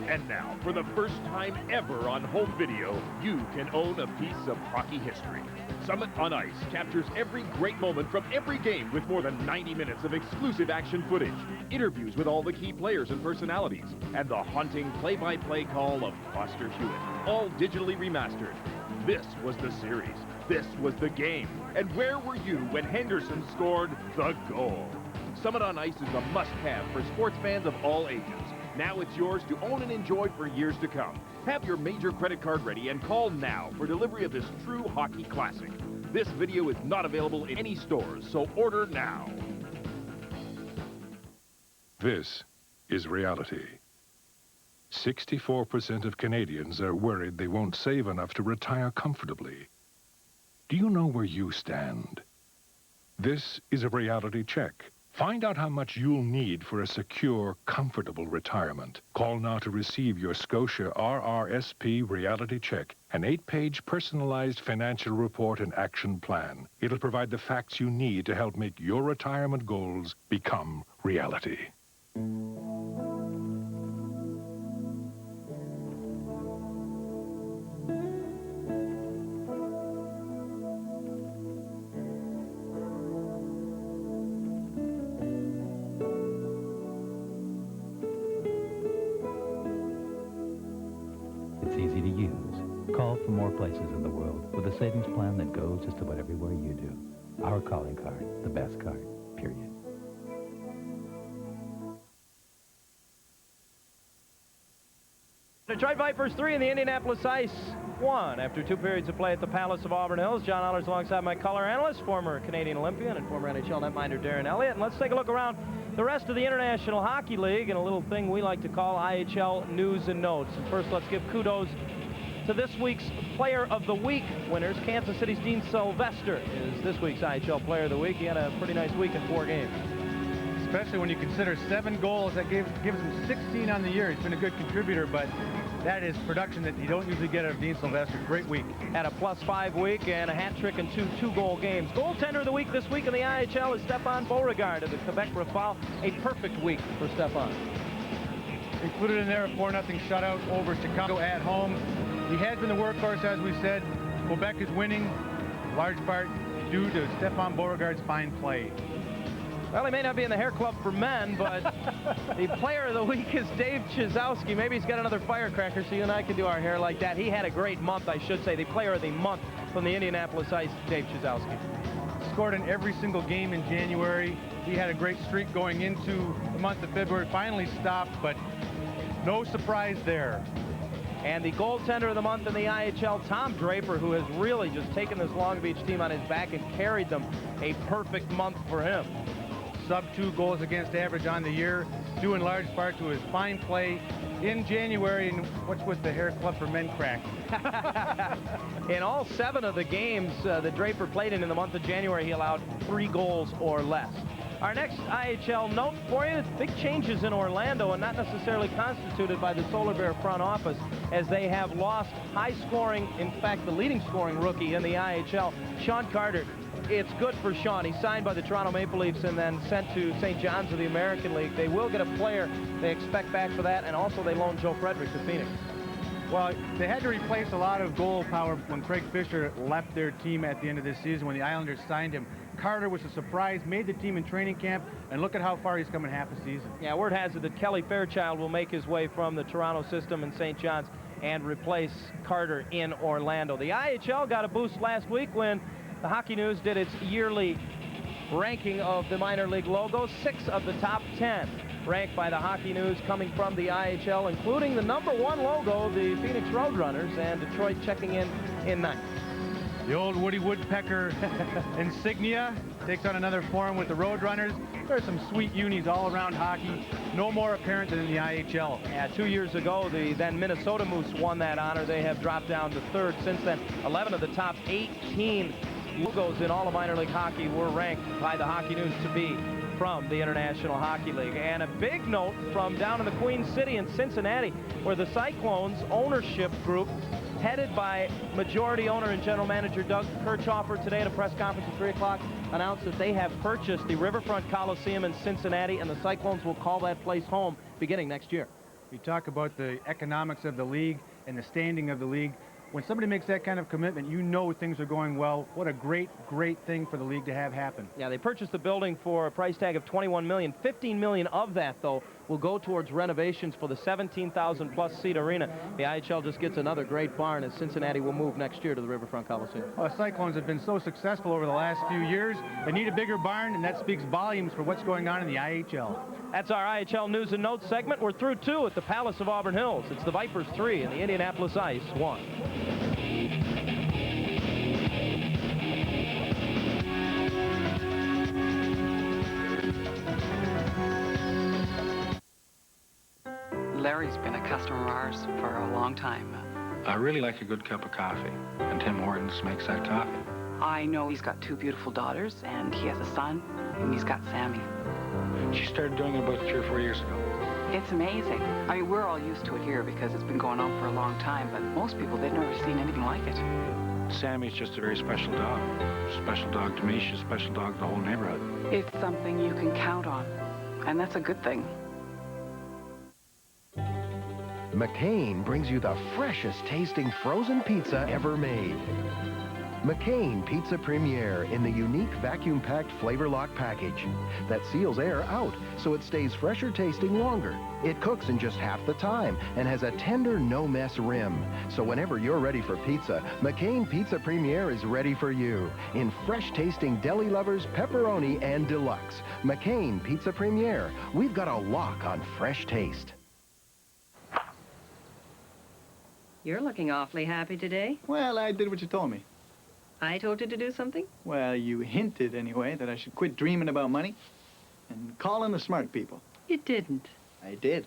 [SPEAKER 4] And now, for the first time ever on home video, you can own a piece of hockey history. Summit on Ice captures every great moment from every game with more than 90 minutes of exclusive action footage, interviews with all the key players and personalities, and the haunting play-by-play call of Foster Hewitt, all digitally remastered. This was the series. This was the game. And where were you when Henderson scored the goal? Summit on Ice is a must-have for sports fans of all ages. Now it's yours to own and enjoy for years to come. Have your major credit card ready and call now for delivery of this true hockey classic. This video is not available in any stores, so order now.
[SPEAKER 10] This is reality. 64% of Canadians are worried they won't save enough to retire comfortably. Do you know where you stand? This is a reality check. Find out how much you'll need for a secure, comfortable retirement. Call now to receive your Scotia RRSP reality check, an 8-page personalized financial report and action plan. It'll provide the facts you need to help make your retirement goals become reality.
[SPEAKER 18] It's easy to use. Call from more places in the world with a savings plan that goes just about everywhere you do. Our calling card, the best card, period.
[SPEAKER 1] Detroit Vipers 3 and the Indianapolis Ice 1 after 2 periods of play at the Palace of Auburn Hills. John Ollers alongside my color analyst, former Canadian Olympian and former NHL netminder Darren Elliott. And let's take a look around the rest of the International Hockey League and a little thing we like to call IHL News and Notes. And first, let's give kudos to this week's Player of the Week winners. Kansas City's Dean Sylvester is this week's IHL Player of the Week. He had a pretty nice week in 4 games.
[SPEAKER 2] Especially when you consider 7 goals, that gives him 16 on the year. He's been a good contributor, but that is production that you don't usually get out of Dean Sylvester. Great week.
[SPEAKER 1] Had a +5 week and a hat trick in 2 two-goal games. Goaltender of the week this week in the IHL is Stefan Beauregard of the Quebec Rafale. A perfect week for Stefan.
[SPEAKER 2] Included in there a 4-0 shutout over Chicago at home. He has been the workhorse, as we said. Quebec is winning, large part due to Stefan Beauregard's fine play.
[SPEAKER 1] Well, he may not be in the hair club for men, but the Player of the Week is Dave Chizowski. Maybe he's got another firecracker so you and I can do our hair like that. He had a great month, I should say. The Player of the Month from the Indianapolis Ice, Dave Chizowski.
[SPEAKER 2] Scored in every single game in January. He had a great streak going into the month of February. Finally stopped, but no surprise there.
[SPEAKER 1] And the goaltender of the month in the IHL, Tom Draper, who has really just taken this Long Beach team on his back and carried them. A perfect month for him.
[SPEAKER 2] Sub-2 goals against average on the year, due in large part to his fine play in January. And what's with the hair club for men crack?
[SPEAKER 1] In all 7 of the games that Draper played in the month of January, he allowed 3 goals or less. Our next IHL note for you, big changes in Orlando and not necessarily constituted by the Solar Bear front office, as they have lost high-scoring, in fact, the leading scoring rookie in the IHL, Sean Carter. It's good for Sean. He's signed by the Toronto Maple Leafs and then sent to St. John's of the American League. They will get a player they expect back for that, and also they loaned Joe Frederick to Phoenix.
[SPEAKER 2] Well, they had to replace a lot of goal power when Craig Fisher left their team at the end of this season when the Islanders signed him. Carter was a surprise, made the team in training camp, and look at how far he's come in half a season.
[SPEAKER 1] Yeah, word has it that Kelly Fairchild will make his way from the Toronto system in St. John's and replace Carter in Orlando. The IHL got a boost last week when the Hockey News did its yearly ranking of the minor league logos. 6 of the top 10 ranked by the Hockey News coming from the IHL, including the #1 logo, the Phoenix Roadrunners, and Detroit checking in 9th.
[SPEAKER 2] The old Woody Woodpecker insignia takes on another form with the Roadrunners. There are some sweet unis all around hockey, no more apparent than in the IHL.
[SPEAKER 1] Yeah, 2 years ago, the then Minnesota Moose won that honor. They have dropped down to 3rd. Since then, 11 of the top 18 logos in all of minor league hockey were ranked by the Hockey News to be from the International Hockey League. And a big note from down in the Queen City in Cincinnati, where the Cyclones ownership group, headed by majority owner and general manager Doug Kirchhofer, today at a press conference at 3 o'clock, announced that they have purchased the Riverfront Coliseum in Cincinnati, and the Cyclones will call that place home beginning next year.
[SPEAKER 2] We talk about the economics of the league and the standing of the league. When somebody makes that kind of commitment, you know things are going well. What a great, great thing for the league to have happen.
[SPEAKER 1] Yeah, they purchased the building for a price tag of $21 million. $15 million of that, though, will go towards renovations for the 17,000-plus seat arena. The IHL just gets another great barn as Cincinnati will move next year to the Riverfront Coliseum.
[SPEAKER 2] Well, the Cyclones have been so successful over the last few years. They need a bigger barn, and that speaks volumes for what's going on in the IHL.
[SPEAKER 1] That's our IHL News and Notes segment. We're through 2 at the Palace of Auburn Hills. It's the Vipers 3 and the Indianapolis Ice 1.
[SPEAKER 14] Larry's been a customer of ours for a long time.
[SPEAKER 19] I really like a good cup of coffee, and Tim Hortons makes that coffee.
[SPEAKER 14] I know he's got 2 beautiful daughters, and he has a son, and he's got Sammy.
[SPEAKER 19] She started doing it about 3 or 4 years ago.
[SPEAKER 14] It's amazing. I mean, we're all used to it here because it's been going on for a long time, but most people, they've never seen anything like it.
[SPEAKER 19] Sammy's just a very special dog. Special dog to me, she's a special dog to the whole neighborhood.
[SPEAKER 14] It's something you can count on, and that's a good thing.
[SPEAKER 20] McCain brings you the freshest tasting frozen pizza ever made. McCain Pizza Premier in the unique vacuum-packed flavor lock package that seals air out so it stays fresher tasting longer. It cooks in just half the time and has a tender no-mess rim. So whenever you're ready for pizza, McCain Pizza Premier is ready for you in fresh tasting deli lovers, pepperoni, and deluxe. McCain Pizza Premier. We've got a lock on fresh taste.
[SPEAKER 21] You're looking awfully happy today.
[SPEAKER 22] Well, I did what you told me.
[SPEAKER 21] I told you to do something?
[SPEAKER 22] Well, you hinted, anyway, that I should quit dreaming about money and call in the smart people.
[SPEAKER 21] You didn't.
[SPEAKER 22] I did.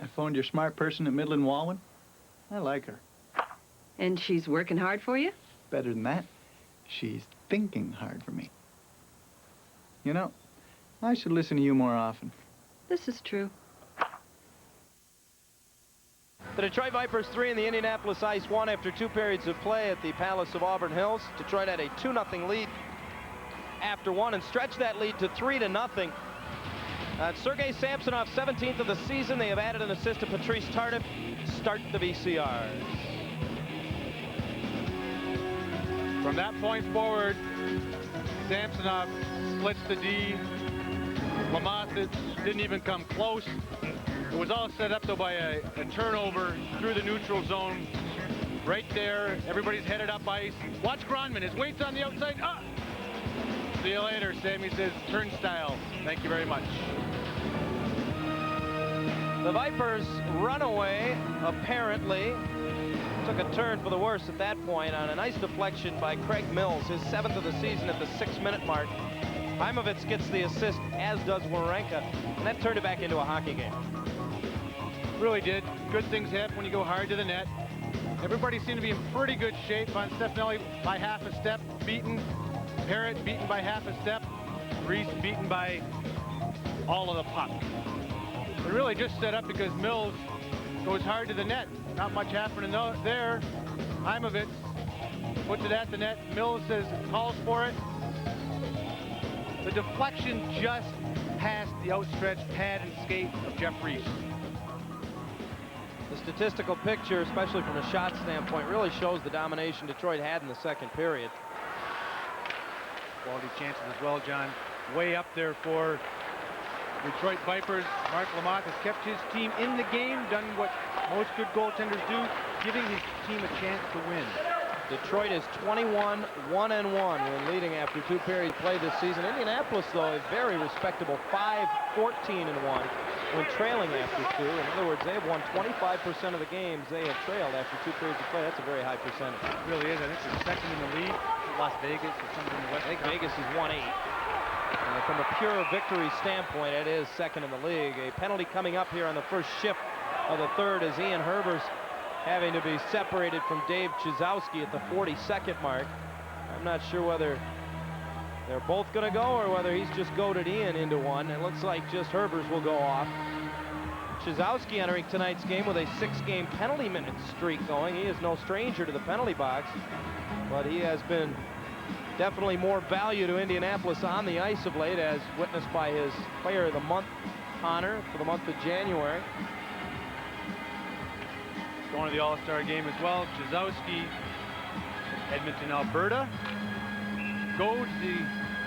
[SPEAKER 22] I phoned your smart person at Midland Walwyn. I like her.
[SPEAKER 21] And she's working hard for you?
[SPEAKER 22] Better than that, she's thinking hard for me. You know, I should listen to you more often.
[SPEAKER 21] This is true.
[SPEAKER 1] The Detroit Vipers 3 and the Indianapolis Ice 1 after 2 periods of play at the Palace of Auburn Hills. Detroit had a 2-0 lead after 1 and stretched that lead to 3-0. Sergei Samsonov, 17th of the season. They have added an assist to Patrice Tardif. Start the VCRs.
[SPEAKER 2] From that point forward, Samsonov splits the D. Lamont didn't even come close. It was all set up, though, by a turnover through the neutral zone. Right there, everybody's headed up ice. Watch Gronman, his weight's on the outside. Ah! See you later, Sammy says, turnstile. Thank you very much.
[SPEAKER 1] The Vipers' runaway, apparently, took a turn for the worse at that point on a nice deflection by Craig Mills, his 7th of the season at the 6-minute mark. Heimovitz gets the assist, as does Warenka, and that turned it back into a hockey game.
[SPEAKER 2] Really did. Good things happen when you go hard to the net. Everybody seemed to be in pretty good shape. On Stefanelli by half a step, beaten. Parrott beaten by half a step. Reese beaten by all of the puck. It really just set up because Mills goes hard to the net. Not much happening there. Heimovitz puts it at the net. Mills says, calls for it. The deflection just past the outstretched pad and skate of Jeff Reese.
[SPEAKER 1] The statistical picture, especially from a shot standpoint, really shows the domination Detroit had in the second period.
[SPEAKER 2] Quality chances as well, John. Way up there for Detroit Vipers. Mark Lamont has kept his team in the game, done what most good goaltenders do, giving his team a chance to win.
[SPEAKER 1] Detroit is 21-1-1 when leading after 2 periods played this season. Indianapolis, though, a very respectable 5-14-1 when trailing after 2. In other words, they have won 25% of the games they have trailed after 2 periods of play. That's a very high percentage.
[SPEAKER 2] It really is. I think they're second in the league. Las Vegas or something in the West.
[SPEAKER 1] I think Vegas is 1-8. And from a pure victory standpoint, it is second in the league. A penalty coming up here on the first shift of the third as Ian Herbers having to be separated from Dave Chizowski at the 42nd mark. I'm not sure whether they're both going to go or whether he's just goaded Ian into one. It looks like just Herbers will go off. Chizowski entering tonight's game with a 6-game penalty minute streak going. He is no stranger to the penalty box, but he has been definitely more value to Indianapolis on the ice of late, as witnessed by his Player of the Month honor for the month of January.
[SPEAKER 2] Going to the All-Star game as well. Chizowski, Edmonton, Alberta. Goads the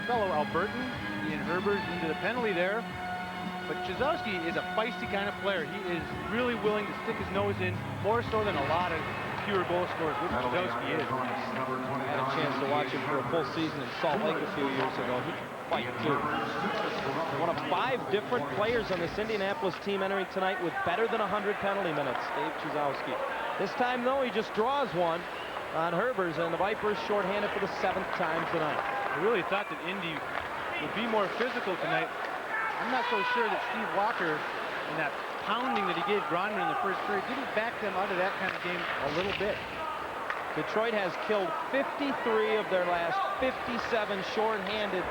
[SPEAKER 2] fellow Albertan, Ian Herbers, into the penalty there. But Chizowski is a feisty kind of player. He is really willing to stick his nose in, more so than a lot of pure goal scorers, which Chizowski is.
[SPEAKER 1] I had a chance to watch him for a full season in Salt Lake a few years ago. He can fight, too. One of 5 different players on this Indianapolis team entering tonight with better than 100 penalty minutes, Dave Chizowski. This time, though, he just draws one on Herbers, and the Vipers shorthanded for the 7th time tonight.
[SPEAKER 2] I really thought that Indy would be more physical tonight. I'm not so sure that Steve Walker, in that pounding that he gave Gronman in the first period, didn't back them out of that kind of game a little bit.
[SPEAKER 1] Detroit has killed 53 of their last 57 shorthanded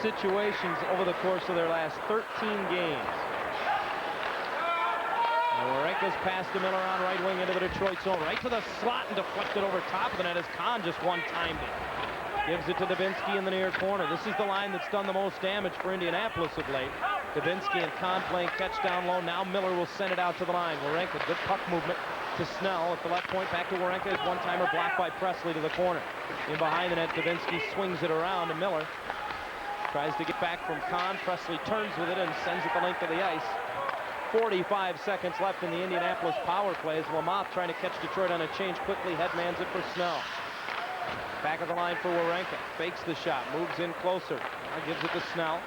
[SPEAKER 1] situations over the course of their last 13 games. Warenka's pass to Miller on right wing into the Detroit zone, right to the slot and deflected over top of the net as Kahn just one-timed it. Gives it to Dubinsky in the near corner. This is the line that's done the most damage for Indianapolis of late. Dubinsky and Kahn playing catch down low. Now Miller will send it out to the line. Warenka, good puck movement to Snell at the left point. Back to Warenka. His one-timer blocked by Presley to the corner. In behind the net, Dubinsky swings it around to Miller. Tries to get back from Kahn. Presley turns with it and sends it the length of the ice. 45 seconds left in the Indianapolis power play as Lamothe trying to catch Detroit on a change quickly. Headmans it for Snell. Back of the line for Warenka. Fakes the shot. Moves in closer. Now gives it to Snell.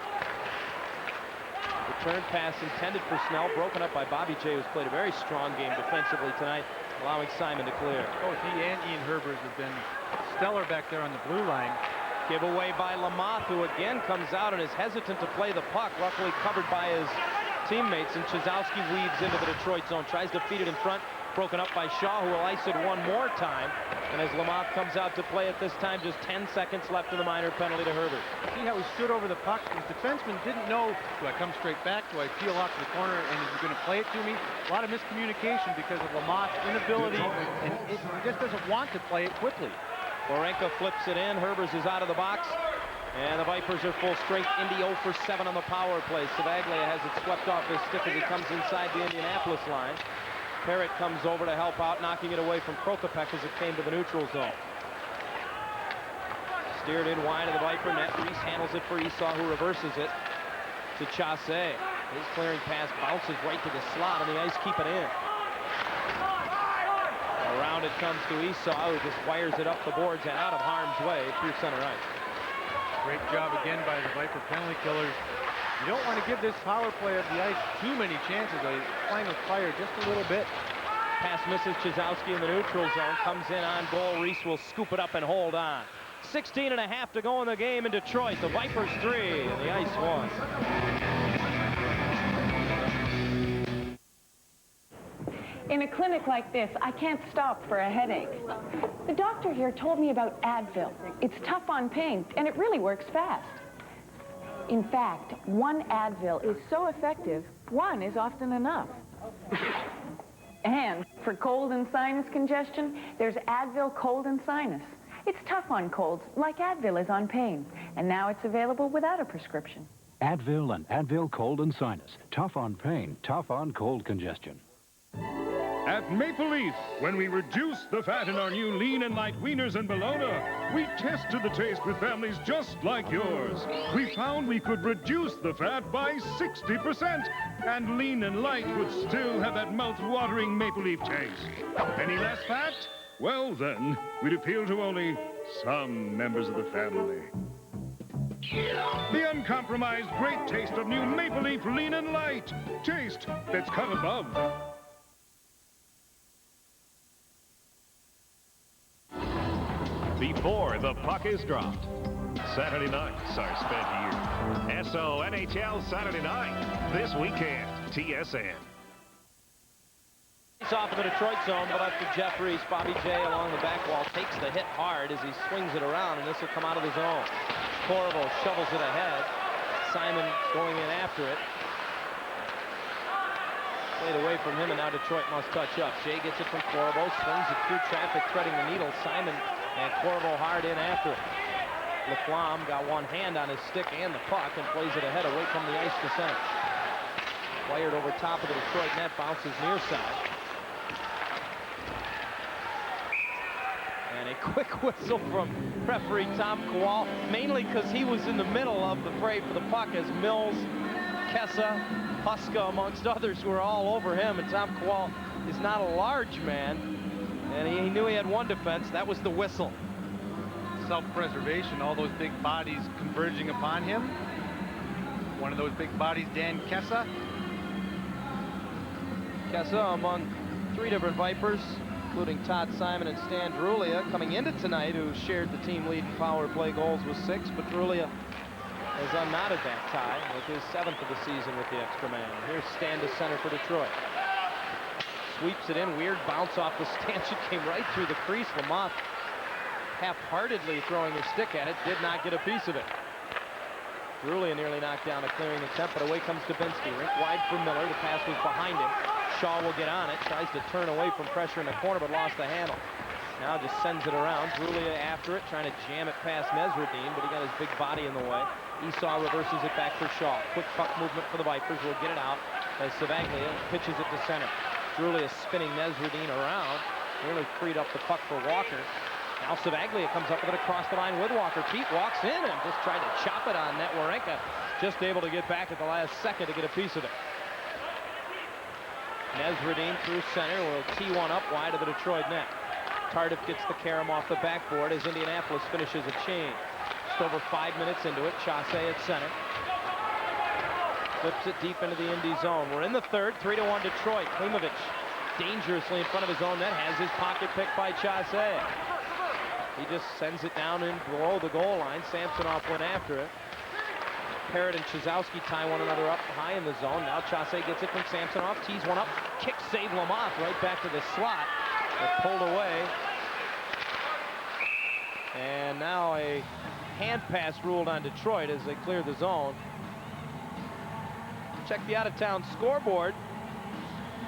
[SPEAKER 1] Return pass intended for Snell. Broken up by Bobby J, who's played a very strong game defensively tonight, allowing Simon to clear.
[SPEAKER 2] Both he and Ian Herbers have been stellar back there on the blue line.
[SPEAKER 1] Giveaway by Lamothe, who again comes out and is hesitant to play the puck. Luckily covered by his teammates, and Chizowski weaves into the Detroit zone. Tries to feed it in front. Broken up by Shaw, who will ice it one more time. And as Lamothe comes out to play at this time, just 10 seconds left in the minor penalty to Herbert.
[SPEAKER 2] See how he stood over the puck? His defenseman didn't know, do I come straight back? Do I peel off to the corner? And is he going to play it to me? A lot of miscommunication because of Lamothe's inability, and he just doesn't want to play it quickly.
[SPEAKER 1] Warenka flips it in. Herbers is out of the box. And the Vipers are full strength. Indy 0 for 7 on the power play. Savaglia has it swept off his stick as he comes inside the Indianapolis line. Parrott comes over to help out, knocking it away from Prokopek as it came to the neutral zone. Steered in wide of the Viper net. Reese handles it for Esau, who reverses it to Chassé. His clearing pass bounces right to the slot, and the Ice keep it in. Around it comes to Esau, who just wires it up the boards and out of harm's way through center ice.
[SPEAKER 2] Great job again by the Viper penalty killers. You don't want to give this power play of the ice too many chances. They're playing with fire just a little bit.
[SPEAKER 1] Pass misses. Chizowski in the neutral zone. Comes in on goal. Reese will scoop it up and hold on. 16.5 to go in the game in Detroit. The Vipers 3 and the Ice 1.
[SPEAKER 3] In a clinic like this, I can't stop for a headache. The doctor here told me about Advil. It's tough on pain, and it really works fast. In fact, one Advil is so effective, one is often enough. And for cold and sinus congestion, there's Advil Cold and Sinus. It's tough on colds, like Advil is on pain. And now it's available without a prescription.
[SPEAKER 9] Advil and Advil Cold and Sinus. Tough on pain, tough on cold congestion.
[SPEAKER 10] At Maple Leaf, when we reduce the fat in our new lean and light wieners and bologna, we tested the taste with families just like yours. We found we could reduce the fat by 60%, and lean and light would still have that mouth-watering Maple Leaf taste. Any less fat?
[SPEAKER 8] Well, then, we'd appeal to only some members of the family. The uncompromised great taste of new Maple Leaf Lean and Light. Taste that's cut above.
[SPEAKER 11] Before the puck is dropped. Saturday nights are spent here. SO NHL Saturday night. This weekend, TSN.
[SPEAKER 1] It's off in the Detroit zone, but up to Jeff Reese. Bobby J along the back wall takes the hit hard as he swings it around, and this will come out of the zone. Corvo shovels it ahead. Simon going in after it. Played away from him, and now Detroit must touch up. Jay gets it from Corvo, swings it through traffic, threading the needle. Simon and Corvo hard in after it. Laflamme got one hand on his stick and the puck and plays it ahead away from the ice to center. Wired over top of the Detroit net, bounces near side. And a quick whistle from referee Tom Kowal, mainly because he was in the middle of the fray for the puck as Mills, Kessa, Huska, amongst others, were all over him. And Tom Kowal is not a large man, and he knew he had one defense. That was the whistle.
[SPEAKER 2] Self-preservation, all those big bodies converging upon him. One of those big bodies, Dan Kessa.
[SPEAKER 1] Kessa among 3 different Vipers, including Todd Simon and Stan Drulia, coming into tonight, who shared the team lead in power play goals with 6, but Drulia has unknotted that tie with his 7th of the season with the extra man. Here's Stan to center for Detroit. Sweeps it in, weird bounce off the stanchion, came right through the crease. Lamont half-heartedly throwing his stick at it, did not get a piece of it. Drulia nearly knocked down a clearing attempt, but away comes Dubinsky. Rink wide for Miller, the pass was behind him. Shaw will get on it, tries to turn away from pressure in the corner, but lost the handle. Now just sends it around. Drulia after it, trying to jam it past Nesradine, but he got his big body in the way. Esau reverses it back for Shaw. Quick puck movement for the Vipers. Will get it out as Savaglia pitches it to center. Drulia spinning Nesradine around, nearly freed up the puck for Walker. Now Savaglia comes up with it across the line with Walker. Pete walks in and just tried to chop it on net. Warenka just able to get back at the last second to get a piece of it. Nesradine through center will tee one up wide of the Detroit net. Tardif gets the carom off the backboard as Indianapolis finishes a change. Just over 5 minutes into it. Chasse at center. Flips it deep into the Indy zone. We're in the third. 3-1 Detroit. Klimovich dangerously in front of his own net. Has his pocket picked by Chasse. He just sends it down in below the goal line. Samsonov went after it. Parrott and Chizowski tie one another up high in the zone. Now Chasse gets it from Samsonov. Tees one up. Kick save Lamont right back to the slot. They're pulled away. And now a hand pass ruled on Detroit as they clear the zone. Check the out-of-town scoreboard.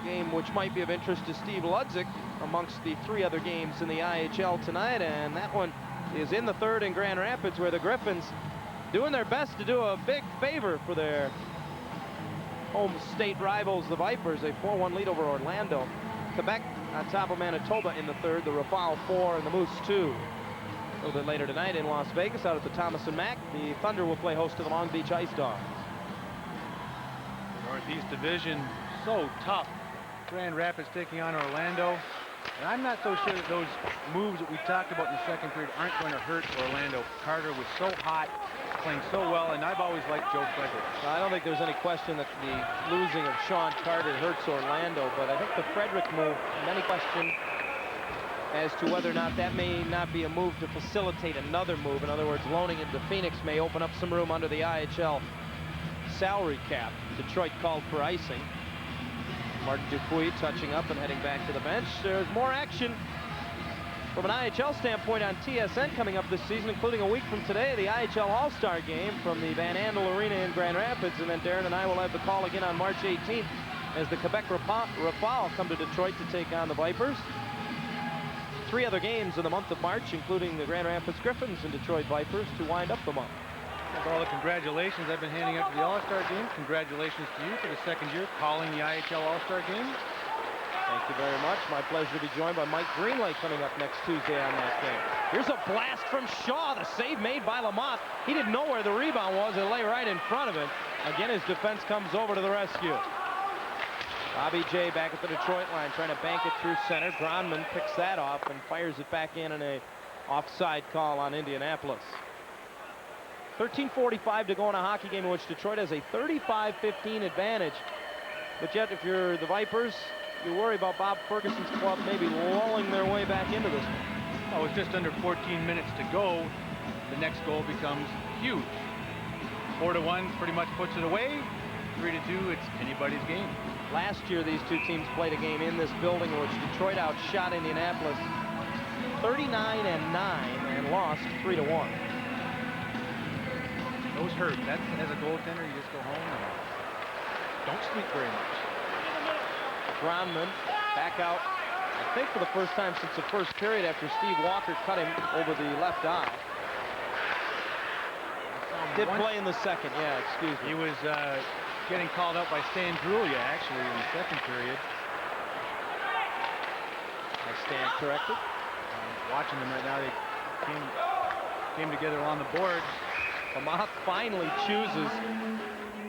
[SPEAKER 1] Game which might be of interest to Steve Ludzik amongst the 3 other games in the IHL tonight, and that one is in the third in Grand Rapids, where the Griffins doing their best to do a big favor for their home state rivals, the Vipers. A 4-1 lead over Orlando. Quebec on top of Manitoba in the third, the Rafale 4 and the Moose 2. A little bit later tonight in Las Vegas out at the Thomas and Mack, the Thunder will play host to the Long Beach Ice Dogs.
[SPEAKER 2] Northeast Division, so tough. Grand Rapids taking on Orlando. And I'm not so sure that those moves that we talked about in the second period aren't going to hurt Orlando. Carter was so hot, playing so well, and I've always liked Joe Frederick.
[SPEAKER 1] I don't think there's any question that the losing of Sean Carter hurts Orlando, but I think the Frederick move, many question as to whether or not that may not be a move to facilitate another move. In other words, loaning it to Phoenix may open up some room under the IHL salary cap. Detroit called for icing. Martin Dupuis touching up and heading back to the bench. There's more action from an IHL standpoint on TSN coming up this season, including a week from today, the IHL All-Star Game from the Van Andel Arena in Grand Rapids. And then Darren and I will have the call again on March 18th as the Quebec Rafale come to Detroit to take on the Vipers. 3 other games in the month of March, including the Grand Rapids Griffins and Detroit Vipers to wind up the month.
[SPEAKER 2] And for all the congratulations I've been handing out to the All-Star Game, congratulations to you for the 2nd year calling the IHL All-Star Game.
[SPEAKER 1] Thank you very much. My pleasure to be joined by Mike Greenlay coming up next Tuesday on that game. Here's a blast from Shaw. The save made by Lamont. He didn't know where the rebound was. It lay right in front of him. Again, his defense comes over to the rescue. Bobby J back at the Detroit line, trying to bank it through center. Gronman picks that off and fires it back in a offside call on Indianapolis. 13:45 to go in a hockey game in which Detroit has a 35-15 advantage. But yet, if you're the Vipers, you worry about Bob Ferguson's club maybe lulling their way back into this one.
[SPEAKER 2] Oh, with just under 14 minutes to go, the next goal becomes huge. 4-1 pretty much puts it away. 3-2, it's anybody's game.
[SPEAKER 1] Last year, these two teams played a game in this building in which Detroit outshot Indianapolis 39-9 and lost 3-1.
[SPEAKER 2] Those hurt. That's, as a goaltender, you just go home and don't sleep very much.
[SPEAKER 1] Gronman back out, I think for the first time since the first period after Steve Walker cut him over the left eye. Did play in the second, yeah, excuse me.
[SPEAKER 2] He was getting called out by Stan Drulia, actually, in the second period.
[SPEAKER 1] I stand corrected.
[SPEAKER 2] Watching them right now, they came together on the board.
[SPEAKER 1] Lamont finally chooses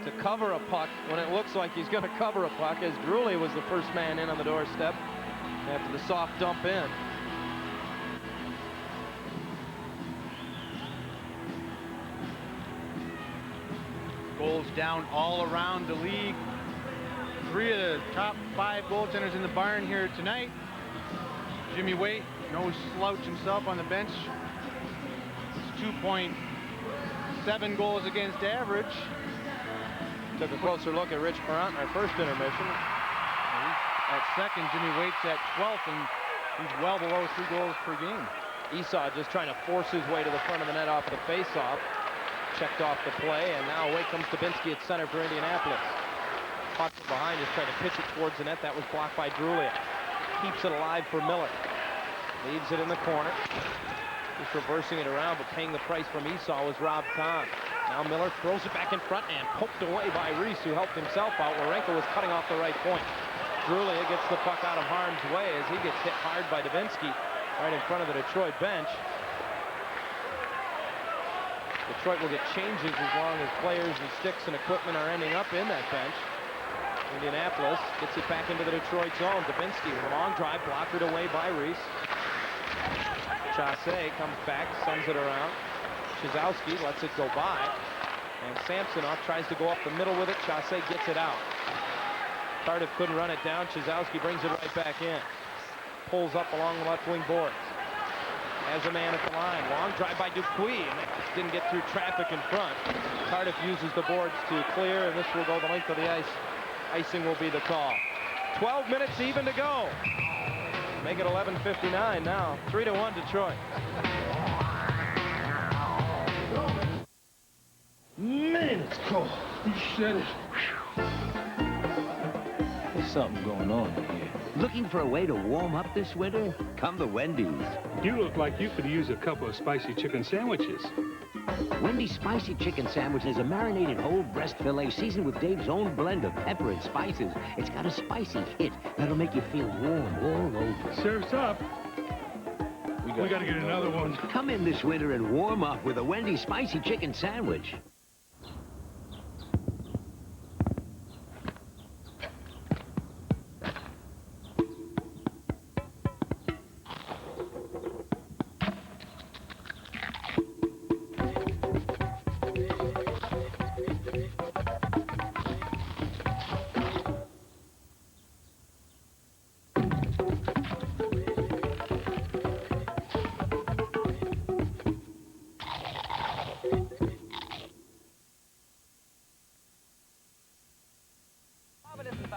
[SPEAKER 1] to cover a puck when it looks like he's going to cover a puck, as Druley was the first man in on the doorstep after the soft dump in.
[SPEAKER 2] Goals down all around the league. 3 of the top 5 goaltenders in the barn here tonight. Jimmy Waite, no slouch himself on the bench. It's 2.7 goals against average.
[SPEAKER 1] Took a closer look at Rich Perrant in our first intermission.
[SPEAKER 2] At second, Jimmy Waite's at 12th, and he's well below 3 goals per game.
[SPEAKER 1] Esau just trying to force his way to the front of the net off of the faceoff. Checked off the play, and now away comes Dubinsky at center for Indianapolis. Caught from behind, just tried to pitch it towards the net. That was blocked by Drulia. Keeps it alive for Miller. Leaves it in the corner. Just reversing it around, but paying the price from Esau was Rob Kahn. Now Miller throws it back in front and poked away by Reese, who helped himself out. Warenko was cutting off the right point. Drulia gets the puck out of harm's way as he gets hit hard by Dubinsky right in front of the Detroit bench. Detroit will get changes as long as players and sticks and equipment are ending up in that bench. Indianapolis gets it back into the Detroit zone. Dubinsky with a long drive, blockered away by Reese. Chasse comes back, sends it around. Chizowski lets it go by. And Samsonov tries to go up the middle with it. Chasse gets it out. Cardiff couldn't run it down. Chizowski brings it right back in. Pulls up along the left wing boards. Has a man at the line. Long drive by Dupuis, and that just didn't get through traffic in front. Cardiff uses the boards to clear, and this will go the length of the ice. Icing will be the call. 12 minutes even to go. Make it 11:59 now. 3-1 Detroit.
[SPEAKER 6] Man, it's cold. You said it. There's something going on in here.
[SPEAKER 7] Looking for a way to warm up this winter? Come to Wendy's.
[SPEAKER 19] You look like you could use a couple of spicy chicken sandwiches.
[SPEAKER 7] Wendy's Spicy Chicken Sandwich is a marinated whole breast filet seasoned with Dave's own blend of pepper and spices. It's got a spicy hit that'll make you feel warm all over.
[SPEAKER 19] Surf's up. We gotta get another one.
[SPEAKER 7] Come in this winter and warm up with a Wendy's Spicy Chicken Sandwich.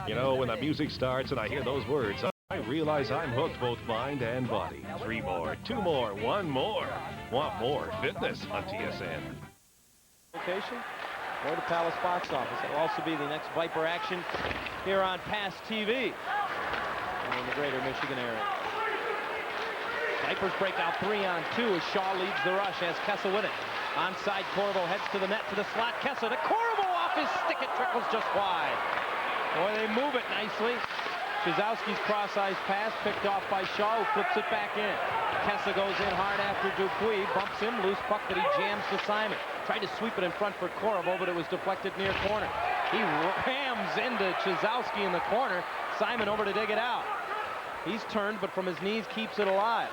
[SPEAKER 11] You know, when the music starts and I hear those words, I realize I'm hooked both mind and body. 3 more, 2 more, 1 more. Want more fitness on TSN.
[SPEAKER 1] Location or the Palace box office. It'll also be the next Viper action here on Pass TV in the greater Michigan area. Vipers break out 3-on-2 as Shaw leads the rush as Kessel with it. Onside, Corvo heads to the net to the slot. Kessel to Corvo off his stick. It trickles just wide. Boy, they move it nicely. Chizowski's cross-ice pass picked off by Shaw, who flips it back in. Kessel goes in hard after Dupuis, bumps him, loose puck that he jams to Simon. Tried to sweep it in front for Corvo, but it was deflected near corner. He rams into Chizowski in the corner. Simon over to dig it out. He's turned, but from his knees keeps it alive.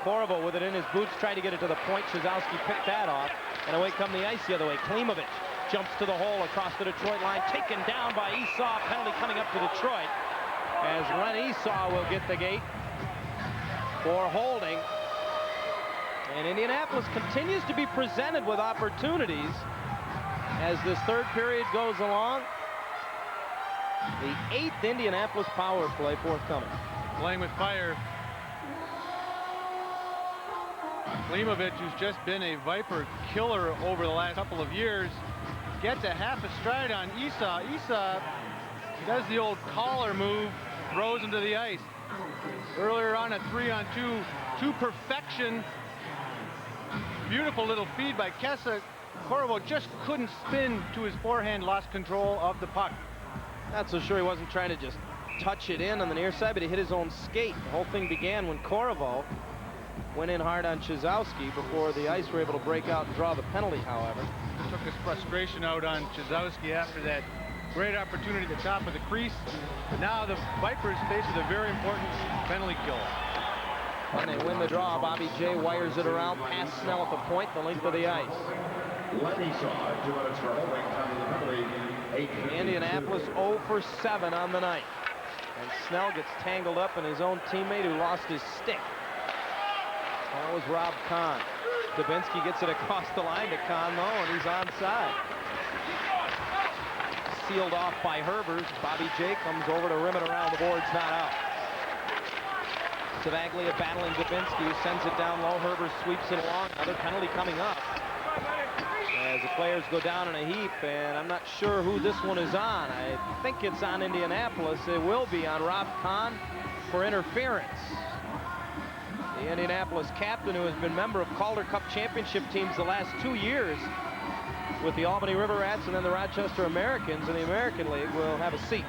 [SPEAKER 1] Corvo with it in his boots, tried to get it to the point. Chizowski picked that off, and away come the ice the other way. Klimovich jumps to the hole across the Detroit line, taken down by Esau. Penalty coming up to Detroit, as Len Esau will get the gate for holding. And Indianapolis continues to be presented with opportunities as this third period goes along. The 8th Indianapolis power play forthcoming.
[SPEAKER 2] Playing with fire. Klimovich, who's just been a Viper killer over the last couple of years, gets a half a stride on Esau. Esau does the old collar move, throws into the ice. Earlier on a 3-on-2 to perfection. Beautiful little feed by Kessa. Corvo just couldn't spin to his forehand, lost control of the puck.
[SPEAKER 1] Not so sure he wasn't trying to just touch it in on the near side, but he hit his own skate. The whole thing began when Corvo went in hard on Chizowski before the ice were able to break out and draw the penalty, however.
[SPEAKER 2] Took his frustration out on Chizowski after that great opportunity at the top of the crease. But now the Vipers face with a very important penalty kill.
[SPEAKER 1] And they win the draw. Bobby J wires it around past Snell at the point, the length of the ice. Indianapolis 0 for 7 on the night. And Snell gets tangled up in his own teammate who lost his stick. That was Rob Kahn. Dubinsky gets it across the line to Kahn, though, and he's onside. Sealed off by Herbers. Bobby J comes over to rim it around the boards, not out. Savaglia battling Dubinsky, who sends it down low. Herbers sweeps it along. Another penalty coming up as the players go down in a heap, and I'm not sure who this one is on. I think it's on Indianapolis. It will be on Rob Kahn for interference. The Indianapolis captain, who has been member of Calder Cup championship teams the last 2 years with the Albany River Rats and then the Rochester Americans in the American League, will have a seat.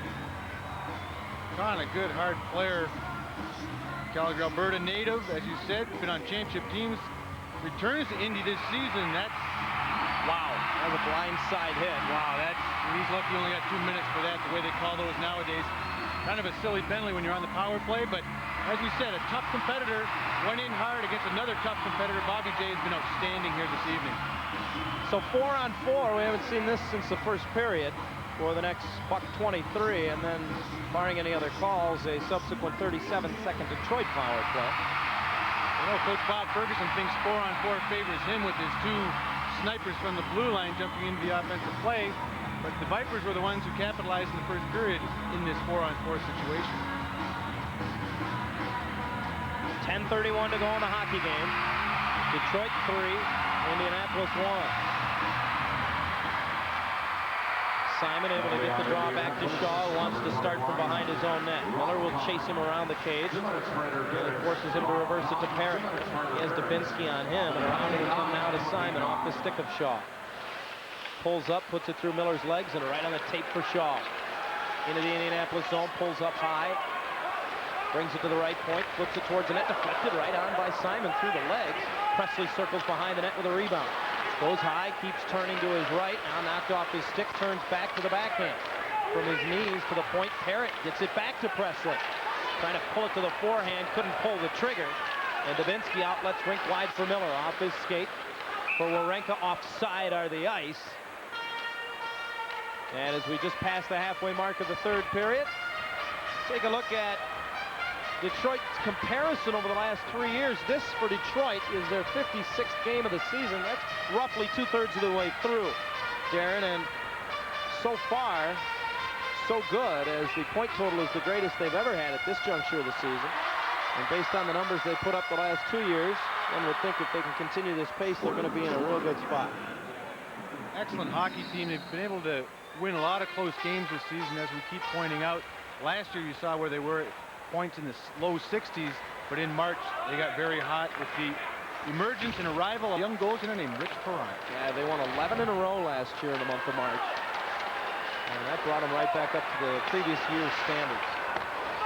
[SPEAKER 2] Kahn, a good hard player. Calgary, Alberta native, as you said, been on championship teams. Returns to Indy this season. That's, wow.
[SPEAKER 1] That was a blind side hit.
[SPEAKER 2] Wow, he's lucky he only got 2 minutes for that, the way they call those nowadays. Kind of a silly penalty when you're on the power play, but as we said, a tough competitor went in hard against another tough competitor. Bobby J has been outstanding here this evening.
[SPEAKER 1] So 4-on-4, we haven't seen this since the first period. For the next .23, and then, barring any other calls, a subsequent 37-second Detroit power play.
[SPEAKER 2] You know, Coach Bob Ferguson thinks 4-on-4 favors him with his 2 snipers from the blue line jumping into the offensive play, but the Vipers were the ones who capitalized in the first period in this 4-on-4 situation.
[SPEAKER 1] 10:31 to go in the hockey game. Detroit 3, Indianapolis 1. Simon able to get the draw back to Shaw, who wants to start from behind his own net. Miller will chase him around the cage. Really forces him to reverse it to Parrott. He has Dubinsky on him, and around it will come now to Simon off the stick of Shaw. Pulls up, puts it through Miller's legs, and right on the tape for Shaw. Into the Indianapolis zone, pulls up high. Brings it to the right point, flips it towards the net, deflected right on by Simon through the legs. Presley circles behind the net with a rebound. Goes high, keeps turning to his right, now knocked off his stick, turns back to the backhand. From his knees to the point, Parrott gets it back to Presley. Trying to pull it to the forehand, couldn't pull the trigger. And Dubinsky outlets rink wide for Miller, off his skate. For Wawrinka, offside are the ice. And as we just passed the halfway mark of the third period, take a look at Detroit's comparison over the last 3 years. This, for Detroit, is their 56th game of the season. That's roughly 2/3 of the way through, Darren. And so far, so good, as the point total is the greatest they've ever had at this juncture of the season. And based on the numbers they put up the last 2 years, one would think if they can continue this pace, they're going to be in a real good spot.
[SPEAKER 2] Excellent hockey team. They've been able to win a lot of close games this season, as we keep pointing out. Last year, you saw where they were points in the low 60s, but in March they got very hot with the emergence and arrival of a young goaltender named Rich Perron.
[SPEAKER 1] Yeah, they won 11 in a row last year in the month of March, and that brought them right back up to the previous year's standards.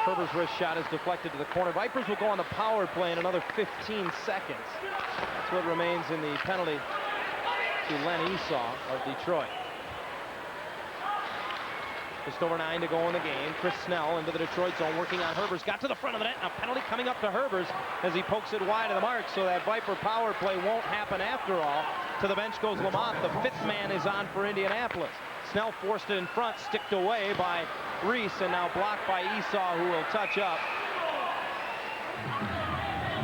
[SPEAKER 1] Herber's wrist shot is deflected to the corner. Vipers will go on the power play in another 15 seconds. That's what remains in the penalty to Len Esau of Detroit. Just over 9 to go in the game. Chris Snell into the Detroit zone, working on Herbers. Got to the front of the net. Now penalty coming up to Herbers as he pokes it wide of the mark. So that Viper power play won't happen after all. To the bench goes Lamont. The 5th man is on for Indianapolis. Snell forced it in front, sticked away by Reese, and now blocked by Esau, who will touch up.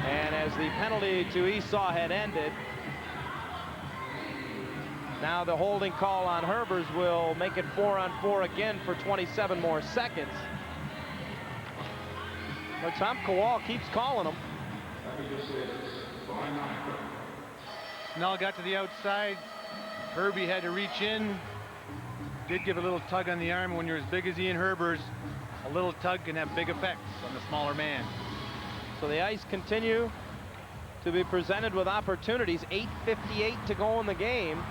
[SPEAKER 1] And as the penalty to Esau had ended, now the holding call on Herbers will make it 4-on-4 again for 27 more seconds. But Tom Kowal keeps calling them.
[SPEAKER 2] Snell got to the outside. Herbie had to reach in. Did give a little tug on the arm. When you're as big as Ian Herbers, a little tug can have big effects on the smaller man.
[SPEAKER 1] So the Ice continue to be presented with opportunities. 8:58 to go in the game.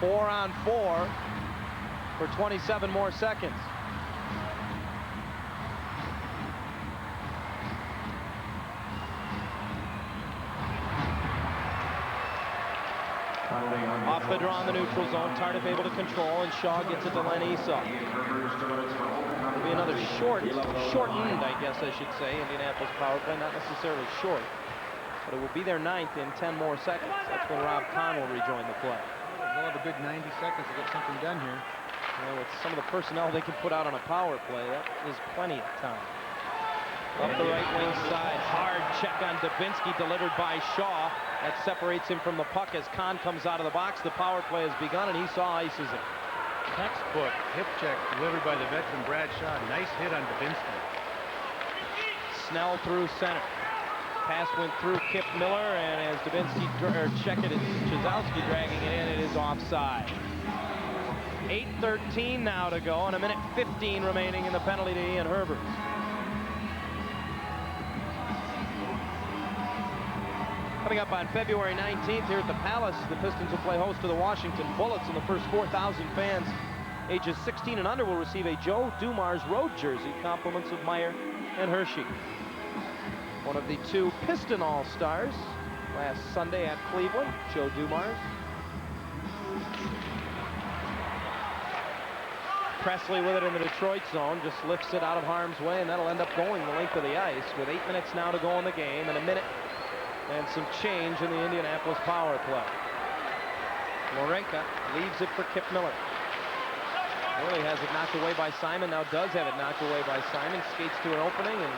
[SPEAKER 1] Four on 4 for 27 more seconds. Off the draw in the neutral zone. Tardif able to control, and Shaw gets it to Len Esau. It'll be another shortened, I guess I should say, Indianapolis power play. Not necessarily short, but it will be their 9th in 10 more seconds. That's when Rob Kahn will rejoin the play.
[SPEAKER 2] They'll have a good 90 seconds to get something done here.
[SPEAKER 1] Well, with some of the personnel they can put out on a power play, that is plenty of time. Up the right wing side, hard check on Dubinsky, delivered by Shaw. That separates him from the puck as Kahn comes out of the box. The power play has begun, and Esau ices it.
[SPEAKER 2] Textbook hip check delivered by the veteran Brad Shaw. Nice hit on Dubinsky.
[SPEAKER 1] Snell through center. Pass went through Kip Miller, and as Dubinsky checked it, it's Chizowski dragging it in. It is offside. 8:13 now to go, and 1:15 remaining in the penalty to Ian Herbers. Coming up on February 19th here at the Palace, the Pistons will play host to the Washington Bullets, and the first 4,000 fans ages 16 and under will receive a Joe Dumars road jersey, compliments of Meyer and Hershey. One of the 2 Piston All-Stars last Sunday at Cleveland, Joe Dumars. Presley with it in the Detroit zone, just lifts it out of harm's way, and that'll end up going the length of the ice with 8 minutes now to go in the game, and 1 minute and some change in the Indianapolis power play. Lorenka leaves it for Kip Miller. Early has it knocked away by Simon, now does have it knocked away by Simon, skates to an opening, and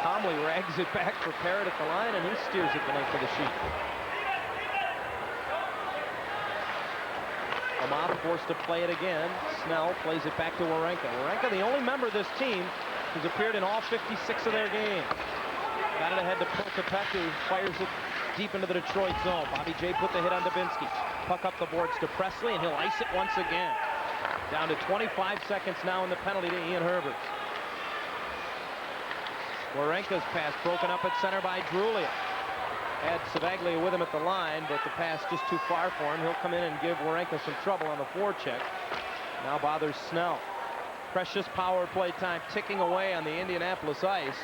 [SPEAKER 1] calmly rags it back for Parrott at the line, and he steers it the length of the sheet. Lamont forced to play it again. Snell plays it back to Warenka. Warenka, the only member of this team who's appeared in all 56 of their games. Got it ahead to Prokopek, who fires it deep into the Detroit zone. Bobby J put the hit on Dubinsky. Puck up the boards to Presley, and he'll ice it once again. Down to 25 seconds now in the penalty to Ian Herbers. Warenka's pass broken up at center by Drulia. Had Savaglia with him at the line, but the pass just too far for him. He'll come in and give Warenka some trouble on the forecheck. Now bothers Snell. Precious power play time ticking away on the Indianapolis Ice,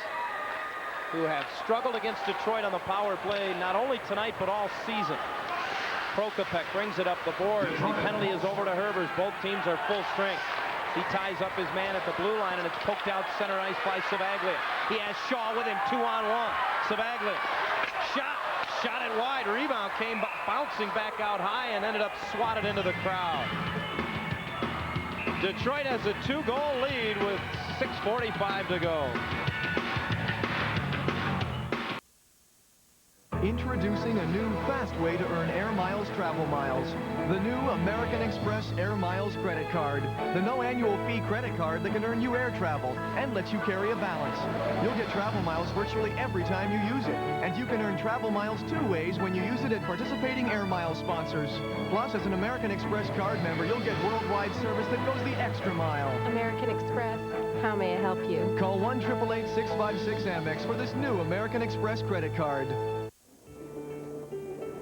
[SPEAKER 1] who have struggled against Detroit on the power play not only tonight but all season. Prokopek brings it up the boards. The penalty is over to Herbers. Both teams are full strength. He ties up his man at the blue line, and it's poked out center ice by Savaglia. He has Shaw with him, 2-on-1. Savaglia shot it wide. Rebound came bouncing back out high and ended up swatted into the crowd. Detroit has a 2-goal lead with 6:45 to go.
[SPEAKER 15] Introducing a new fast way to earn Air Miles travel miles. The new American Express Air Miles credit card. The no annual fee credit card that can earn you air travel and lets you carry a balance. You'll get travel miles virtually every time you use it. And you can earn travel miles 2 ways when you use it at participating Air Miles sponsors. Plus, as an American Express card member, you'll get worldwide service that goes the extra mile.
[SPEAKER 16] American Express, how may I help you?
[SPEAKER 15] Call 1-888-656-AMEX for this new American Express credit card.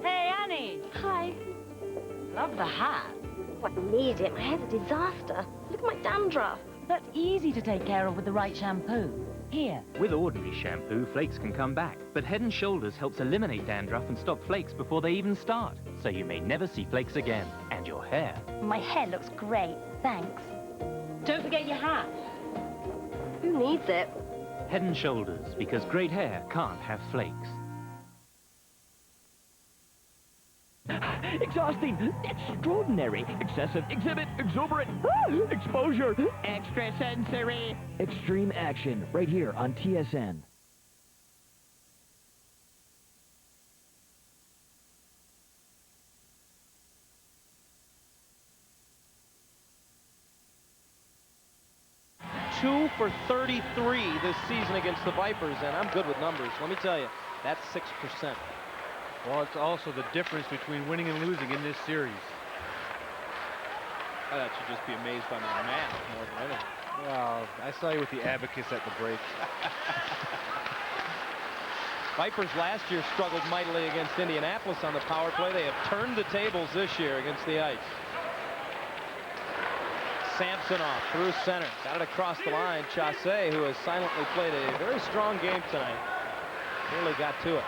[SPEAKER 17] Hey, Annie.
[SPEAKER 16] Hi.
[SPEAKER 17] Love the hat.
[SPEAKER 16] I need it. My hair's a disaster. Look at my dandruff.
[SPEAKER 17] That's easy to take care of with the right shampoo. Here.
[SPEAKER 1] With ordinary shampoo, flakes can come back, but Head & Shoulders helps eliminate dandruff and stop flakes before they even start, so you may never see flakes again. And your hair.
[SPEAKER 16] My hair looks great. Thanks.
[SPEAKER 17] Don't forget your hat.
[SPEAKER 16] Who needs it?
[SPEAKER 1] Head & Shoulders, because great hair can't have flakes.
[SPEAKER 5] Exhausting, extraordinary, excessive, exhibit, exuberant, exposure, extrasensory, extreme action, right here on TSN.
[SPEAKER 1] Two for 33 this season against the Vipers, and I'm good with numbers. Let me tell you, that's 6%.
[SPEAKER 2] Well, it's also the difference between winning and losing in this series.
[SPEAKER 1] I thought you'd just be amazed by my math more than anything.
[SPEAKER 2] Well, I saw you with the abacus at the break.
[SPEAKER 1] Vipers last year struggled mightily against Indianapolis on the power play. They have turned the tables this year against the ice. Samsonov through center. Got it across the line. Chasse, who has silently played a very strong game tonight, really got to it.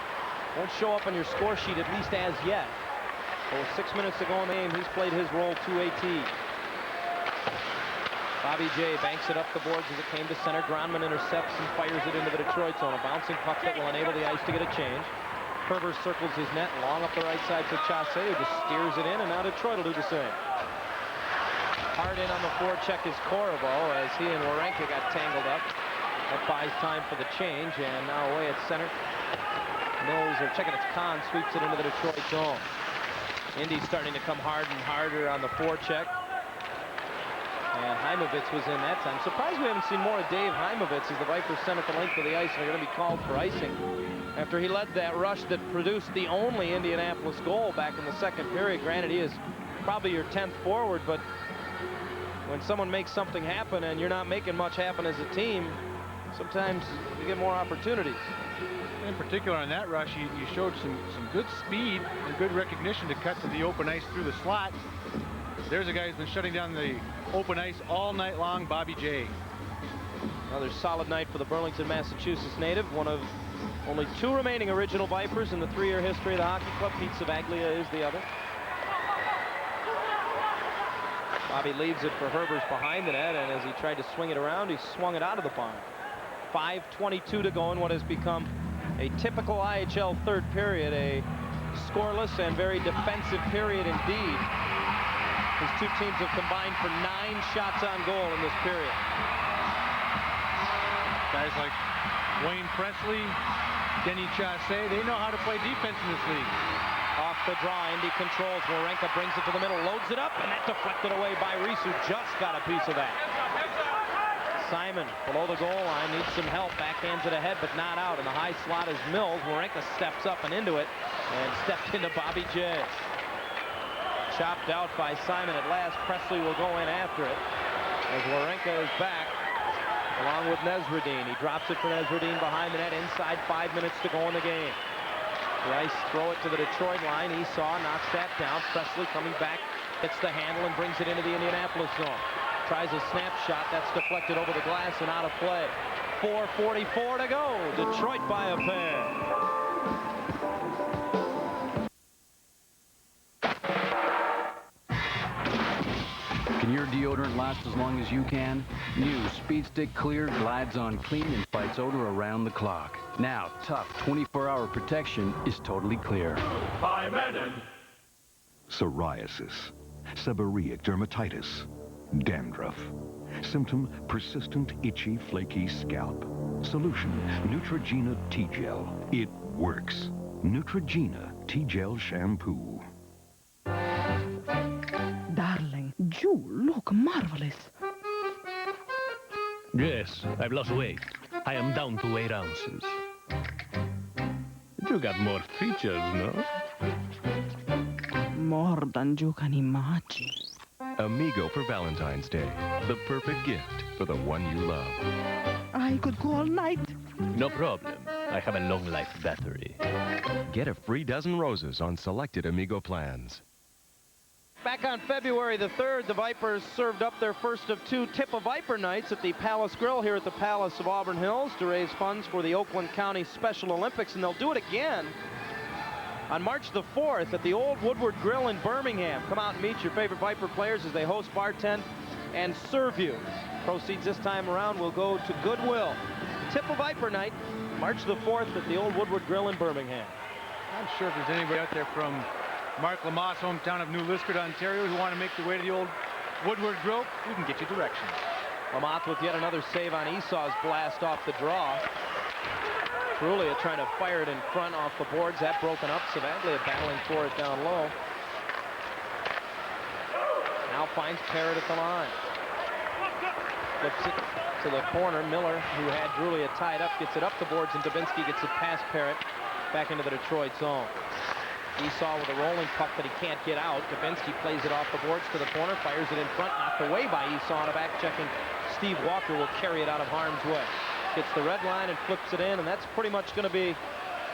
[SPEAKER 1] Won't show up on your score sheet, at least as yet. But with 6 minutes to go in the game, he's played his role to a T. Bobby J banks it up the boards as it came to center. Gronman intercepts and fires it into the Detroit zone. A bouncing puck that will enable the ice to get a change. Kerber circles his net long up the right side for Chasse, who just steers it in, and now Detroit will do the same. Hard in on the forecheck is Corriveau as he and Warenka got tangled up. That buys time for the change, and now away at center. Mills, or checking its Kahn, sweeps it into the Detroit zone. Indy's starting to come hard and harder on the forecheck. And Heimovitz was in that time. Surprised we haven't seen more of Dave Heimovitz as the Vipers sent it the length of the ice and are going to be called for icing. After he led that rush that produced the only Indianapolis goal back in the second period. Granted, he is probably your 10th forward, but when someone makes something happen and you're not making much happen as a team, sometimes you get more opportunities.
[SPEAKER 2] In particular on that rush, you showed some good speed and good recognition to cut to the open ice through the slot. There's a guy who's been shutting down the open ice all night long, Bobby J.
[SPEAKER 1] Another solid night for the Burlington, Massachusetts native, one of only 2 remaining original Vipers in the 3-year history of the hockey club. Pete Savaglia is the other. Bobby leaves it for Herbers behind the net, and as he tried to swing it around, he swung it out of the barn. 5:22 to go in what has become a typical IHL third period, a scoreless and very defensive period indeed. These two teams have combined for 9 shots on goal in this period.
[SPEAKER 2] Guys like Wayne Presley, Denny Chasse, they know how to play defense in this league.
[SPEAKER 1] Off the draw, Indy controls. Warenka brings it to the middle, loads it up, and that deflected away by Reese, who just got a piece of that. Simon below the goal line needs some help, backhands it ahead, but not out. In the high slot is Mills. Warenka steps up and into it, and stepped into Bobby J. Chopped out by Simon at last. Presley will go in after it as Warenka is back along with Nesradine. He drops it for Nesradine behind the net inside 5 minutes to go in the game. The ice throw it to the Detroit line. Esau knocks that down. Presley coming back, hits the handle and brings it into the Indianapolis zone. Tries a snapshot. That's deflected over the glass and out of play. 4:44 to go. Detroit by a pair.
[SPEAKER 12] Can your deodorant last as long as you can? New Speed Stick Clear glides on clean and fights odor around the clock. Now, tough 24-hour protection is totally clear.
[SPEAKER 23] By Menon.
[SPEAKER 24] Psoriasis, seborrheic dermatitis, dandruff. Symptom, persistent, itchy, flaky scalp. Solution, Neutrogena T-Gel. It works. Neutrogena T-Gel Shampoo.
[SPEAKER 25] Darling, you look marvelous.
[SPEAKER 6] Yes, I've lost weight. I am down to 8 ounces. You got more features, no?
[SPEAKER 25] More than you can imagine.
[SPEAKER 26] Amigo for Valentine's Day. The perfect gift for the one you love.
[SPEAKER 25] I could go all night.
[SPEAKER 6] No problem. I have a long life battery.
[SPEAKER 26] Get a free dozen roses on selected Amigo plans.
[SPEAKER 1] Back on February the 3rd, the Vipers served up their first of 2 Tip of Viper nights at the Palace Grill here at the Palace of Auburn Hills to raise funds for the Oakland County Special Olympics, and they'll do it again on March the 4th at the Old Woodward Grill in Birmingham. Come out and meet your favorite Viper players as they host, bartend, and serve you. Proceeds this time around will go to Goodwill. Tip of Viper night, March the 4th at the Old Woodward Grill in Birmingham.
[SPEAKER 2] I'm sure if there's anybody out there from Mark Lamott's hometown of New Liskeard, Ontario, who want to make their way to the Old Woodward Grill, we can get you directions.
[SPEAKER 1] Lamott with yet another save on Esau's blast off the draw. Trulia trying to fire it in front off the boards. That broken up. Savaglia battling for it down low. Now finds Parrott at the line. Flips it to the corner. Miller, who had Trulia tied up, gets it up the boards, and Dubinsky gets it past Parrott back into the Detroit zone. Esau with a rolling puck that he can't get out. Dubinsky plays it off the boards to the corner, fires it in front, knocked away by Esau, and a back-checking Steve Walker will carry it out of harm's way. Gets the red line and flips it in, and that's pretty much going to be,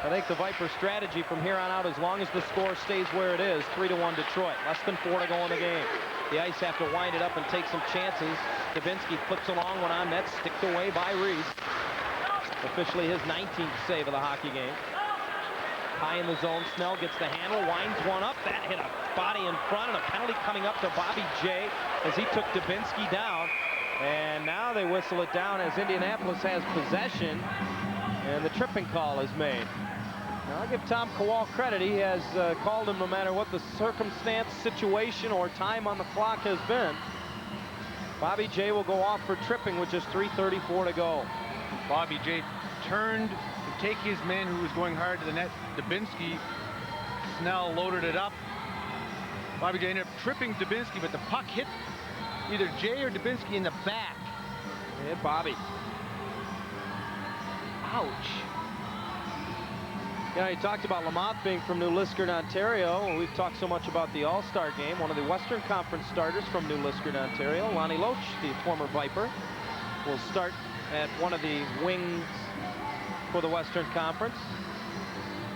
[SPEAKER 1] I think, the Viper strategy from here on out as long as the score stays where it is. 3-1 Detroit. Less than 4 to go in the game. The Ice have to wind it up and take some chances. Dubinsky flips along one on net, sticked away by Reese. Officially his 19th save of the hockey game. High in the zone, Snell gets the handle, winds one up. That hit a body in front, and a penalty coming up to Bobby J as he took Dubinsky down. And now they whistle it down as Indianapolis has possession, and the tripping call is made. Now, I'll give Tom Kowal credit. He has called him no matter what the circumstance, situation, or time on the clock has been. Bobby J will go off for tripping with just 3:34 to go.
[SPEAKER 2] Bobby J turned to take his man who was going hard to the net, Dubinsky. Snell loaded it up. Bobby J ended up tripping Dubinsky, but the puck hit either Jay or Dubinsky in the back.
[SPEAKER 1] Hit Bobby. Ouch. Yeah, he talked about Lamont being from New Liskeard, Ontario. We've talked so much about the All-Star game. One of the Western Conference starters from New Liskeard, Ontario. Lonnie Loach, the former Viper, will start at one of the wings for the Western Conference.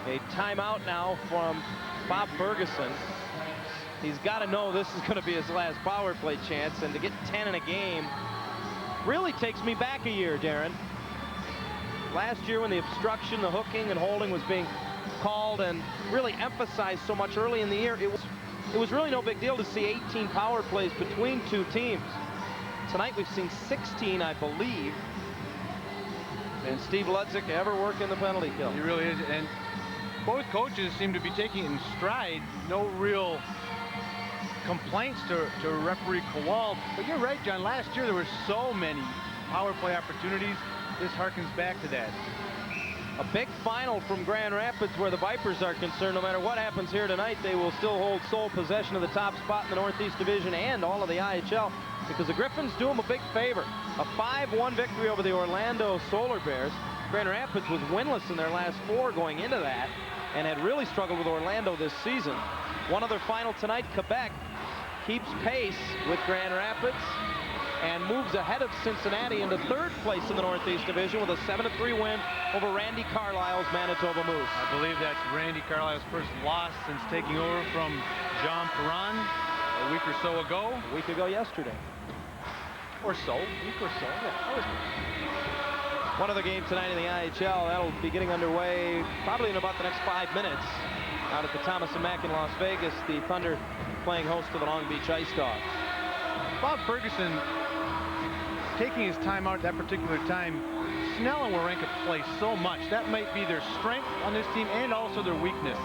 [SPEAKER 1] A timeout now from Bob Ferguson. He's got to know this is going to be his last power play chance, and to get 10 in a game really takes me back a year, Darren. Last year when the obstruction, the hooking, and holding was being called and really emphasized so much early in the year, it was really no big deal to see 18 power plays between two teams. Tonight we've seen 16, I believe. And Steve Ludzik ever working the penalty kill.
[SPEAKER 2] He really is, and both coaches seem to be taking it in stride. No real complaints to referee Kowal. But you're right, John. Last year there were so many power play opportunities. This harkens back to that.
[SPEAKER 1] A big final from Grand Rapids where the Vipers are concerned. No matter what happens here tonight, they will still hold sole possession of the top spot in the Northeast Division and all of the IHL, because the Griffins do them a big favor. A 5-1 victory over the Orlando Solar Bears. Grand Rapids was winless in their last 4 going into that and had really struggled with Orlando this season. One other final tonight, Quebec keeps pace with Grand Rapids and moves ahead of Cincinnati into 3rd place in the Northeast Division with a 7-3 win over Randy Carlisle's Manitoba Moose.
[SPEAKER 2] I believe that's Randy Carlisle's first loss since taking over from Jean Perron a week or so ago.
[SPEAKER 1] A week ago yesterday.
[SPEAKER 2] Or so. A week or so. Yeah.
[SPEAKER 1] One other game tonight in the IHL. That'll be getting underway probably in about the next 5 minutes. Out at the Thomas & Mack in Las Vegas, the Thunder playing host to the Long Beach Ice Dogs.
[SPEAKER 2] Bob Ferguson taking his time out at that particular time. Snell and Warenka play so much. That might be their strength on this team and also their weakness.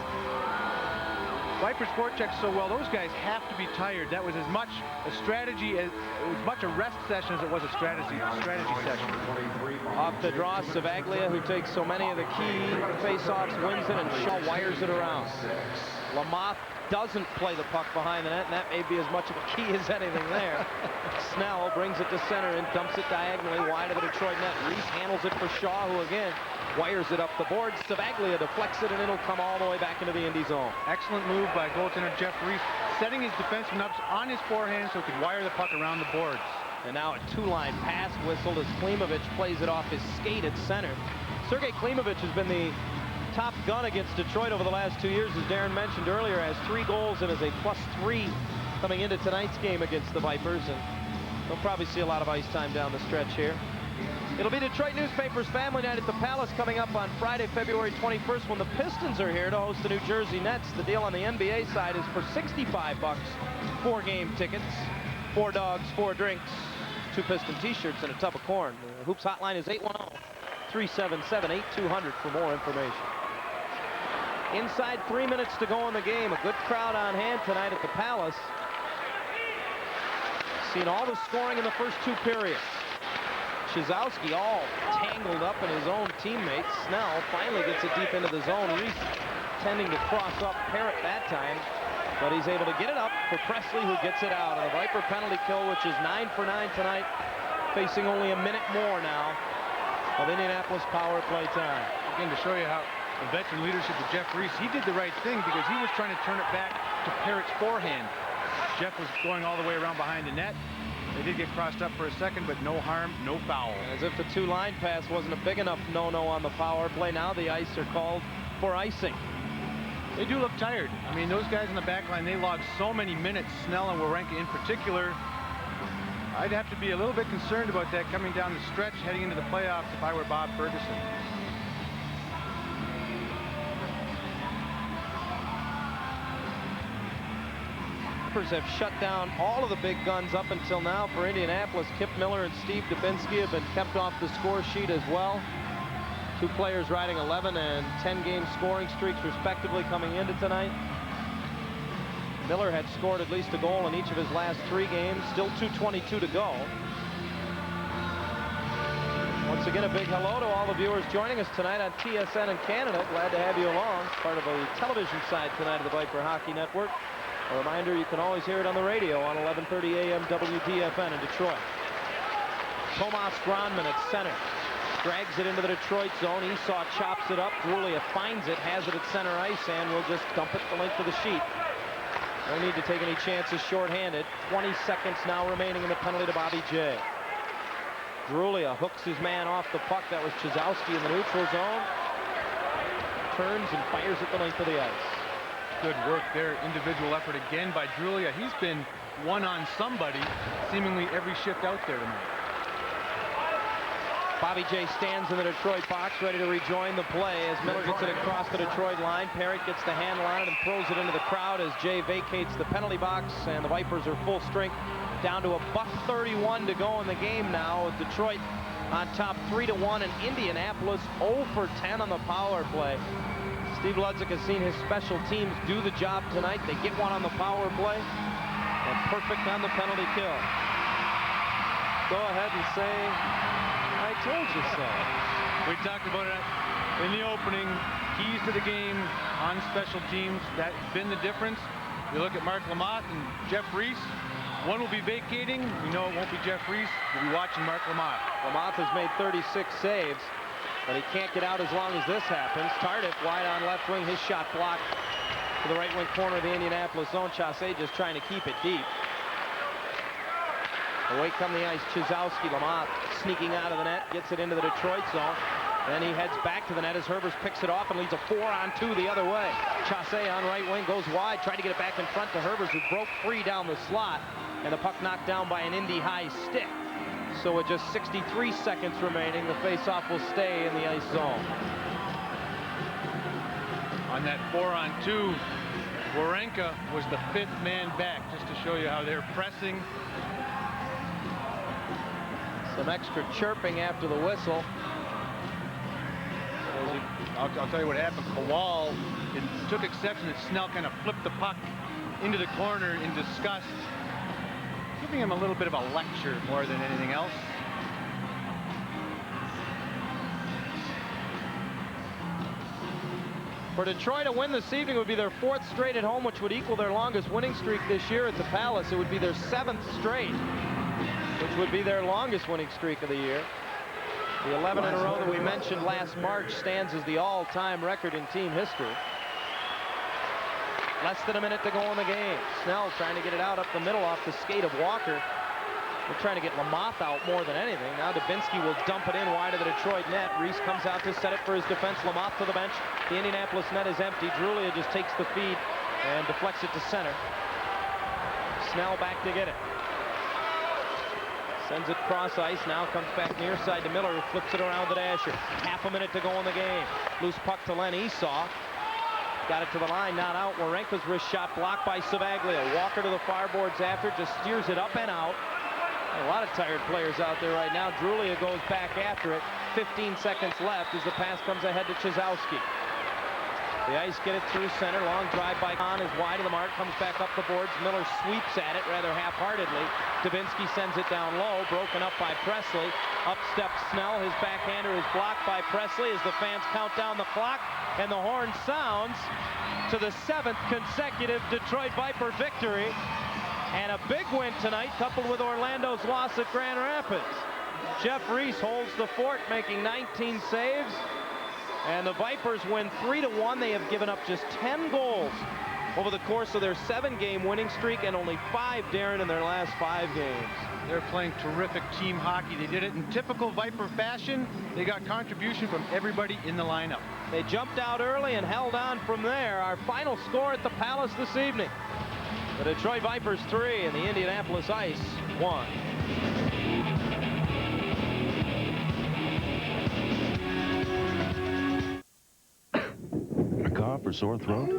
[SPEAKER 2] Vipers forecheck so well. Those guys have to be tired. That was as much a strategy as much a rest session as it was a strategy session.
[SPEAKER 1] Off the draw, Savaglia, who takes so many of the key face-offs, wins it, and Shaw wires it around. Lamothe doesn't play the puck behind the net, and that may be as much of a key as anything there. Snell brings it to center and dumps it diagonally wide of the Detroit net. Reese handles it for Shaw, who again wires it up the board. Savaglia deflects it, and it'll come all the way back into the Indy zone.
[SPEAKER 2] Excellent move by goaltender Jeff Reese, setting his defenseman up on his forehand so he could wire the puck around the boards.
[SPEAKER 1] And now a 2-line pass whistled as Klimovich plays it off his skate at center. Sergei Klimovich has been the top gun against Detroit over the last 2 years, as Darren mentioned earlier, has 3 goals and is a +3 coming into tonight's game against the Vipers, and they'll probably see a lot of ice time down the stretch here. It'll be Detroit Newspapers Family Night at the Palace coming up on Friday, February 21st, when the Pistons are here to host the New Jersey Nets. The deal on the NBA side is for $65, 4 game tickets, 4 dogs, 4 drinks, 2 Piston t-shirts, and a tub of corn. The Hoops hotline is 810-377-8200 for more information. Inside 3 minutes to go in the game. A good crowd on hand tonight at the Palace. Seen all the scoring in the first 2 periods. Chizowski all tangled up in his own teammates. Snell finally gets it deep into the zone. Reese tending to cross up Parrott that time, but he's able to get it up for Presley, who gets it out. And the Viper penalty kill, which is 9 for 9 tonight, facing only a minute more now of Indianapolis power play time.
[SPEAKER 2] Again, to show you how the veteran leadership of Jeff Reese, he did the right thing because he was trying to turn it back to Parrott's forehand. Jeff was going all the way around behind the net. They did get crossed up for a second, but no harm, no foul.
[SPEAKER 1] As if the 2-line pass wasn't a big enough no-no on the power play. Now the ice are called for icing.
[SPEAKER 2] They do look tired. I mean, those guys in the back line, they logged so many minutes, Snell and Wawrinka in particular. I'd have to be a little bit concerned about that coming down the stretch, heading into the playoffs if I were Bob Ferguson.
[SPEAKER 1] Have shut down all of the big guns up until now for Indianapolis. Kip Miller and Steve Dubinsky have been kept off the score sheet as well. 2 players riding 11 and 10 game scoring streaks respectively coming into tonight. Miller had scored at least a goal in each of his last 3 games. Still 2:22 to go. Once again, a big hello to all the viewers joining us tonight on TSN in Canada. Glad to have you along. Part of the television side tonight of the Viper Hockey Network. A reminder, you can always hear it on the radio on 1130 AM WDFN in Detroit. Tomas Gronman at center. Drags it into the Detroit zone. Esau chops it up. Drulia finds it, has it at center ice, and will just dump it the length of the sheet. No need to take any chances shorthanded. 20 seconds now remaining in the penalty to Bobby J. Drulia hooks his man off the puck. That was Chizowski in the neutral zone. Turns and fires it the length of the ice.
[SPEAKER 2] Good work there. Individual effort again by Drulia. He's been one on somebody seemingly every shift out there tonight.
[SPEAKER 1] Bobby J stands in the Detroit box, ready to rejoin the play as Miller gets it across the Detroit line. Parrott gets the handle on it and throws it into the crowd as Jay vacates the penalty box, and the Vipers are full strength, down to a $1:31 to go in the game now, with Detroit on top 3-1, and Indianapolis 0 for 10 on the power play. Steve Ludzik has seen his special teams do the job tonight. They get one on the power play and perfect on the penalty kill. Go ahead and say, I told you so.
[SPEAKER 2] We talked about it in the opening. Keys to the game on special teams. That's been the difference. You look at Mark Lamothe and Jeff Reese. One will be vacating. We know it won't be Jeff Reese. We'll be watching Mark Lamothe.
[SPEAKER 1] Lamothe has made 36 saves. But he can't get out as long as this happens. Tardif wide on left wing. His shot blocked to the right wing corner of the Indianapolis zone. Chassé just trying to keep it deep. Away come the ice. Chizowski. Lamothe sneaking out of the net. Gets it into the Detroit zone. Then he heads back to the net as Herbers picks it off and leads a 4-on-2 the other way. Chassé on right wing goes wide. Tried to get it back in front to Herbers, who broke free down the slot. And the puck knocked down by an Indy high stick. So with just 63 seconds remaining, the faceoff will stay in the ice zone.
[SPEAKER 2] On that 4-on-2, Wawrinka was the 5th man back, just to show you how they're pressing.
[SPEAKER 1] Some extra chirping after the whistle.
[SPEAKER 2] I'll tell you what happened. Kowal took exception that Snell kind of flipped the puck into the corner in disgust, giving him a little bit of a lecture more than anything else.
[SPEAKER 1] For Detroit to win this evening would be their 4th straight at home, which would equal their longest winning streak this year at the Palace. It would be their 7th straight, which would be their longest winning streak of the year. The 11 in a row that we mentioned last March stands as the all-time record in team history. Less than a minute to go in the game. Snell trying to get it out up the middle off the skate of Walker. They're trying to get Lamothe out more than anything. Now Dubinsky will dump it in wide of the Detroit net. Reese comes out to set it for his defense. Lamothe to the bench. The Indianapolis net is empty. Drulia just takes the feed and deflects it to center. Snell back to get it. Sends it cross ice, now comes back near side to Miller, who flips it around to Dasher. Half a minute to go in the game. Loose puck to Len Esau. Got it to the line, not out. Warenka's wrist shot blocked by Savaglia. Walker to the far boards after, just steers it up and out. A lot of tired players out there right now. Drulia goes back after it. 15 seconds left as the pass comes ahead to Chizowski. The Ice get it through center. Long drive by Kahn is wide of the mark. Comes back up the boards. Miller sweeps at it rather half-heartedly. Dubinsky sends it down low. Broken up by Presley. Up steps Snell. His backhander is blocked by Presley as the fans count down the clock. And the horn sounds to the 7th consecutive Detroit Viper victory. And a big win tonight, coupled with Orlando's loss at Grand Rapids. Jeff Reese holds the fort, making 19 saves. And the Vipers win 3-1. They have given up just 10 goals over the course of their 7-game winning streak, and only 5, Darren, in their last 5 games.
[SPEAKER 2] They're playing terrific team hockey. They did it in typical Viper fashion. They got contribution from everybody in the lineup.
[SPEAKER 1] They jumped out early and held on from there. Our final score at the Palace this evening: the Detroit Vipers 3 and the Indianapolis Ice 1.
[SPEAKER 26] A cough or sore throat?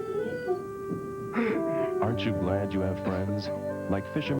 [SPEAKER 26] Aren't you glad you have friends like fishermen?